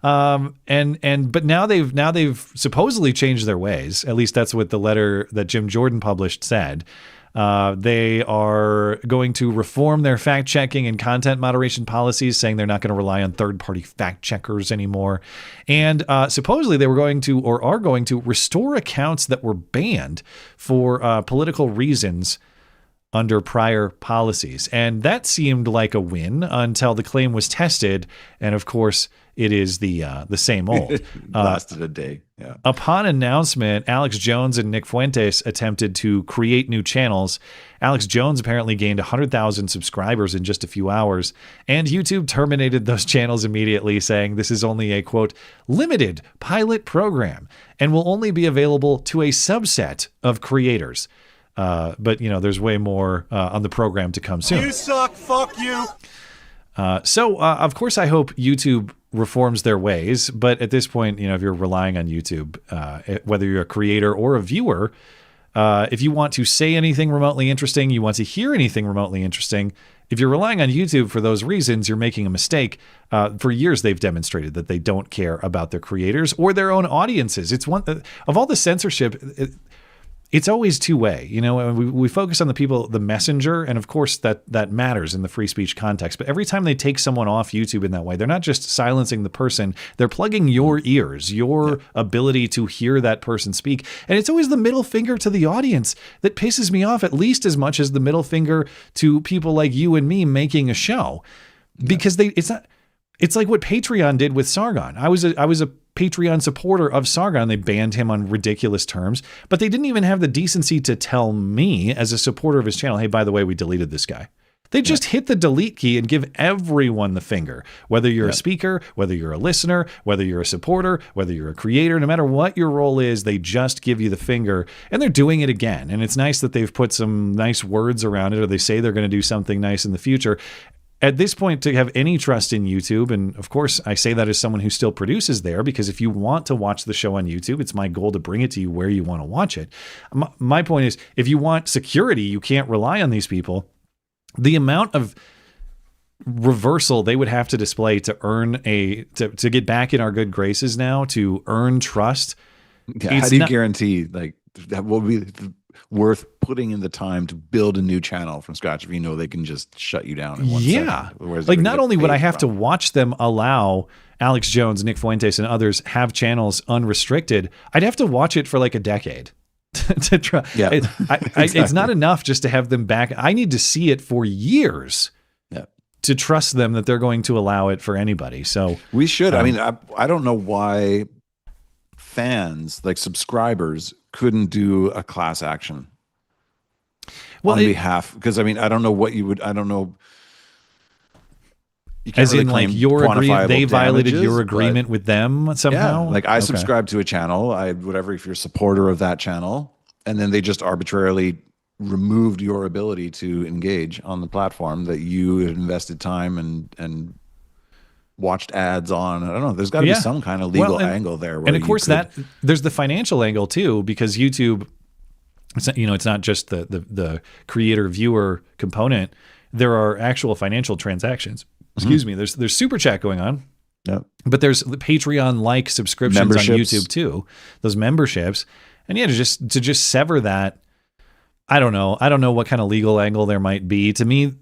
But now they've supposedly changed their ways. At least that's what the letter that Jim Jordan published said. They are going to reform their fact-checking and content moderation policies, saying they're not going to rely on third-party fact-checkers anymore. And supposedly they were going to, or are going to, restore accounts that were banned for political reasons under prior policies. And that seemed like a win until the claim was tested. And of course, it is the same old. Lasted a day. Yeah. Upon announcement, Alex Jones and Nick Fuentes attempted to create new channels. Alex Jones apparently gained 100,000 subscribers in just a few hours, and YouTube terminated those channels immediately, saying this is only a, quote, limited pilot program and will only be available to a subset of creators. But there's way more on the program to come soon. You suck. Fuck you. So of course, I hope YouTube reforms their ways. But at this point, if you're relying on YouTube, whether you're a creator or a viewer, if you want to say anything remotely interesting, you want to hear anything remotely interesting, if you're relying on YouTube for those reasons, you're making a mistake. For years, they've demonstrated that they don't care about their creators or their own audiences. It's one of all the censorship. It's always two-way. We focus on the people, the messenger, and of course that matters in the free speech context. But every time they take someone off YouTube in that way, they're not just silencing the person, they're plugging your ears, your ability to hear that person speak. And it's always the middle finger to the audience that pisses me off at least as much as the middle finger to people like you and me making a show. Because it's not... It's like what Patreon did with Sargon. I was a Patreon supporter of Sargon. They banned him on ridiculous terms, but they didn't even have the decency to tell me as a supporter of his channel, hey, by the way, we deleted this guy. They just hit the delete key and give everyone the finger, whether you're a speaker, whether you're a listener, whether you're a supporter, whether you're a creator, no matter what your role is, they just give you the finger, and they're doing it again. And it's nice that they've put some nice words around it, or they say they're going to do something nice in the future. At this point, to have any trust in YouTube, and of course, I say that as someone who still produces there, because if you want to watch the show on YouTube, it's my goal to bring it to you where you want to watch it. My point is, if you want security, you can't rely on these people. The amount of reversal they would have to display to earn to get back in our good graces now, to earn trust. Yeah, how do you guarantee like that will be worth putting in the time to build a new channel from scratch if you know they can just shut you down in one second? Like not only would I have to watch them allow Alex Jones, Nick Fuentes, and others have channels unrestricted, I'd have to watch it for like a decade. To try. Yeah. Exactly. It's not enough just to have them back. I need to see it for years to trust them that they're going to allow it for anybody. So we should. I mean, I don't know why fans, like subscribers, couldn't do a class action on behalf. Because I mean, I don't know what you would. I don't know. As really in, like your agreement, they violated your agreement with them somehow. Yeah, like I subscribe to a channel, whatever. If you're a supporter of that channel, and then they just arbitrarily removed your ability to engage on the platform that you had invested time and watched ads on. I don't know. There's got to be some kind of legal angle there. And of course, that there's the financial angle too, because YouTube, it's not just the creator viewer component. There are actual financial transactions. Excuse me. There's super chat going on. Yep. But there's the Patreon-like subscriptions on YouTube too. Those memberships. And yeah, to just sever that, I don't know. I don't know what kind of legal angle there might be. To me,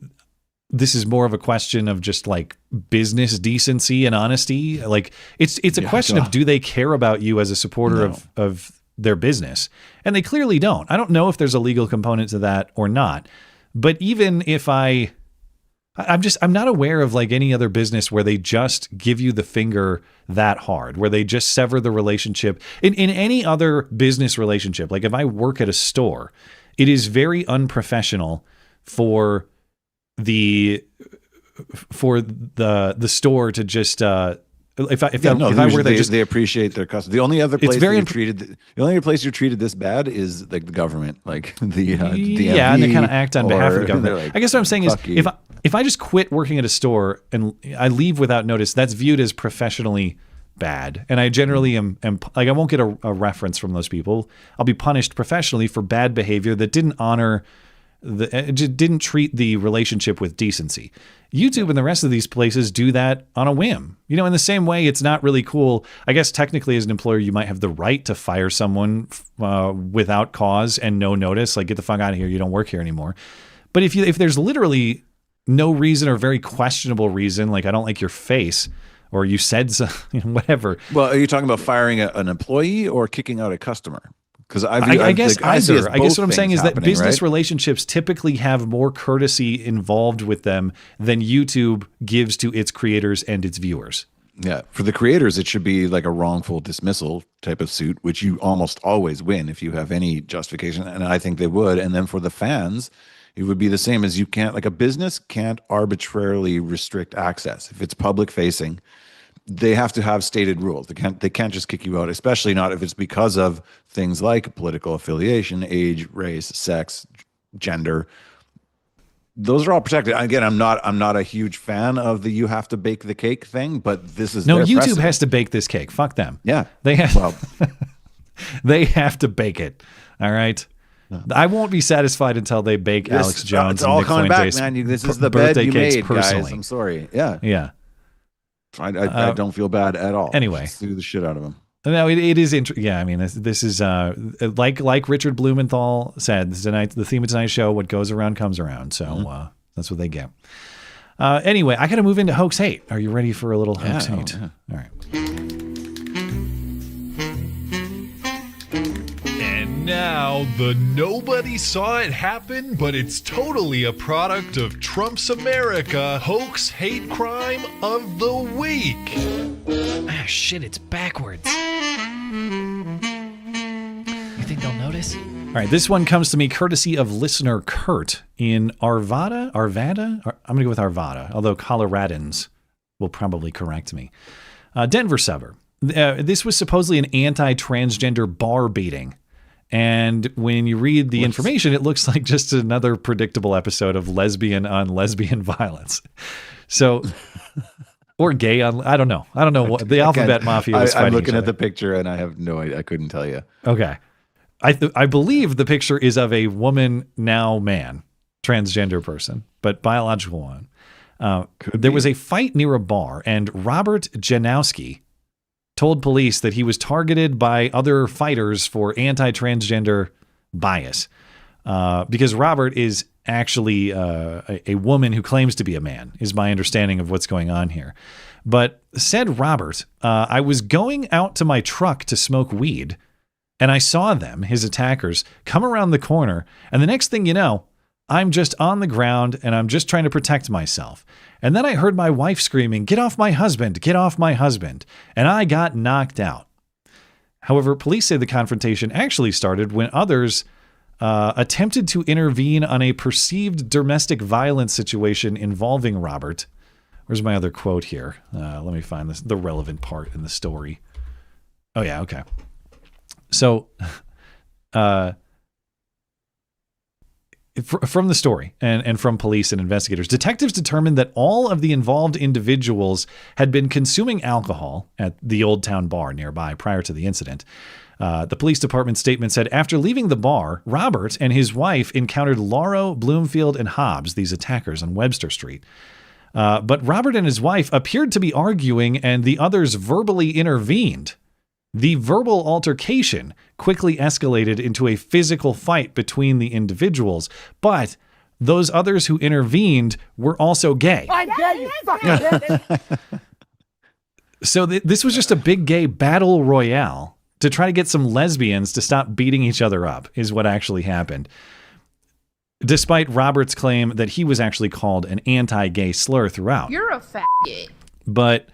this is more of a question of just like business decency and honesty. Like it's a question of, do they care about you as a supporter of their business? And they clearly don't. I don't know if there's a legal component to that or not. But even if I'm not aware of like any other business where they just give you the finger that hard, where they just sever the relationship. In any other business relationship, like if I work at a store, it is very unprofessional for the store to just they appreciate their customers. The only other place the only place you're treated this bad is like the government, like the DMV, and they kind of act on behalf of the government. Like, I guess what I'm saying is if I just quit working at a store and I leave without notice, that's viewed as professionally bad. And I generally am like, I won't get a reference from those people. I'll be punished professionally for bad behavior that didn't honor didn't treat the relationship with decency. YouTube and the rest of these places do that on a whim. In the same way, it's not really cool. I guess technically as an employer, you might have the right to fire someone without cause and no notice, like get the fuck out of here, you don't work here anymore. But if there's literally no reason or very questionable reason, like I don't like your face, or you said so, whatever. Well, are you talking about firing an employee or kicking out a customer? Because I guess either. I guess what I'm saying is that business relationships typically have more courtesy involved with them than YouTube gives to its creators and its viewers. Yeah, for the creators, it should be like a wrongful dismissal type of suit, which you almost always win if you have any justification, and I think they would. And then for the fans, it would be the same as you can't, like a business can't arbitrarily restrict access. If it's public facing, they have to have stated rules. They can't just kick you out, especially not if it's because of things like political affiliation, age, race, sex, gender. Those are all protected. Again, I'm not a huge fan of the you have to bake the cake thing, but this is YouTube precedent. Has to bake this cake. Fuck them. Yeah. They have to bake it. All right. I won't be satisfied until they bake Alex Jones. It's all coming back, man. This is the bed you made, guys. I'm sorry. Yeah. Yeah. I don't feel bad at all. Anyway, just do the shit out of him. No, it is interesting. Yeah, I mean, this is like Richard Blumenthal said. The theme of tonight's show: what goes around comes around. So that's what they get. Anyway, I got to move into hoax hate. Are you ready for a little hoax hate? Yeah. All right. And now the nobody saw it happen, but it's totally a product of Trump's America hoax hate crime of the week. Ah, shit, it's backwards. You think they'll notice? All right, this one comes to me courtesy of listener Kurt in Arvada. I'm going to go with Arvada, although Coloradans will probably correct me. Denver suburb. This was supposedly an anti-transgender bar beating. And when you read the information, it looks like just another predictable episode of lesbian on lesbian violence. So, or gay on, I don't know. I don't know what the alphabet mafia is fighting. I'm looking each at other. the picture and I have no idea. I couldn't tell you. Okay. I believe the picture is of a woman, now man, transgender person, but biological one. There was a fight near a bar, and Robert Janowski told police that he was targeted by other fighters for anti-transgender bias, because Robert is actually a woman who claims to be a man, is my understanding of what's going on here. But said Robert, I was going out to my truck to smoke weed, and I saw them, his attackers, come around the corner, and the next thing you know, I'm just on the ground and I'm just trying to protect myself. And then I heard my wife screaming, "Get off my husband, get off my husband." And I got knocked out. However, police say the confrontation actually started when others attempted to intervene on a perceived domestic violence situation involving Robert. Where's my other quote here? Let me find the relevant part in the story. Oh yeah, okay. So, from the story and from police and investigators, detectives determined that all of the involved individuals had been consuming alcohol at the Old Town bar nearby prior to the incident. The police department statement said, after leaving the bar, Robert and his wife encountered Lauro, Bloomfield, and Hobbs, these attackers, on Webster Street. But Robert and his wife appeared to be arguing, and the others verbally intervened. The verbal altercation quickly escalated into a physical fight between the individuals, but those others who intervened were also gay. I'm gay, you fucking bitch. So this was just a big gay battle royale to try to get some lesbians to stop beating each other up, is what actually happened. Despite Robert's claim that he was actually called an anti-gay slur throughout. You're a faggot. But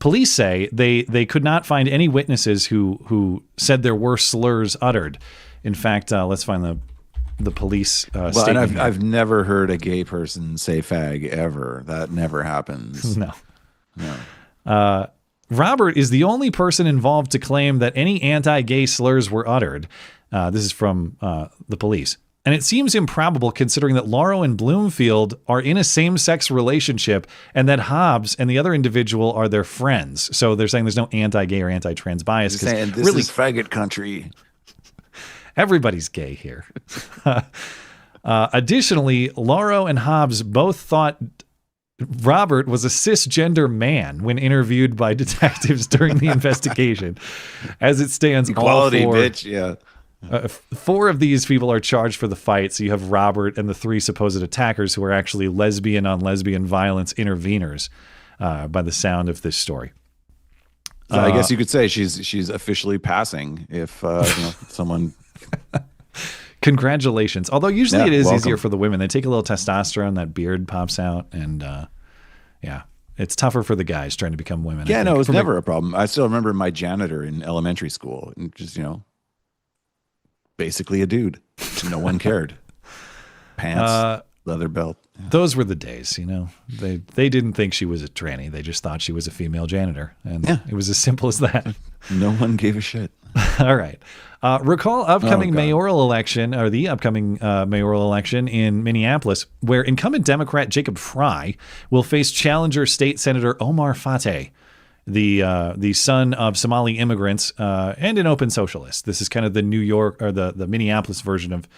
police say they could not find any witnesses who said there were slurs uttered. In fact, let's find the police statement. And I've never heard a gay person say fag ever. That never happens. No. Robert is the only person involved to claim that any anti-gay slurs were uttered. This is from the police. And it seems improbable considering that Lauro and Bloomfield are in a same-sex relationship and that Hobbs and the other individual are their friends. So they're saying there's no anti-gay or anti-trans bias. He's saying this is faggot country. Everybody's gay here. Additionally, Lauro and Hobbs both thought Robert was a cisgender man when interviewed by detectives during the investigation. As it stands, equality, all four, bitch, yeah. 4 of these people are charged for the fight. So you have Robert and the 3 supposed attackers who are actually lesbian on lesbian violence interveners, by the sound of this story. So I guess you could say she's officially passing if someone. Congratulations. Although usually it is welcome. easier for the women. They take a little testosterone, that beard pops out, and it's tougher for the guys trying to become women. Yeah, no, it was never a problem. I still remember my janitor in elementary school, and just basically a dude. No one cared. Pants, leather belt. Yeah. Those were the days, They didn't think she was a tranny. They just thought she was a female janitor. And it was as simple as that. No one gave a shit. All right. Recall upcoming mayoral election, or the upcoming mayoral election in Minneapolis, where incumbent Democrat Jacob Fry will face challenger State Senator Omar Fateh, the son of Somali immigrants and an open socialist. This is kind of the New York, or the Minneapolis version of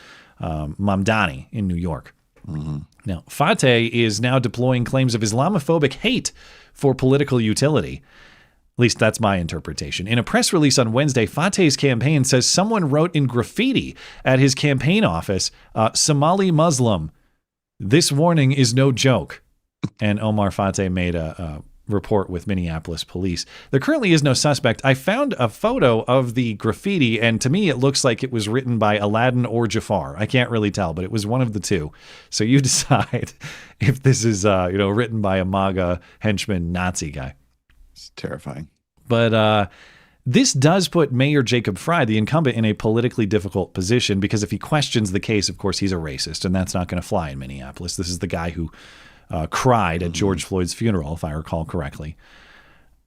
Mamdani in New York. Mm-hmm. Now, Fateh is now deploying claims of Islamophobic hate for political utility. At least that's my interpretation. In a press release on Wednesday, Fateh's campaign says someone wrote in graffiti at his campaign office, Somali Muslim, this warning is no joke. And Omar Fateh made a report with Minneapolis police. There currently is no suspect. I found a photo of the graffiti, and to me, it looks like it was written by Aladdin or Jafar. I can't really tell, but it was one of the two. So you decide if this is, written by a MAGA henchman Nazi guy. It's terrifying. But this does put Mayor Jacob Frey, the incumbent, in a politically difficult position because if he questions the case, of course, he's a racist, and that's not going to fly in Minneapolis. This is the guy who cried at George Floyd's funeral, if I recall correctly.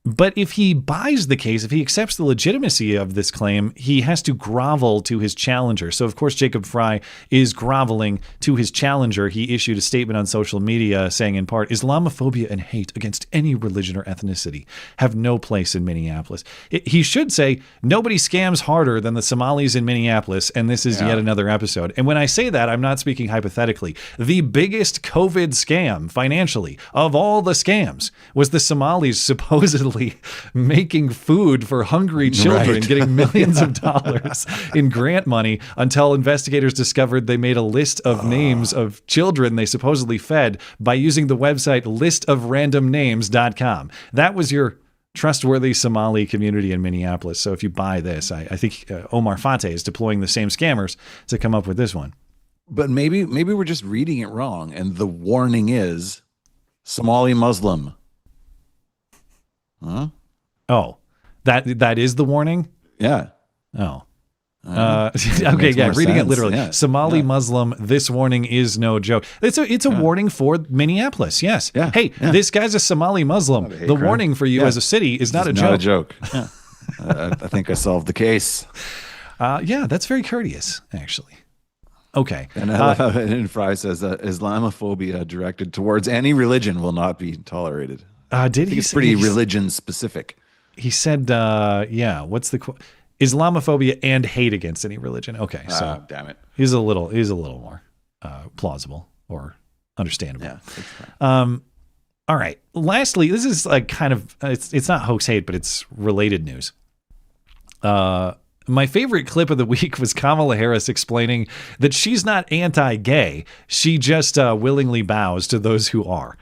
But if he buys the case, if he accepts the legitimacy of this claim, he has to grovel to his challenger. So, of course, Jacob Frey is groveling to his challenger. He issued a statement on social media saying, in part, Islamophobia and hate against any religion or ethnicity have no place in Minneapolis. He should say, nobody scams harder than the Somalis in Minneapolis, and this is yet another episode. And when I say that, I'm not speaking hypothetically. The biggest COVID scam financially of all the scams was the Somalis supposedly making food for hungry children, getting millions of dollars in grant money until investigators discovered they made a list of names of children they supposedly fed by using the website listofrandomnames.com. That was your trustworthy Somali community in Minneapolis. So if you buy this, I think Omar Fateh is deploying the same scammers to come up with this one. But maybe we're just reading it wrong, and the warning is Somali Muslim. Huh? Oh, that is the warning? Yeah. Oh. Okay, yeah, reading it literally. Yeah. Somali Muslim, this warning is no joke. It's a warning for Minneapolis, yes. Yeah. Hey, this guy's a Somali Muslim. The warning for you as a city is not a joke. Not a joke. Yeah. I think I solved the case. Yeah, that's very courteous, actually. Okay. And I love how Frey says that Islamophobia directed towards any religion will not be tolerated. Did he? It's pretty religion specific. He said, what's the quote? Islamophobia and hate against any religion. Okay, so damn it, he's a little more plausible or understandable. Yeah, that's fine. All right. Lastly, this is like kind of it's not hoax hate, but it's related news. My favorite clip of the week was Kamala Harris explaining that she's not anti-gay. She just willingly bows to those who are.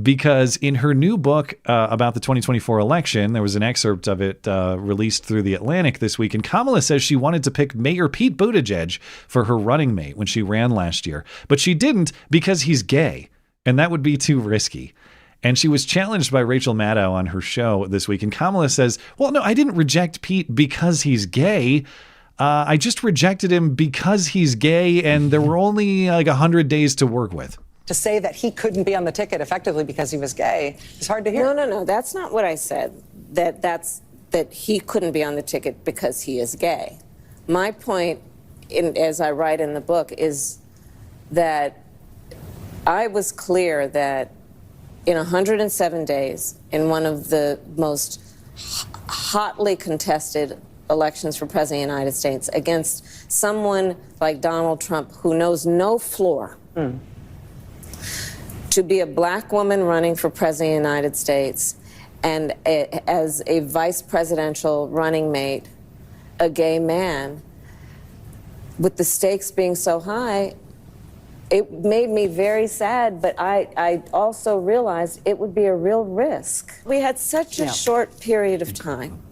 Because in her new book about the 2024 election, there was an excerpt of it released through The Atlantic this week, and Kamala says she wanted to pick Mayor Pete Buttigieg for her running mate when she ran last year, but she didn't because he's gay, and that would be too risky. And she was challenged by Rachel Maddow on her show this week, and Kamala says, well, no, I didn't reject Pete because he's gay. I just rejected him because he's gay, and there were only like 100 days to work with. To say that he couldn't be on the ticket effectively because he was gay is hard to hear. No. That's not what I said. That he couldn't be on the ticket because he is gay. My point, as I write in the book, is that I was clear that in 107 days, in one of the most hotly contested elections for President of the United States, against someone like Donald Trump who knows no floor, to be a black woman running for President of the United States and as a vice presidential running mate, a gay man, with the stakes being so high, it made me very sad, but I also realized it would be a real risk. We had such a short period of time,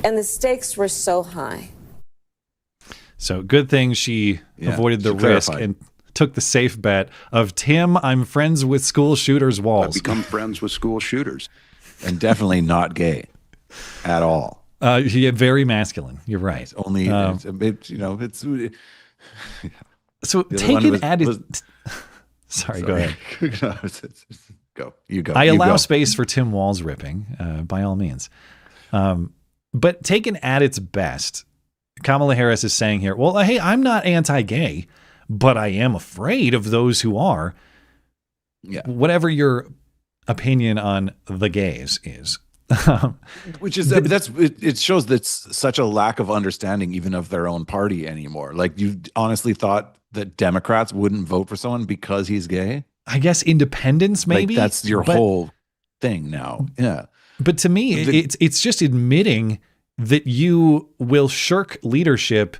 and the stakes were so high. So good thing she avoided the risk and took the safe bet of, Tim, I'm friends with school shooters' walls. I've become friends with school shooters. And definitely not gay at all. Yeah, very masculine. You're right. It's only, it's... So taken at it... Sorry, go ahead. Go. You go. I allow space for Tim Wall's ripping, by all means. But taken at its best, Kamala Harris is saying here, well, hey, I'm not anti-gay, but I am afraid of those who are. Yeah. Whatever your opinion on the gays is. Which is it shows that's such a lack of understanding even of their own party anymore. Like, you honestly thought that Democrats wouldn't vote for someone because he's gay? I guess independents, maybe. Like, that's your whole thing now. Yeah. But to me, it's just admitting that you will shirk leadership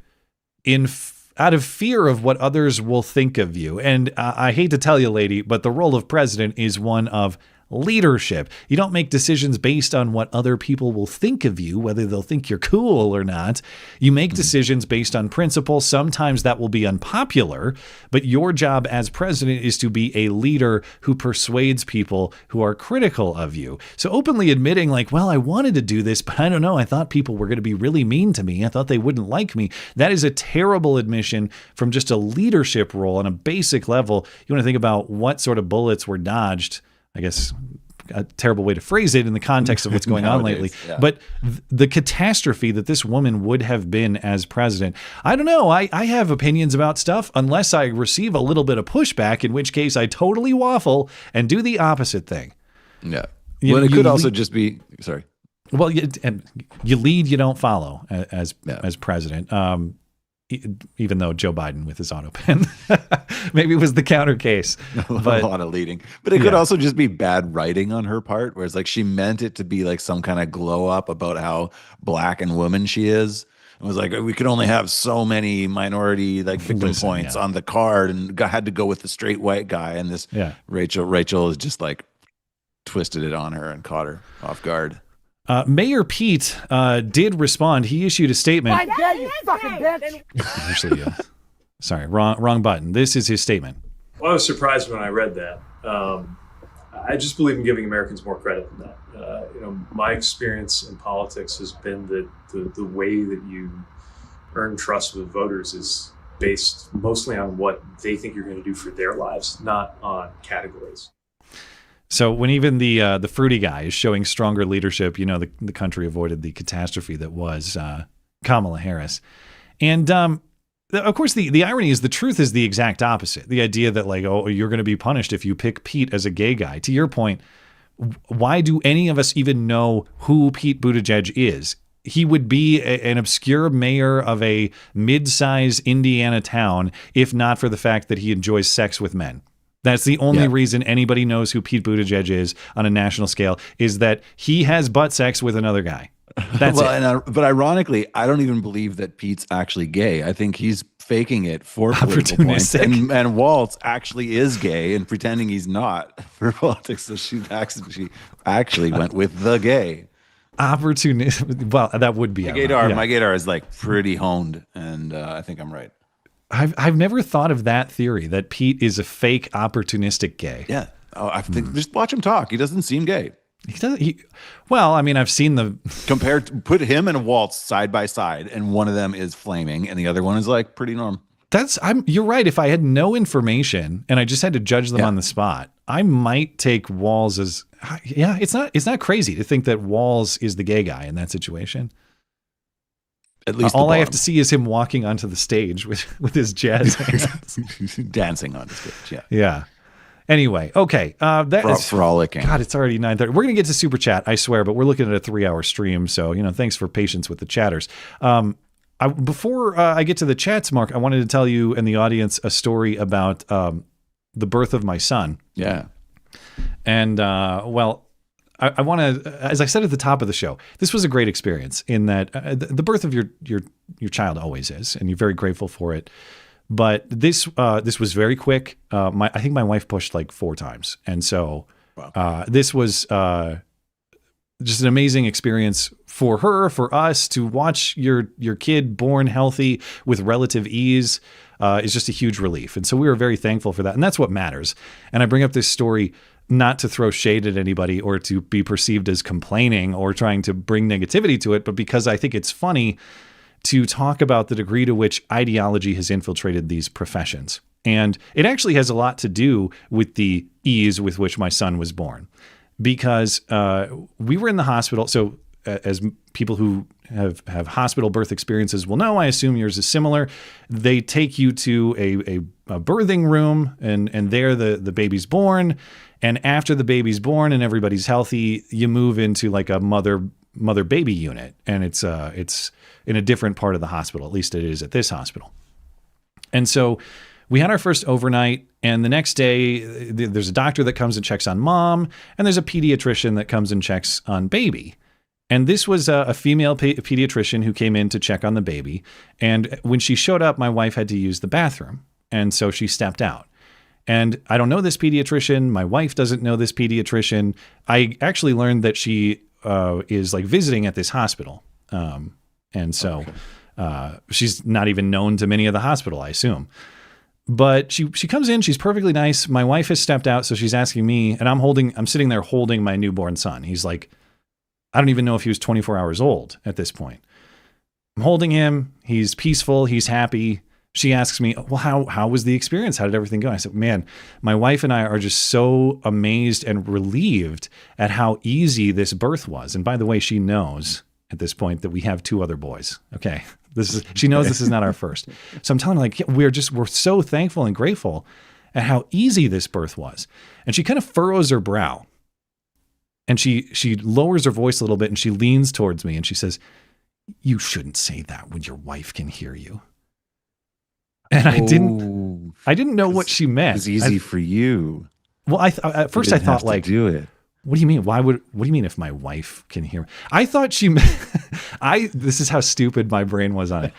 out of fear of what others will think of you. And I hate to tell you, lady, but the role of president is one of leadership. You don't make decisions based on what other people will think of you, whether they'll think you're cool or not. You make decisions based on principle. Sometimes that will be unpopular, but your job as president is to be a leader who persuades people who are critical of you. So openly admitting like, well, I wanted to do this, but I don't know. I thought people were going to be really mean to me. I thought they wouldn't like me. That is a terrible admission from just a leadership role on a basic level. You want to think about what sort of bullets were dodged, I guess a terrible way to phrase it in the context of what's going on lately. Yeah. But the catastrophe that this woman would have been as president, I don't know. I have opinions about stuff unless I receive a little bit of pushback, in which case I totally waffle and do the opposite thing. Yeah. Well, it could also just be, sorry. Well, you lead, you don't follow as president. Even though Joe Biden with his auto pen maybe it was the counter case, but a lot of leading, but it could also just be bad writing on her part, where it's like she meant it to be like some kind of glow up about how black and woman she is. It was like, we could only have so many minority like victim points on the card, and had to go with the straight white guy. And this Rachel is just like twisted it on her and caught her off guard. Mayor Pete did respond. He issued a statement. You fucking bitch. Actually, sorry, wrong button. This is his statement. Well, I was surprised when I read that. I just believe in giving Americans more credit than that. My experience in politics has been that the way that you earn trust with voters is based mostly on what they think you're going to do for their lives, not on categories. So when even the fruity guy is showing stronger leadership, the country avoided the catastrophe that was Kamala Harris. And of course, the irony is the truth is the exact opposite. The idea that like, oh, you're going to be punished if you pick Pete as a gay guy. To your point, why do any of us even know who Pete Buttigieg is? He would be an obscure mayor of a mid-sized Indiana town if not for the fact that he enjoys sex with men. That's the only reason anybody knows who Pete Buttigieg is on a national scale, is that he has butt sex with another guy. That's it. But ironically, I don't even believe that Pete's actually gay. I think he's faking it for political points. And Waltz actually is gay and pretending he's not for politics. So she actually went with the gay. Opportunist. Well, that would be my gaydar is like pretty honed, and I think I'm right. I've never thought of that theory, that Pete is a fake opportunistic gay. Yeah. Oh, I think just watch him talk. He doesn't seem gay. He doesn't. Well, I mean, I've seen the put him and Waltz side by side, and one of them is flaming, and the other one is like pretty normal. You're right. If I had no information and I just had to judge them on the spot, I might take Walls as It's not crazy to think that Walls is the gay guy in that situation. At least all I have to see is him walking onto the stage with his jazz hands. Dancing on the stage. Yeah. Anyway, okay. That is frolicking. God, it's already 9:30. We're going to get to Super Chat, I swear, but we're looking at a 3-hour stream. So, thanks for patience with the chatters. Before I get to the chats, Mark, I wanted to tell you and the audience a story about the birth of my son. Yeah. And, I want to, as I said at the top of the show, this was a great experience in that the birth of your child always is, and you're very grateful for it. But this was very quick. I think my wife pushed like 4 times, and so this was just an amazing experience for her, for us to watch your kid born healthy with relative ease is just a huge relief. And so we were very thankful for that, and that's what matters. And I bring up this story not to throw shade at anybody or to be perceived as complaining or trying to bring negativity to it, but because I think it's funny to talk about the degree to which ideology has infiltrated these professions. And it actually has a lot to do with the ease with which my son was born, because we were in the hospital. So as people who have hospital birth experiences will know, I assume yours is similar. They take you to a birthing room, and there the baby's born. And after the baby's born and everybody's healthy, you move into like a mother baby unit, and it's in a different part of the hospital. At least it is at this hospital. And so we had our first overnight, and the next day there's a doctor that comes and checks on mom, and there's a pediatrician that comes and checks on baby. And this was a female pediatrician who came in to check on the baby. And when she showed up, my wife had to use the bathroom, and so she stepped out. And I don't know this pediatrician. My wife doesn't know this pediatrician. I actually learned that she is like visiting at this hospital. And so she's not even known to many of the hospital, I assume. But she comes in, she's perfectly nice. My wife has stepped out, so she's asking me, and I'm sitting there holding my newborn son. He's like, I don't even know if he was 24 hours old at this point. I'm holding him. He's peaceful. He's happy. She asks me, well, how was the experience? How did everything go? I said, man, my wife and I are just so amazed and relieved at how easy this birth was. And by the way, she knows at this point that we have 2 other boys. Okay. She knows this is not our first. So I'm telling her, like, we're so thankful and grateful at how easy this birth was. And she kind of furrows her brow and she lowers her voice a little bit and she leans towards me and she says, you shouldn't say that when your wife can hear you. And I didn't know what she meant. It's easy for you. Well, at first I thought, like, do it. What do you mean? What do you mean if my wife can hear me? I thought she meant, this is how stupid my brain was on it.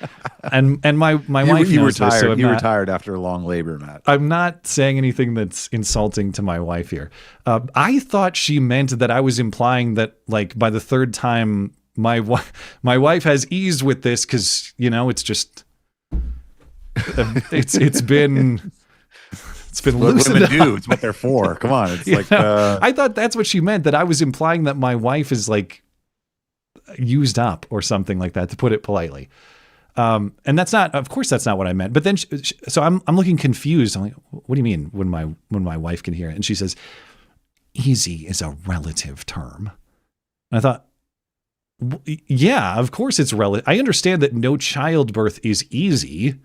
And my wife you were knows tired. this, so you were tired after a long labor, Matt. I'm not saying anything that's insulting to my wife here. I thought she meant that I was implying that, like, by the 3rd time my wife has eased with this because, you know, it's just it's been what women do. It's what they're for. Come on. It's like I thought that's what she meant, that I was implying that my wife is like used up or something like that, to put it politely. And that's not, of course, that's not what I meant. But then, so I'm looking confused. I'm like, what do you mean when my wife can hear it? And she says, easy is a relative term. And I thought, yeah, of course it's relative. I understand that no childbirth is easy.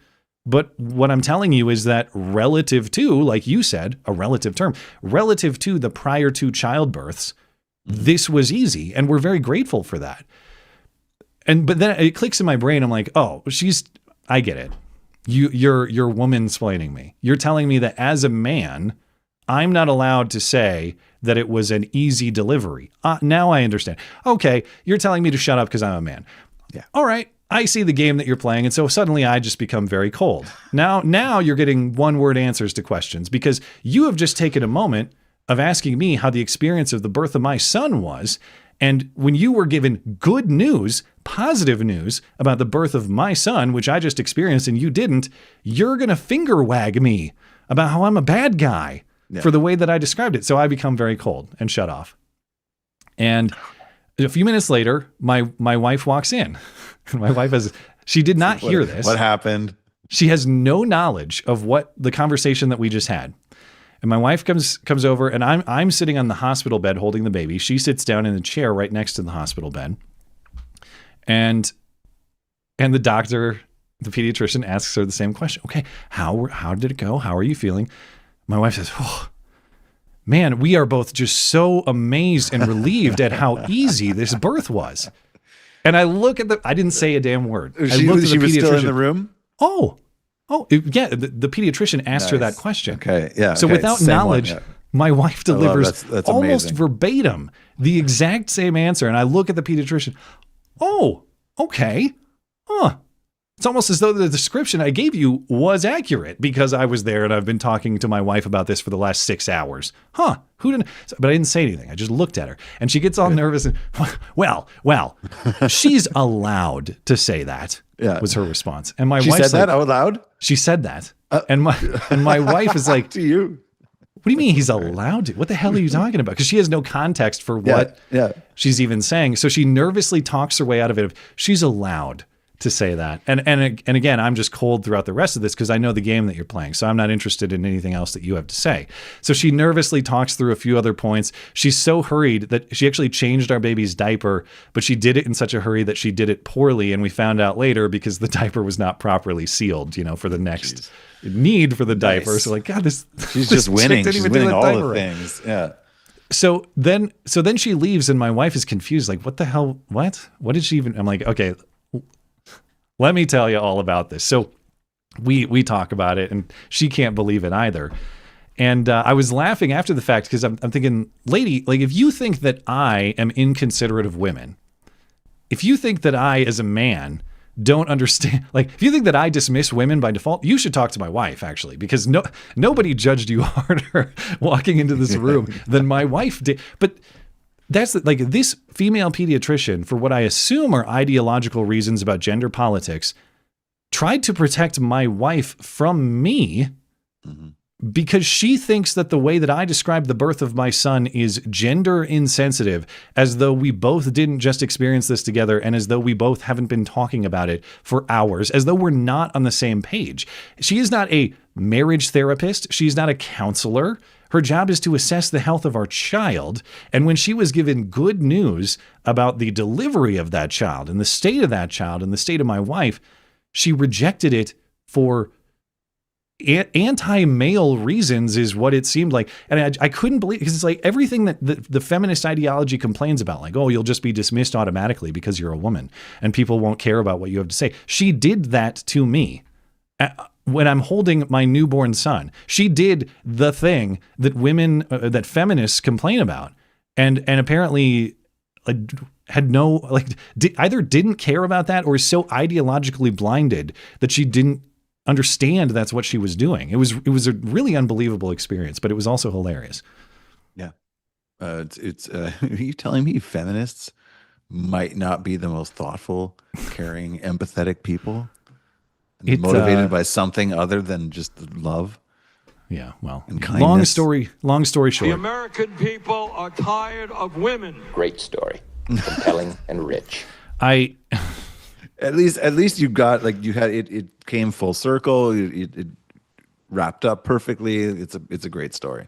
But what I'm telling you is that relative to, like you said, a relative term, relative to the prior 2 childbirths, this was easy. And we're very grateful for that. But then it clicks in my brain. I'm like, oh, I get it. You're woman-splaining me. You're telling me that as a man, I'm not allowed to say that it was an easy delivery. Now I understand. Okay, you're telling me to shut up because I'm a man. Yeah. All right. I see the game that you're playing, and so suddenly I just become very cold. Now you're getting one-word answers to questions because you have just taken a moment of asking me how the experience of the birth of my son was, and when you were given good news, positive news about the birth of my son, which I just experienced and you didn't, you're going to finger wag me about how I'm a bad guy for the way that I described it. So I become very cold and shut off. And a few minutes later, my wife walks in. My wife she did not hear this. What happened? She has no knowledge of what the conversation that we just had. And my wife comes over, and I'm sitting on the hospital bed holding the baby. She sits down in the chair right next to the hospital bed. And the doctor, the pediatrician, asks her the same question. Okay, how did it go? How are you feeling? My wife says, oh, man, we are both just so amazed and relieved at how easy this birth was. And I look at I didn't say a damn word. She was still in the room? Yeah. The pediatrician asked her that question. Okay. Yeah. So without knowledge, my wife delivers that's almost amazing. Verbatim the exact same answer. And I look at the pediatrician. Oh, okay. Huh. It's almost as though the description I gave you was accurate because I was there and I've been talking to my wife about this for the last 6 hours. Huh. Who didn't? But I didn't say anything. I just looked at her and she gets all nervous and, well, she's allowed to say that. Yeah. Was her response. And my wife said that out loud? She said that. And my wife is like, to you. What do you mean he's allowed to? What the hell are you talking about? Because she has no context for what she's even saying. So she nervously talks her way out of it. She's allowed to say that. And again, I'm just cold throughout the rest of this because I know the game that you're playing. So I'm not interested in anything else that you have to say. So she nervously talks through a few other points. She's so hurried that she actually changed our baby's diaper, but she did it in such a hurry that she did it poorly. And we found out later because the diaper was not properly sealed, for the next need for the diaper. So like, God, she's just winning. She's winning all the things. Yeah. So then she leaves and my wife is confused. Like, what the hell? What did she even? I'm like, okay, let me tell you all about this. So we talk about it and she can't believe it either. And I was laughing after the fact because I'm thinking, lady, like if you think that I am inconsiderate of women, if you think that I as a man don't understand. Like, if you think that I dismiss women by default, you should talk to my wife, actually, because nobody judged you harder walking into this room than my wife did. But that's like this female pediatrician, for what I assume are ideological reasons about gender politics, tried to protect my wife from me because she thinks that the way that I describe the birth of my son is gender insensitive, as though we both didn't just experience this together and as though we both haven't been talking about it for hours, as though we're not on the same page. She is not a marriage therapist. She's not a counselor. Her job is to assess the health of our child. And when she was given good news about the delivery of that child and the state of that child and the state of my wife, she rejected it for anti-male reasons, is what it seemed like. And I couldn't believe, because it's like everything that the feminist ideology complains about, like, oh, you'll just be dismissed automatically because you're a woman and people won't care about what you have to say. She did that to me when I'm holding my newborn son. She did the thing that women, that feminists complain about, and apparently had no, like, either didn't care about that or is so ideologically blinded that she didn't understand that's what she was doing. It was a really unbelievable experience, but it was also hilarious. Yeah. Are you telling me feminists might not be the most thoughtful, caring, empathetic people? Motivated by something other than just love? Yeah, well, and kindness. Long story short. The American people are tired of women. Great story. Compelling and rich. At least you got, like, you had it came full circle. It wrapped up perfectly. It's a great story.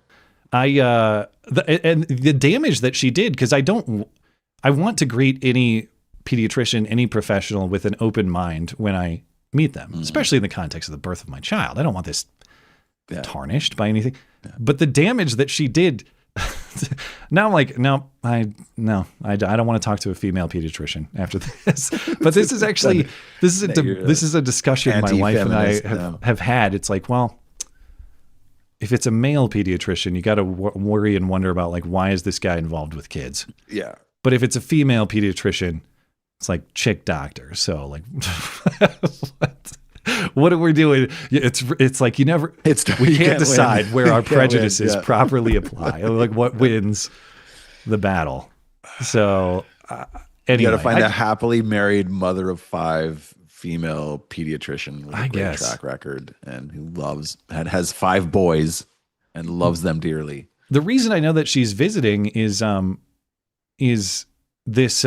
And the damage that she did, because I want to greet any pediatrician, any professional with an open mind when I meet them, especially in the context of the birth of my child. I don't want this tarnished by anything. Yeah. But the damage that she did, now I'm like, I don't want to talk to a female pediatrician after this. But this is actually this is a discussion my wife and I have had. It's like, well, if it's a male pediatrician, you got to worry and wonder about, like, why is this guy involved with kids? Yeah. But if it's a female pediatrician, it's like chick doctor. So, like, what are we doing? It's like we can't decide where our prejudices properly apply. Like, what wins the battle? So anyway, you got to find a happily married mother of 5 female pediatrician with a great track record, and who has 5 boys and loves them dearly. The reason I know that she's visiting is this.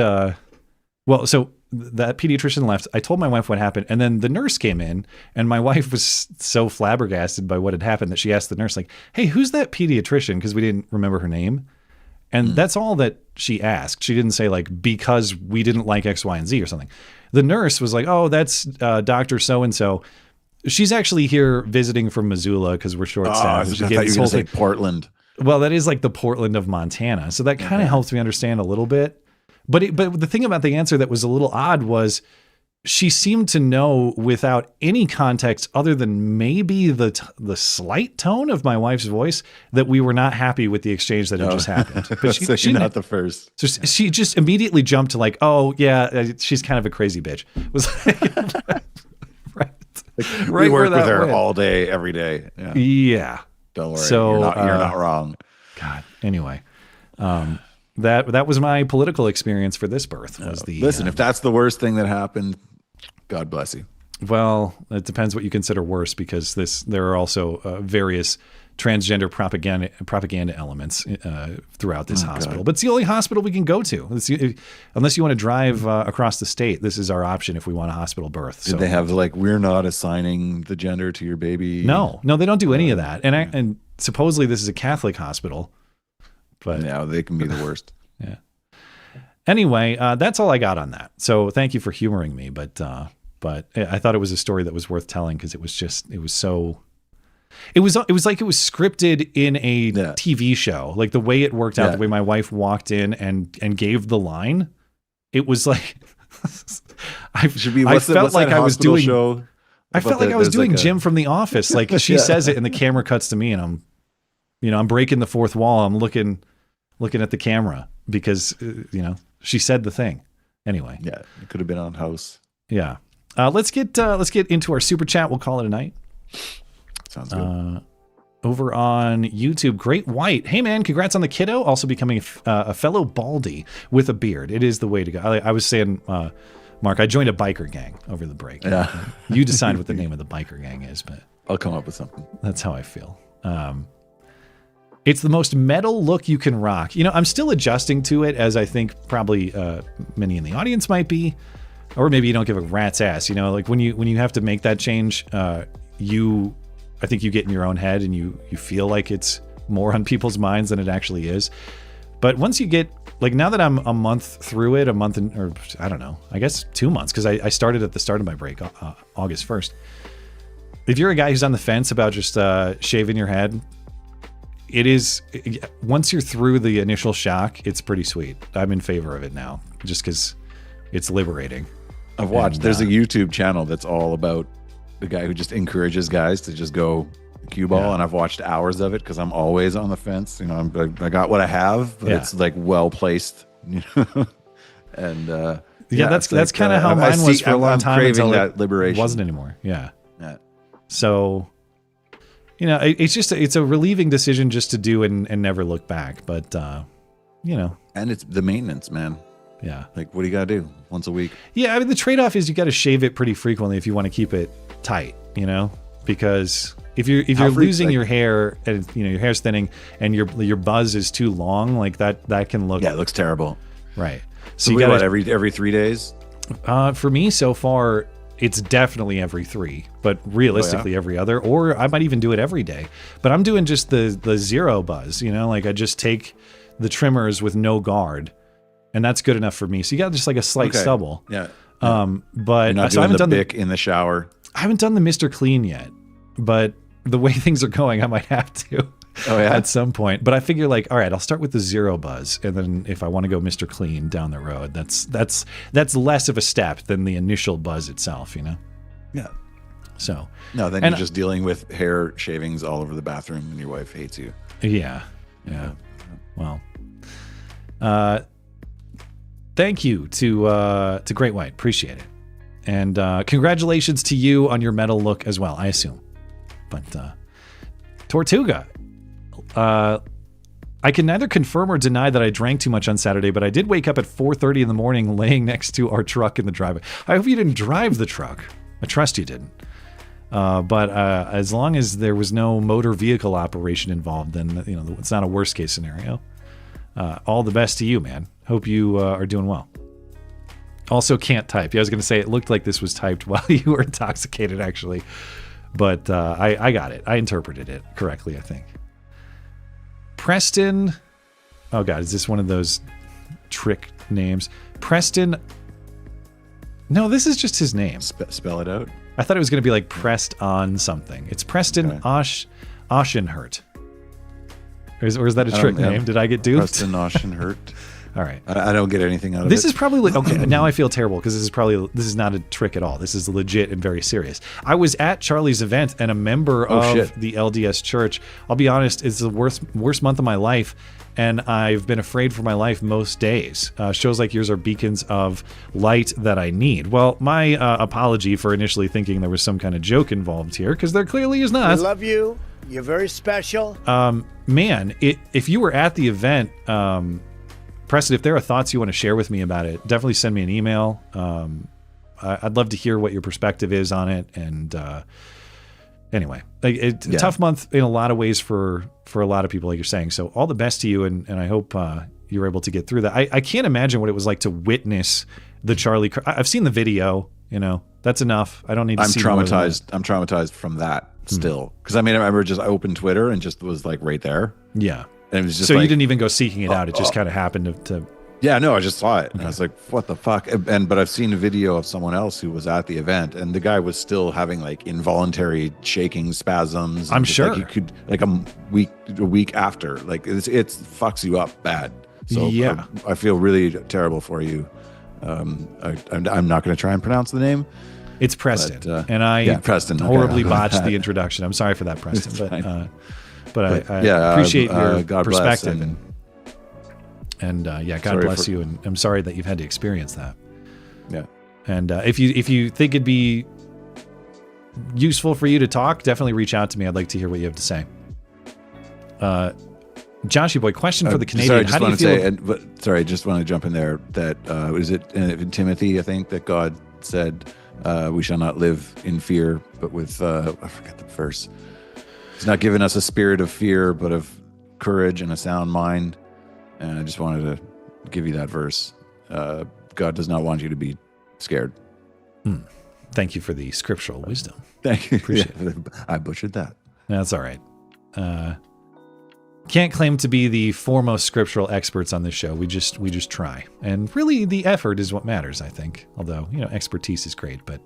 Well, so that pediatrician left. I told my wife what happened, and then the nurse came in, and my wife was so flabbergasted by what had happened that she asked the nurse, like, hey, who's that pediatrician? Because we didn't remember her name. And that's all that she asked. She didn't say, like, because we didn't like X, Y, and Z or something. The nurse was like, oh, that's Dr. So-and-so. She's actually here visiting from Missoula because we're short-staffed. I thought you were going to say Portland. Well, that is like the Portland of Montana. So that kind of helps me understand a little bit. But the thing about the answer that was a little odd was she seemed to know without any context other than maybe the slight tone of my wife's voice that we were not happy with the exchange that had just happened. But she's not the first. So she just immediately jumped to, like, oh yeah, she's kind of a crazy bitch. It was like, right. We work with her all day, every day. Yeah. Don't worry. So you're not wrong. God. Anyway. That was my political experience for this birth. Listen, if that's the worst thing that happened, God bless you. Well, it depends what you consider worse, because there are also various transgender propaganda elements throughout this hospital. But it's the only hospital we can go to. Unless you want to drive across the state, this is our option if we want a hospital birth. Did they have, like, we're not assigning the gender to your baby? No, they don't do any of that. And supposedly this is a Catholic hospital. But yeah, they can be the worst. Yeah. Anyway, that's all I got on that. So thank you for humoring me. But I thought it was a story that was worth telling, because it was like it was scripted in a TV show. Like the way it worked out, the way my wife walked in and gave the line, it was like I felt like I was doing Jim from The Office. Like she says it and the camera cuts to me, and I'm breaking the fourth wall. I'm looking at the camera because she said the thing. Anyway, yeah, it could have been on House. Yeah. Let's get into our super chat. We'll call it a night. Sounds good. Over on YouTube, Great White. Hey man, congrats on the kiddo. Also becoming a fellow baldy with a beard. It is the way to go. I was saying, Mark, I joined a biker gang over the break. Yeah. You decide what the name of the biker gang is, but I'll come up with something. That's how I feel. It's the most metal look you can rock. You know, I'm still adjusting to it, as I think probably many in the audience might be, or maybe you don't give a rat's ass. You know, like when you have to make that change, I think you get in your own head and you feel like it's more on people's minds than it actually is. But once you get, like, now that I'm a month through it, or I don't know, I guess 2 months, because I started at the start of my break, August 1st. If you're a guy who's on the fence about just shaving your head, once you're through the initial shock, it's pretty sweet. I'm in favor of it now, just because it's liberating. I've watched, there's a YouTube channel that's all about the guy who just encourages guys to just go cue ball, and I've watched hours of it because I'm always on the fence. You know, I got what I have, but it's like well placed. You know? And that's kind of how mine was for a long time until that liberation. It wasn't anymore. Yeah. So, you know, it's a relieving decision just to do and never look back. But you know, and it's the maintenance, man. Yeah. Like, what do you got to do once a week? Yeah. I mean, the trade-off is you got to shave it pretty frequently if you want to keep it tight, you know, because if you're losing your hair and, you know, your hair's thinning and your buzz is too long, like that can look. Yeah. It looks terrible. Right. So you got what, every 3 days? For me so far, it's definitely every 3, but realistically every other, or I might even do it every day, but I'm doing just the zero buzz, you know, like I just take the trimmers with no guard. And that's good enough for me. So you got just like a slight stubble. Yeah. But you're not so I haven't done the Bic in the shower. I haven't done the Mr. Clean yet, but the way things are going, I might have to at some point. But I figure, like, all right, I'll start with the zero buzz, and then if I want to go Mr. Clean down the road, that's less of a step than the initial buzz itself, you know? Yeah. So no, then you're just dealing with hair shavings all over the bathroom, and your wife hates you. Yeah. Yeah. Well. Thank you to Great White. Appreciate it. And congratulations to you on your metal look as well, I assume. But Tortuga, I can neither confirm or deny that I drank too much on Saturday, but I did wake up at 4:30 in the morning laying next to our truck in the driveway. I hope you didn't drive the truck. I trust you didn't. But as long as there was no motor vehicle operation involved, then, you know, it's not a worst case scenario. All the best to you, man. Hope you are doing well. Also can't type. Yeah, I was going to say it looked like this was typed while you were intoxicated, actually. But I got it. I interpreted it correctly, I think. Preston. Oh, God. Is this one of those trick names? Preston. No, this is just his name. Spell it out. I thought it was going to be like pressed on something. It's Preston Oschenhurt. Or is that a trick name? Did I get duped? Preston Oschenhurt. All right. I don't get anything out of this. it. Is probably okay. Now I feel terrible because this is not a trick at all. This is legit and very serious. I was at Charlie's event and a member of the LDS Church. I'll be honest, it's the worst month of my life, and I've been afraid for my life most days. Shows like yours are beacons of light that I need. Well, my apology for initially thinking there was some kind of joke involved here, because there clearly is not. I love you. You're very special. Man, if you were at the event, Preston, if there are thoughts you want to share with me about it, definitely send me an email. I'd love to hear what your perspective is on it. And anyway, a tough month in a lot of ways for a lot of people, like you're saying. So all the best to you, and I hope you were able to get through that. I can't imagine what it was like to witness the Charlie. I've seen the video. You know, that's enough. I don't need to see more than that. I'm traumatized from that still. Because I remember just I opened Twitter and just was like right there. Yeah. And it was just so you didn't even go seeking it out. It just kind of happened to. Yeah, no, I just saw it. And I was like, what the fuck? But I've seen a video of someone else who was at the event, and the guy was still having like involuntary shaking spasms. I'm sure. Like he could, like a week after, like it fucks you up bad. So yeah. I feel really terrible for you. I'm not going to try and pronounce the name. It's Preston. And I Preston. horribly botched the introduction. I'm sorry for that, Preston. But I appreciate your God perspective. Bless and God bless you. And I'm sorry that you've had to experience that. Yeah. And if you think it'd be useful for you to talk, definitely reach out to me. I'd like to hear what you have to say. Joshy boy, question for the Canadian. Sorry, I just want to jump in there. That is it in Timothy, I think, that God said, we shall not live in fear, but with I forget the verse. He's not given us a spirit of fear, but of courage and a sound mind. And I just wanted to give you that verse. God does not want you to be scared. Thank you for the scriptural wisdom. Thank you. Appreciate it. I butchered that. That's all right. Can't claim to be the foremost scriptural experts on this show. We just try. And really the effort is what matters, I think. Although, expertise is great, but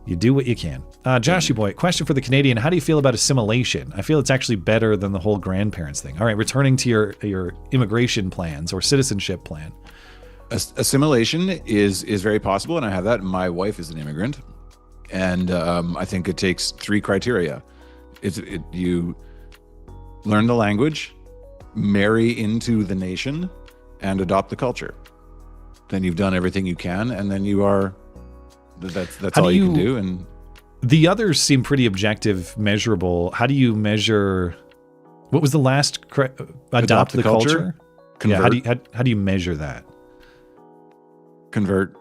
you do what you can. Joshy boy, question for the Canadian. How do you feel about assimilation? I feel it's actually better than the whole grandparents thing. All right, returning to your immigration plans or citizenship plan. Assimilation is very possible, and I have that. My wife is an immigrant, and I think it takes 3 criteria. You learn the language, marry into the nation, and adopt the culture. Then you've done everything you can, and then you are. That's all you can do. And the others seem pretty objective, measurable. How do you measure? What was the last? Adopt the culture. Convert. Yeah. How do you measure that? Convert.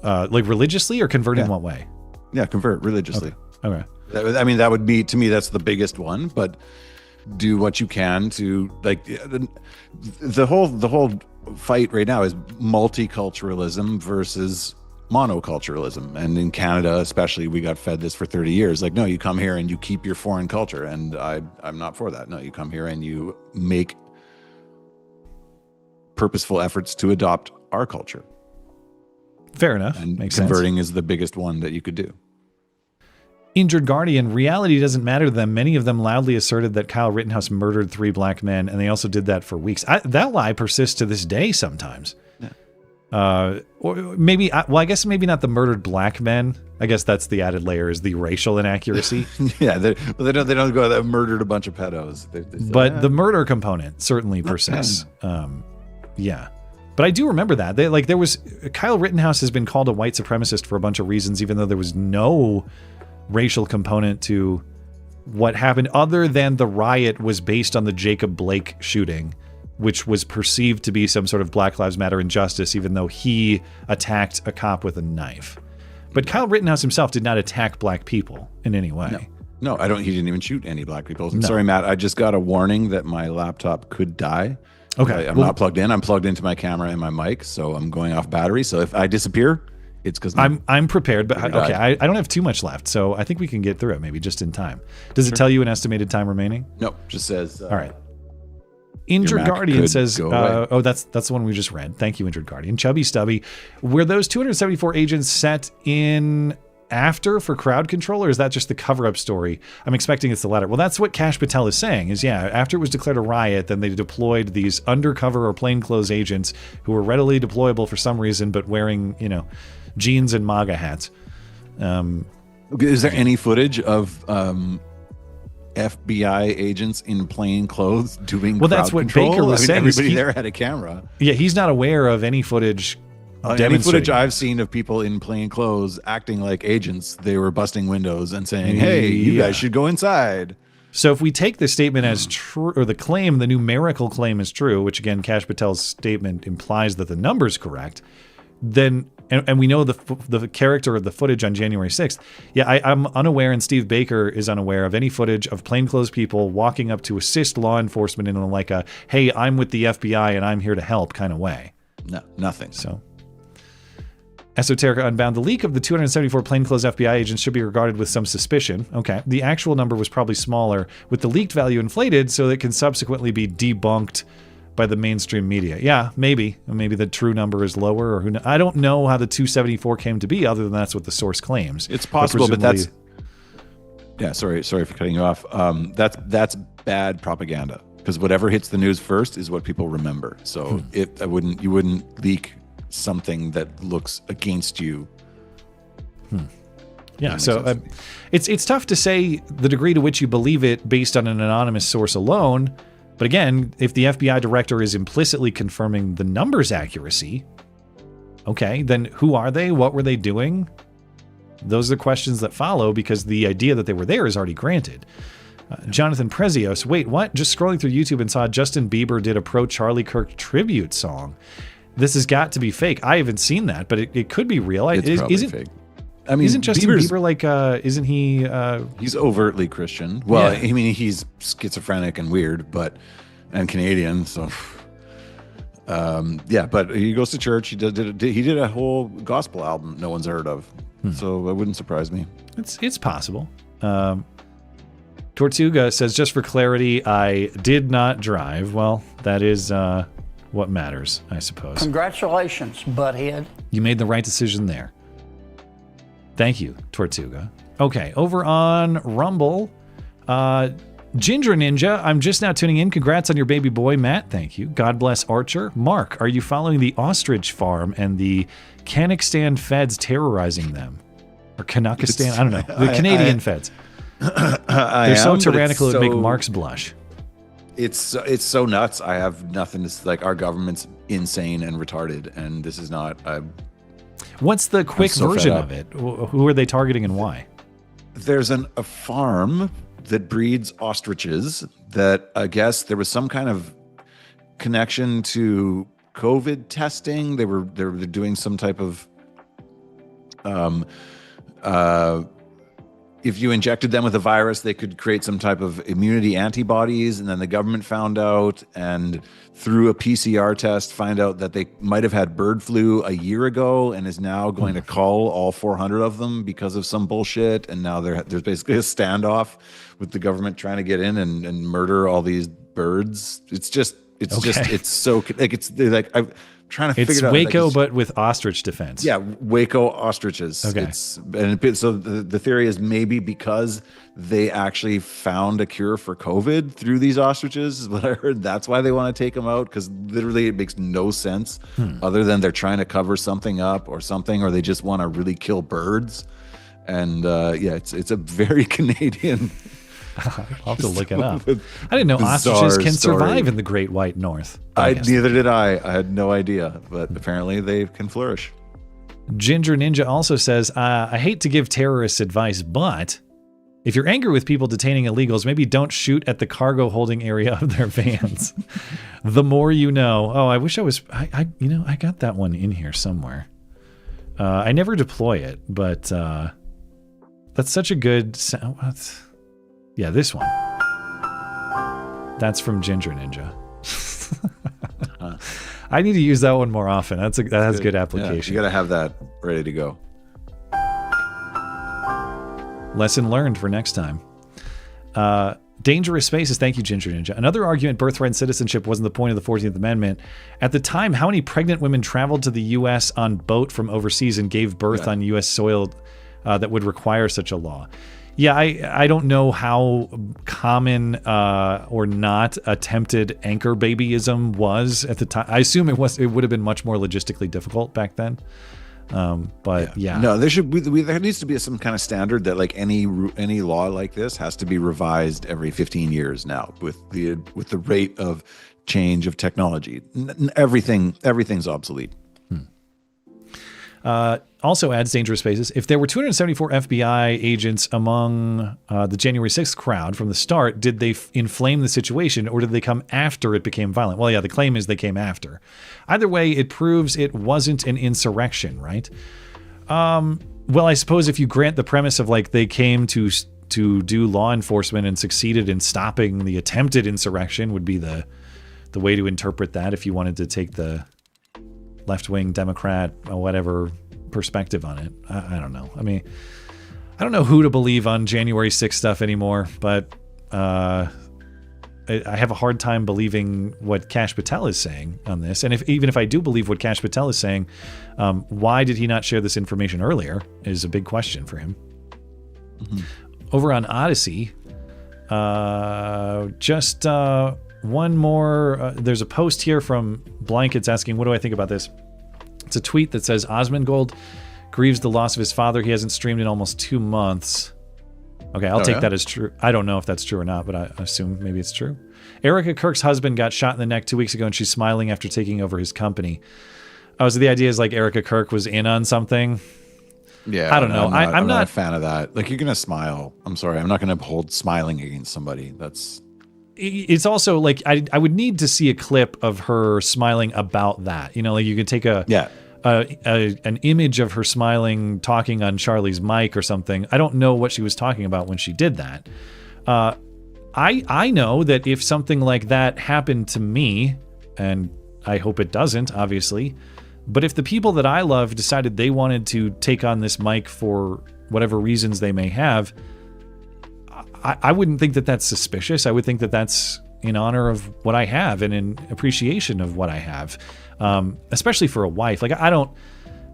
Like religiously, or convert in what way? Yeah, convert religiously. Okay. I mean, that would be, to me, that's the biggest one. But do what you can to, like, the whole fight right now is multiculturalism versus monoculturalism. And in Canada, especially, we got fed this for 30 years. Like, no, you come here and you keep your foreign culture, and I'm not for that. No, you come here and you make purposeful efforts to adopt our culture. Fair enough. And Makes converting sense. is the biggest one that you could do. Injured Guardian, reality doesn't matter to them. Many of them loudly asserted that Kyle Rittenhouse murdered 3 black men, and they also did that for weeks. That lie persists to this day sometimes. Yeah. Or maybe, I guess maybe not the murdered black men. I guess that's the added layer, is the racial inaccuracy. Yeah, they don't go, they murdered a bunch of pedos. But the murder component certainly persists. Yeah. But I do remember that. There was, Kyle Rittenhouse has been called a white supremacist for a bunch of reasons, even though there was no racial component to what happened, other than the riot was based on the Jacob Blake shooting, which was perceived to be some sort of Black Lives Matter injustice, even though he attacked a cop with a knife. But Kyle Rittenhouse himself did not attack black people in any way. No, he didn't even shoot any black people. I'm sorry, Matt. I just got a warning that my laptop could die. Okay. I'm not plugged in. I'm plugged into my camera and my mic, so I'm going off battery. So if I disappear, it's because I'm prepared, but okay, I don't have too much left, so I think we can get through it maybe just in time. Does it tell you an estimated time remaining? No, just says. All right. Injured Guardian says, that's the one we just read. Thank you, Injured Guardian. Chubby Stubby, were those 274 agents set in after for crowd control, or is that just the cover-up story? I'm expecting it's the latter. Well, that's what Kash Patel is saying, is after it was declared a riot, then they deployed these undercover or plainclothes agents who were readily deployable for some reason, but wearing, jeans and MAGA hats. Is there any footage of FBI agents in plain clothes doing crowd that's what control? Baker was saying. Everybody there had a camera. Yeah, he's not aware of any footage. Any footage I've seen of people in plain clothes acting like agents, they were busting windows and saying, "Hey, you guys should go inside." So if we take the statement as true, or the claim, the numerical claim is true, which again, Kash Patel's statement implies that the number's correct, then, and we know the character of the footage on January 6th. Yeah, I'm unaware, and Steve Baker is unaware of any footage of plainclothes people walking up to assist law enforcement in like a, "Hey, I'm with the FBI and I'm here to help" kind of way. No, nothing. So. Esoterica Unbound, the leak of the 274 plainclothes FBI agents should be regarded with some suspicion. Okay. The actual number was probably smaller, with the leaked value inflated so that it can subsequently be debunked by the mainstream media. Yeah, maybe. Maybe the true number is lower, or who knows. I don't know how the 274 came to be, other than that's what the source claims. It's possible, but that's... Yeah, sorry for cutting you off. That's bad propaganda, because whatever hits the news first is what people remember. So you wouldn't leak something that looks against you. Yeah, so it's tough to say the degree to which you believe it based on an anonymous source alone. But again, if the FBI director is implicitly confirming the numbers accuracy, Okay, then who are they? What were they doing? Those are the questions that follow because the idea that they were there is already granted. Jonathan Prezios, wait, what? Just scrolling through YouTube and saw Justin Bieber did a pro-Charlie Kirk tribute song. This has got to be fake. I haven't seen that, but it could be real. It's probably fake. I mean, isn't Justin Bieber like, isn't he... He's overtly Christian. Well, yeah. I mean, he's schizophrenic and weird, and Canadian, so... yeah, but he goes to church. He did a whole gospel album no one's heard of. So it wouldn't surprise me. It's possible. Tortuga says, just for clarity, I did not drive. Well, that is what matters, I suppose. Congratulations, butthead. You made the right decision there. Thank you, Tortuga. Okay, over on Rumble, Ginger Ninja, I'm just now tuning in. Congrats on your baby boy, Matt. Thank you. God bless Archer. Mark, are you following the ostrich farm and the Kazakhstan feds terrorizing them? Or Kazakhstan? I don't know. The Canadian feds. They're so tyrannical it would make Marks blush. It's so nuts. I have nothing to like. Our government's insane and retarded, and this is not. What's the quick version of it? Who are they targeting and why? There's a farm that breeds ostriches that I guess there was some kind of connection to COVID testing. They were doing some type of if you injected them with a virus, they could create some type of immunity antibodies, and then the government found out, and through a PCR test, find out that they might have had bird flu a year ago, and is now going to cull all 400 of them because of some bullshit. And now there's basically a standoff with the government trying to get in and murder all these birds. It's so like I'm trying to figure it out. It's Waco, but with ostrich defense. Yeah, Waco ostriches. Okay. So the theory is maybe because they actually found a cure for COVID through these ostriches, is what I heard. That's why they want to take them out, because literally it makes no sense other than they're trying to cover something up or something, or they just want to really kill birds. And it's a very Canadian. I'll have to look it up. I didn't know ostriches can survive in the Great White North. Neither did I. I had no idea, but apparently they can flourish. Ginger Ninja also says, I hate to give terrorists advice, but if you're angry with people detaining illegals, maybe don't shoot at the cargo holding area of their vans. The more you know. Oh, I wish I was, I got that one in here somewhere. I never deploy it, but that's such a good sound. Yeah, this one. That's from Ginger Ninja. I need to use that one more often. That has good application. Yeah, you got to have that ready to go. Lesson learned for next time. Dangerous Spaces. Thank you, Ginger Ninja. Another argument, birthright and citizenship wasn't the point of the 14th Amendment. At the time, how many pregnant women traveled to the U.S. on boat from overseas and gave birth on U.S. soil that would require such a law? Yeah, I don't know how common or not attempted anchor babyism was at the time. I assume it would have been much more logistically difficult back then. But yeah. No, there needs to be some kind of standard that like any law like this has to be revised every 15 years now with the rate of change of technology. Everything's obsolete. Also adds Dangerous Spaces. If there were 274 FBI agents among the January 6th crowd from the start, did they inflame the situation, or did they come after it became violent? Well, yeah, the claim is they came after. Either way, it proves it wasn't an insurrection, right? Well, I suppose if you grant the premise of like they came to do law enforcement and succeeded in stopping the attempted insurrection would be the way to interpret that if you wanted to take the left-wing Democrat or whatever perspective on it. I don't know. I mean, I don't know who to believe on January 6th stuff anymore, but I have a hard time believing what Kash Patel is saying on this. And even if I do believe what Kash Patel is saying, why did he not share this information earlier is a big question for him. Mm-hmm. Over on Odyssey, just one more. There's a post here from Blankets asking, what do I think about this? It's a tweet that says, Osmongold grieves the loss of his father. He hasn't streamed in almost 2 months. Okay, I'll take that as true. I don't know if that's true or not, but I assume maybe it's true. Erica Kirk's husband got shot in the neck 2 weeks ago, and she's smiling after taking over his company. Oh, so the idea is like Erica Kirk was in on something. Yeah, I don't know. I'm not a fan of that. Like, you're gonna smile. I'm sorry, I'm not gonna hold smiling against somebody. It's also like I would need to see a clip of her smiling about that. You know, like you could take an image of her smiling, talking on Charlie's mic or something. I don't know what she was talking about when she did that. I know that if something like that happened to me, and I hope it doesn't, obviously, but if the people that I love decided they wanted to take on this mic for whatever reasons they may have, I wouldn't think that that's suspicious. I would think that that's in honor of what I have and in appreciation of what I have, especially for a wife. Like,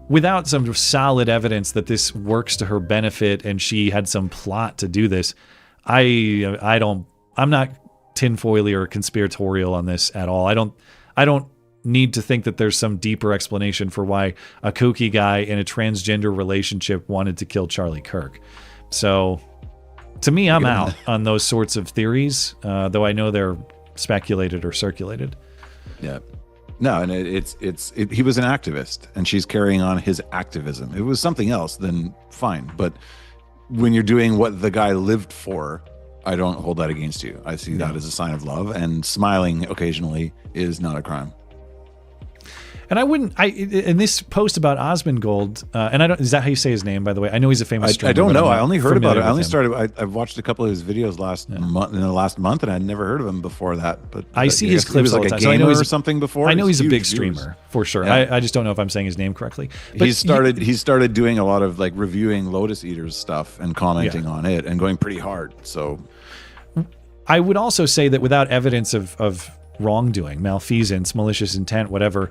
without some solid evidence that this works to her benefit and she had some plot to do this, I'm not tinfoily or conspiratorial on this at all. I don't need to think that there's some deeper explanation for why a kooky guy in a transgender relationship wanted to kill Charlie Kirk. So to me, I'm out on those sorts of theories, though I know they're speculated or circulated. Yeah. No, and he was an activist, and she's carrying on his activism. If it was something else, then fine. But when you're doing what the guy lived for, I don't hold that against you. I see that as a sign of love, and smiling occasionally is not a crime. And in this post about Osmongold, and is that how you say his name, by the way? I know he's a famous streamer. I don't know. I only heard about it. I've watched a couple of his videos in the last month, and I'd never heard of him before that. But I see his clips all the time. So I know he's or something before. I know he's a big streamer for sure. Yeah. I just don't know if I'm saying his name correctly. But he started doing a lot of like reviewing Lotus Eaters stuff and commenting on it and going pretty hard. So I would also say that without evidence of wrongdoing, malfeasance, malicious intent, whatever,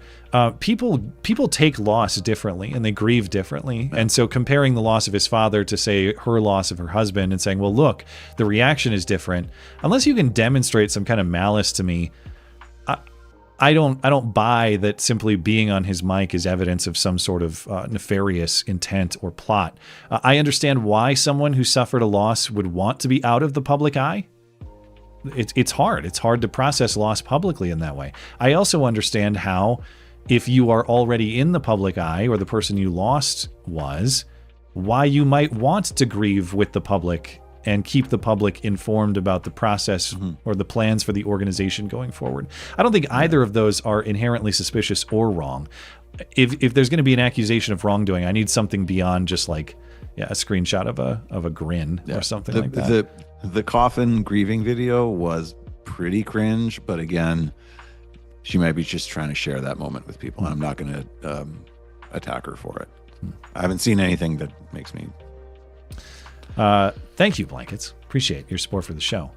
people take loss differently and they grieve differently. And so comparing the loss of his father to, say, her loss of her husband and saying, well, look, the reaction is different, unless you can demonstrate some kind of malice to me, I don't buy that simply being on his mic is evidence of some sort of nefarious intent or plot. I understand why someone who suffered a loss would want to be out of the public eye. It's hard. It's hard to process loss publicly in that way. I also understand how, if you are already in the public eye, or the person you lost was, why you might want to grieve with the public and keep the public informed about the process or the plans for the organization going forward. I don't think either of those are inherently suspicious or wrong. If there's going to be an accusation of wrongdoing, I need something beyond just like a screenshot of a grin or something like that. The coffin grieving video was pretty cringe, but again, she might be just trying to share that moment with people, and I'm not going to attack her for it. I haven't seen anything that makes me... Thank you, Blankets. Appreciate your support for the show.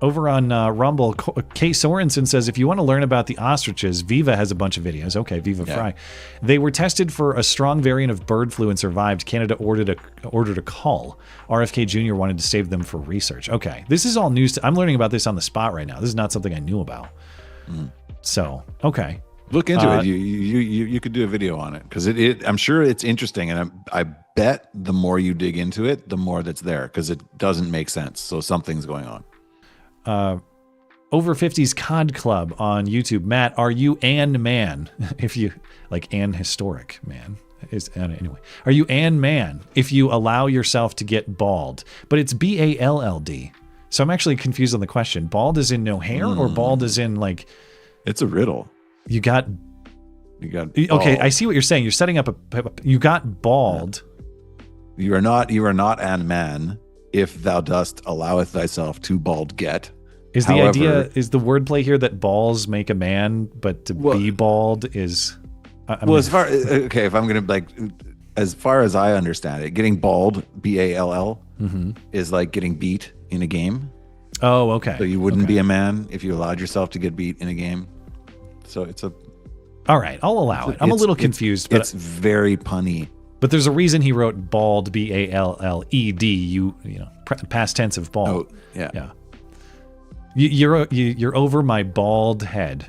Over on Rumble, Kay Sorensen says, if you want to learn about the ostriches, Viva has a bunch of videos. Okay, Viva Fry. They were tested for a strong variant of bird flu and survived. Canada ordered a cull. RFK Jr. wanted to save them for research. Okay, this is all news. I'm learning about this on the spot right now. This is not something I knew about. So, okay. Look into it. You could do a video on it, because I'm sure it's interesting, and I bet the more you dig into it, the more that's there, because it doesn't make sense. So something's going on. Over 50s Cod Club on YouTube. Matt, are you an man? If you like an historic man anyway, are you an man if you allow yourself to get bald? But it's BALLD. So I'm actually confused on the question. Bald as in no hair, or bald as in like... It's a riddle. You got bald. Okay, I see what you're saying. You're setting up you got bald. You are not an man if thou dost alloweth thyself to bald get. Is the idea, is the wordplay here that balls make a man, but to be bald is... as far as I understand it, getting bald, BALL, is like getting beat in a game. Oh, okay. So you wouldn't be a man if you allowed yourself to get beat in a game. So it's a... All right, I'll allow it. I'm a little confused. But it's very punny. But there's a reason he wrote bald, BALLED, you know, past tense of bald. Oh, yeah. Yeah. You're over my bald head.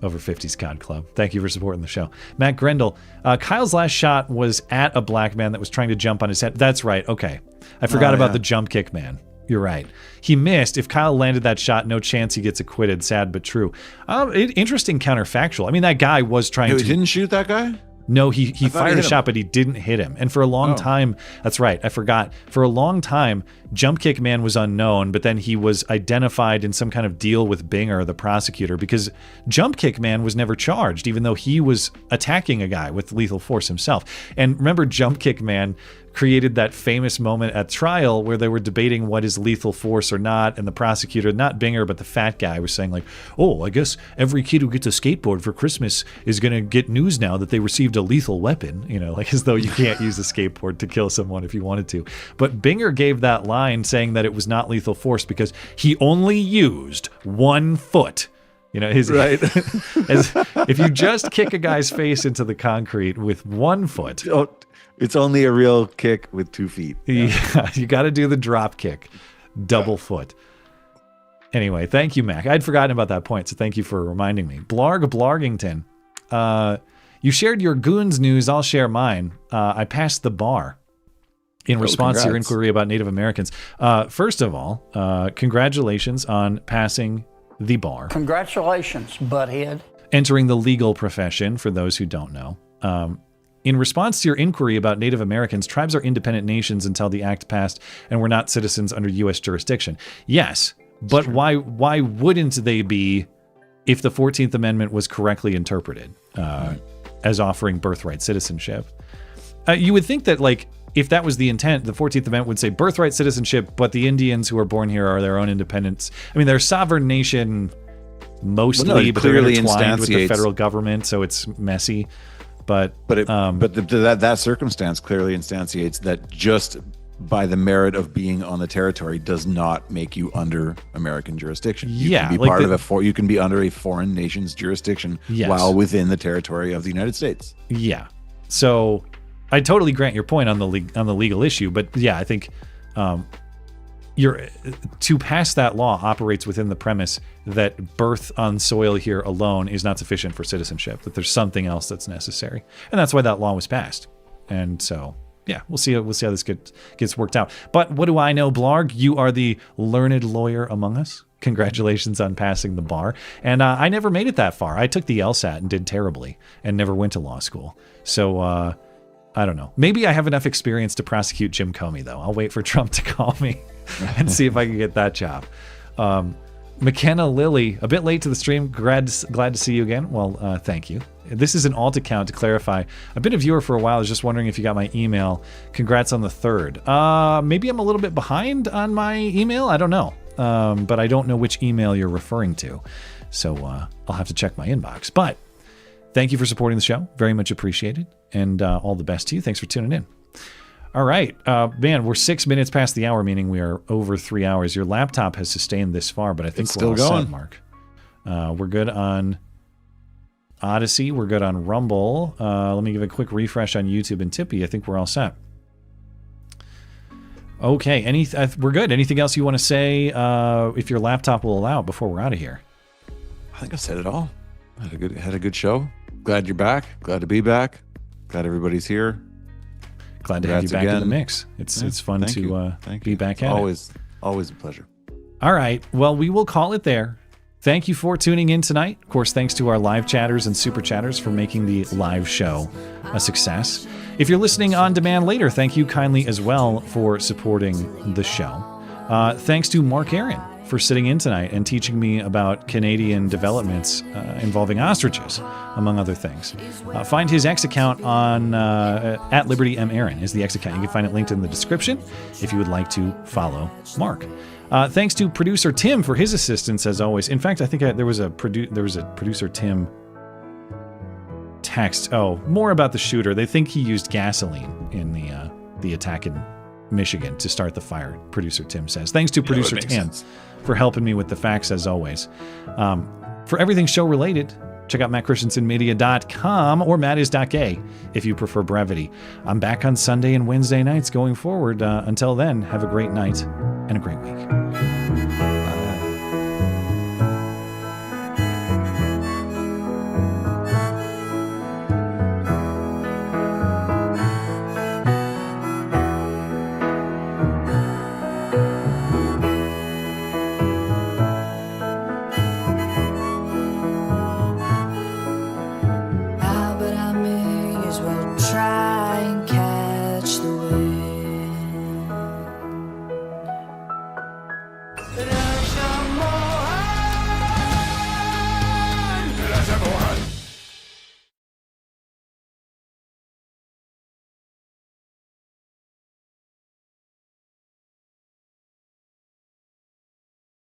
Over 50s Cod Club. Thank you for supporting the show. Matt Grendel. Kyle's last shot was at a black man that was trying to jump on his head. That's right. Okay. I forgot about the jump kick man. You're right. He missed. If Kyle landed that shot, no chance he gets acquitted. Sad but true. Interesting counterfactual. I mean, that guy was trying to... He didn't shoot that guy? No, he fired a shot, but he didn't hit him. And for a long time, that's right, I forgot. For a long time, Jump Kick Man was unknown, but then he was identified in some kind of deal with Binger, the prosecutor, because Jump Kick Man was never charged, even though he was attacking a guy with lethal force himself. And remember, Jump Kick Man created that famous moment at trial where they were debating what is lethal force or not, and the prosecutor, not Binger, but the fat guy, was saying like, oh, I guess every kid who gets a skateboard for Christmas is going to get news now that they received a lethal weapon, like as though you can't use a skateboard to kill someone if you wanted to. But Binger gave that line saying that it was not lethal force because he only used 1 foot. Right. If you just kick a guy's face into the concrete with 1 foot. It's only a real kick with 2 feet. Yeah, you got to do the drop kick, double foot. Anyway, thank you, Mac. I'd forgotten about that point, so thank you for reminding me. Blargington, you shared your goons news. I'll share mine. I passed the bar in response to your inquiry about Native Americans. First of all, congratulations on passing the bar. Congratulations, butthead. Entering the legal profession, for those who don't know. In response to your inquiry about Native Americans, tribes are independent nations until the act passed and were not citizens under U.S. jurisdiction. Yes, but why wouldn't they be if the 14th Amendment was correctly interpreted as offering birthright citizenship? You would think that, like, if that was the intent, the 14th Amendment would say birthright citizenship, but the Indians who are born here are their own independents. I mean, they're a sovereign nation mostly, but they're intertwined with the federal government, so it's messy. But that circumstance clearly instantiates that just by the merit of being on the territory does not make you under American jurisdiction. You can be part of you can be under a foreign nation's jurisdiction while within the territory of the United States. Yeah. So I totally grant your point on the legal issue, but yeah, I think to pass that law operates within the premise that birth on soil here alone is not sufficient for citizenship, that there's something else that's necessary. And that's why that law was passed. And so, yeah, we'll see how this gets worked out. But what do I know, Blarg? You are the learned lawyer among us. Congratulations on passing the bar. And I never made it that far. I took the LSAT and did terribly and never went to law school. So, I don't know. Maybe I have enough experience to prosecute Jim Comey, though. I'll wait for Trump to call me and see if I can get that job. McKenna Lilly, a bit late to the stream. Glad to see you again. Well, thank you. This is an alt account, to clarify. I've been a viewer for a while. I was just wondering if you got my email. Congrats on the 3rd. Maybe I'm a little bit behind on my email. I don't know. But I don't know which email you're referring to. So I'll have to check my inbox. But thank you for supporting the show. Very much appreciated. And all the best to you. Thanks for tuning in. All right. Man, we're 6 minutes past the hour, meaning we are over 3 hours. Your laptop has sustained this far, but I think we're still going, Mark. We're good on Odyssey. We're good on Rumble. Let me give a quick refresh on YouTube and Tippy. I think we're all set. Okay. We're good. Anything else you want to say if your laptop will allow before we're out of here? I think I've said it all. Had a good show. Glad you're back. Glad to be back. Glad everybody's here. Glad to have you back in the mix. It's fun to be back at it. Always a pleasure. All right. Well, we will call it there. Thank you for tuning in tonight. Of course, thanks to our live chatters and super chatters for making the live show a success. If you're listening on demand later, thank you kindly as well for supporting the show. Thanks to Mark Aaron for sitting in tonight and teaching me about Canadian developments involving ostriches, among other things. Find his X account on at Liberty M. Aaron is the X account. You can find it linked in the description if you would like to follow Mark. Thanks to producer Tim for his assistance as always. In fact, I think there was a producer Tim text. Oh, more about the shooter. They think he used gasoline in the attack in Michigan to start the fire. Producer Tim says. Thanks to producer Tim for helping me with the facts as always. For everything show related, check out mattchristiansenmedia.com or mattis.gay if you prefer brevity. I'm back on Sunday and Wednesday nights going forward. Until then, have a great night and a great week.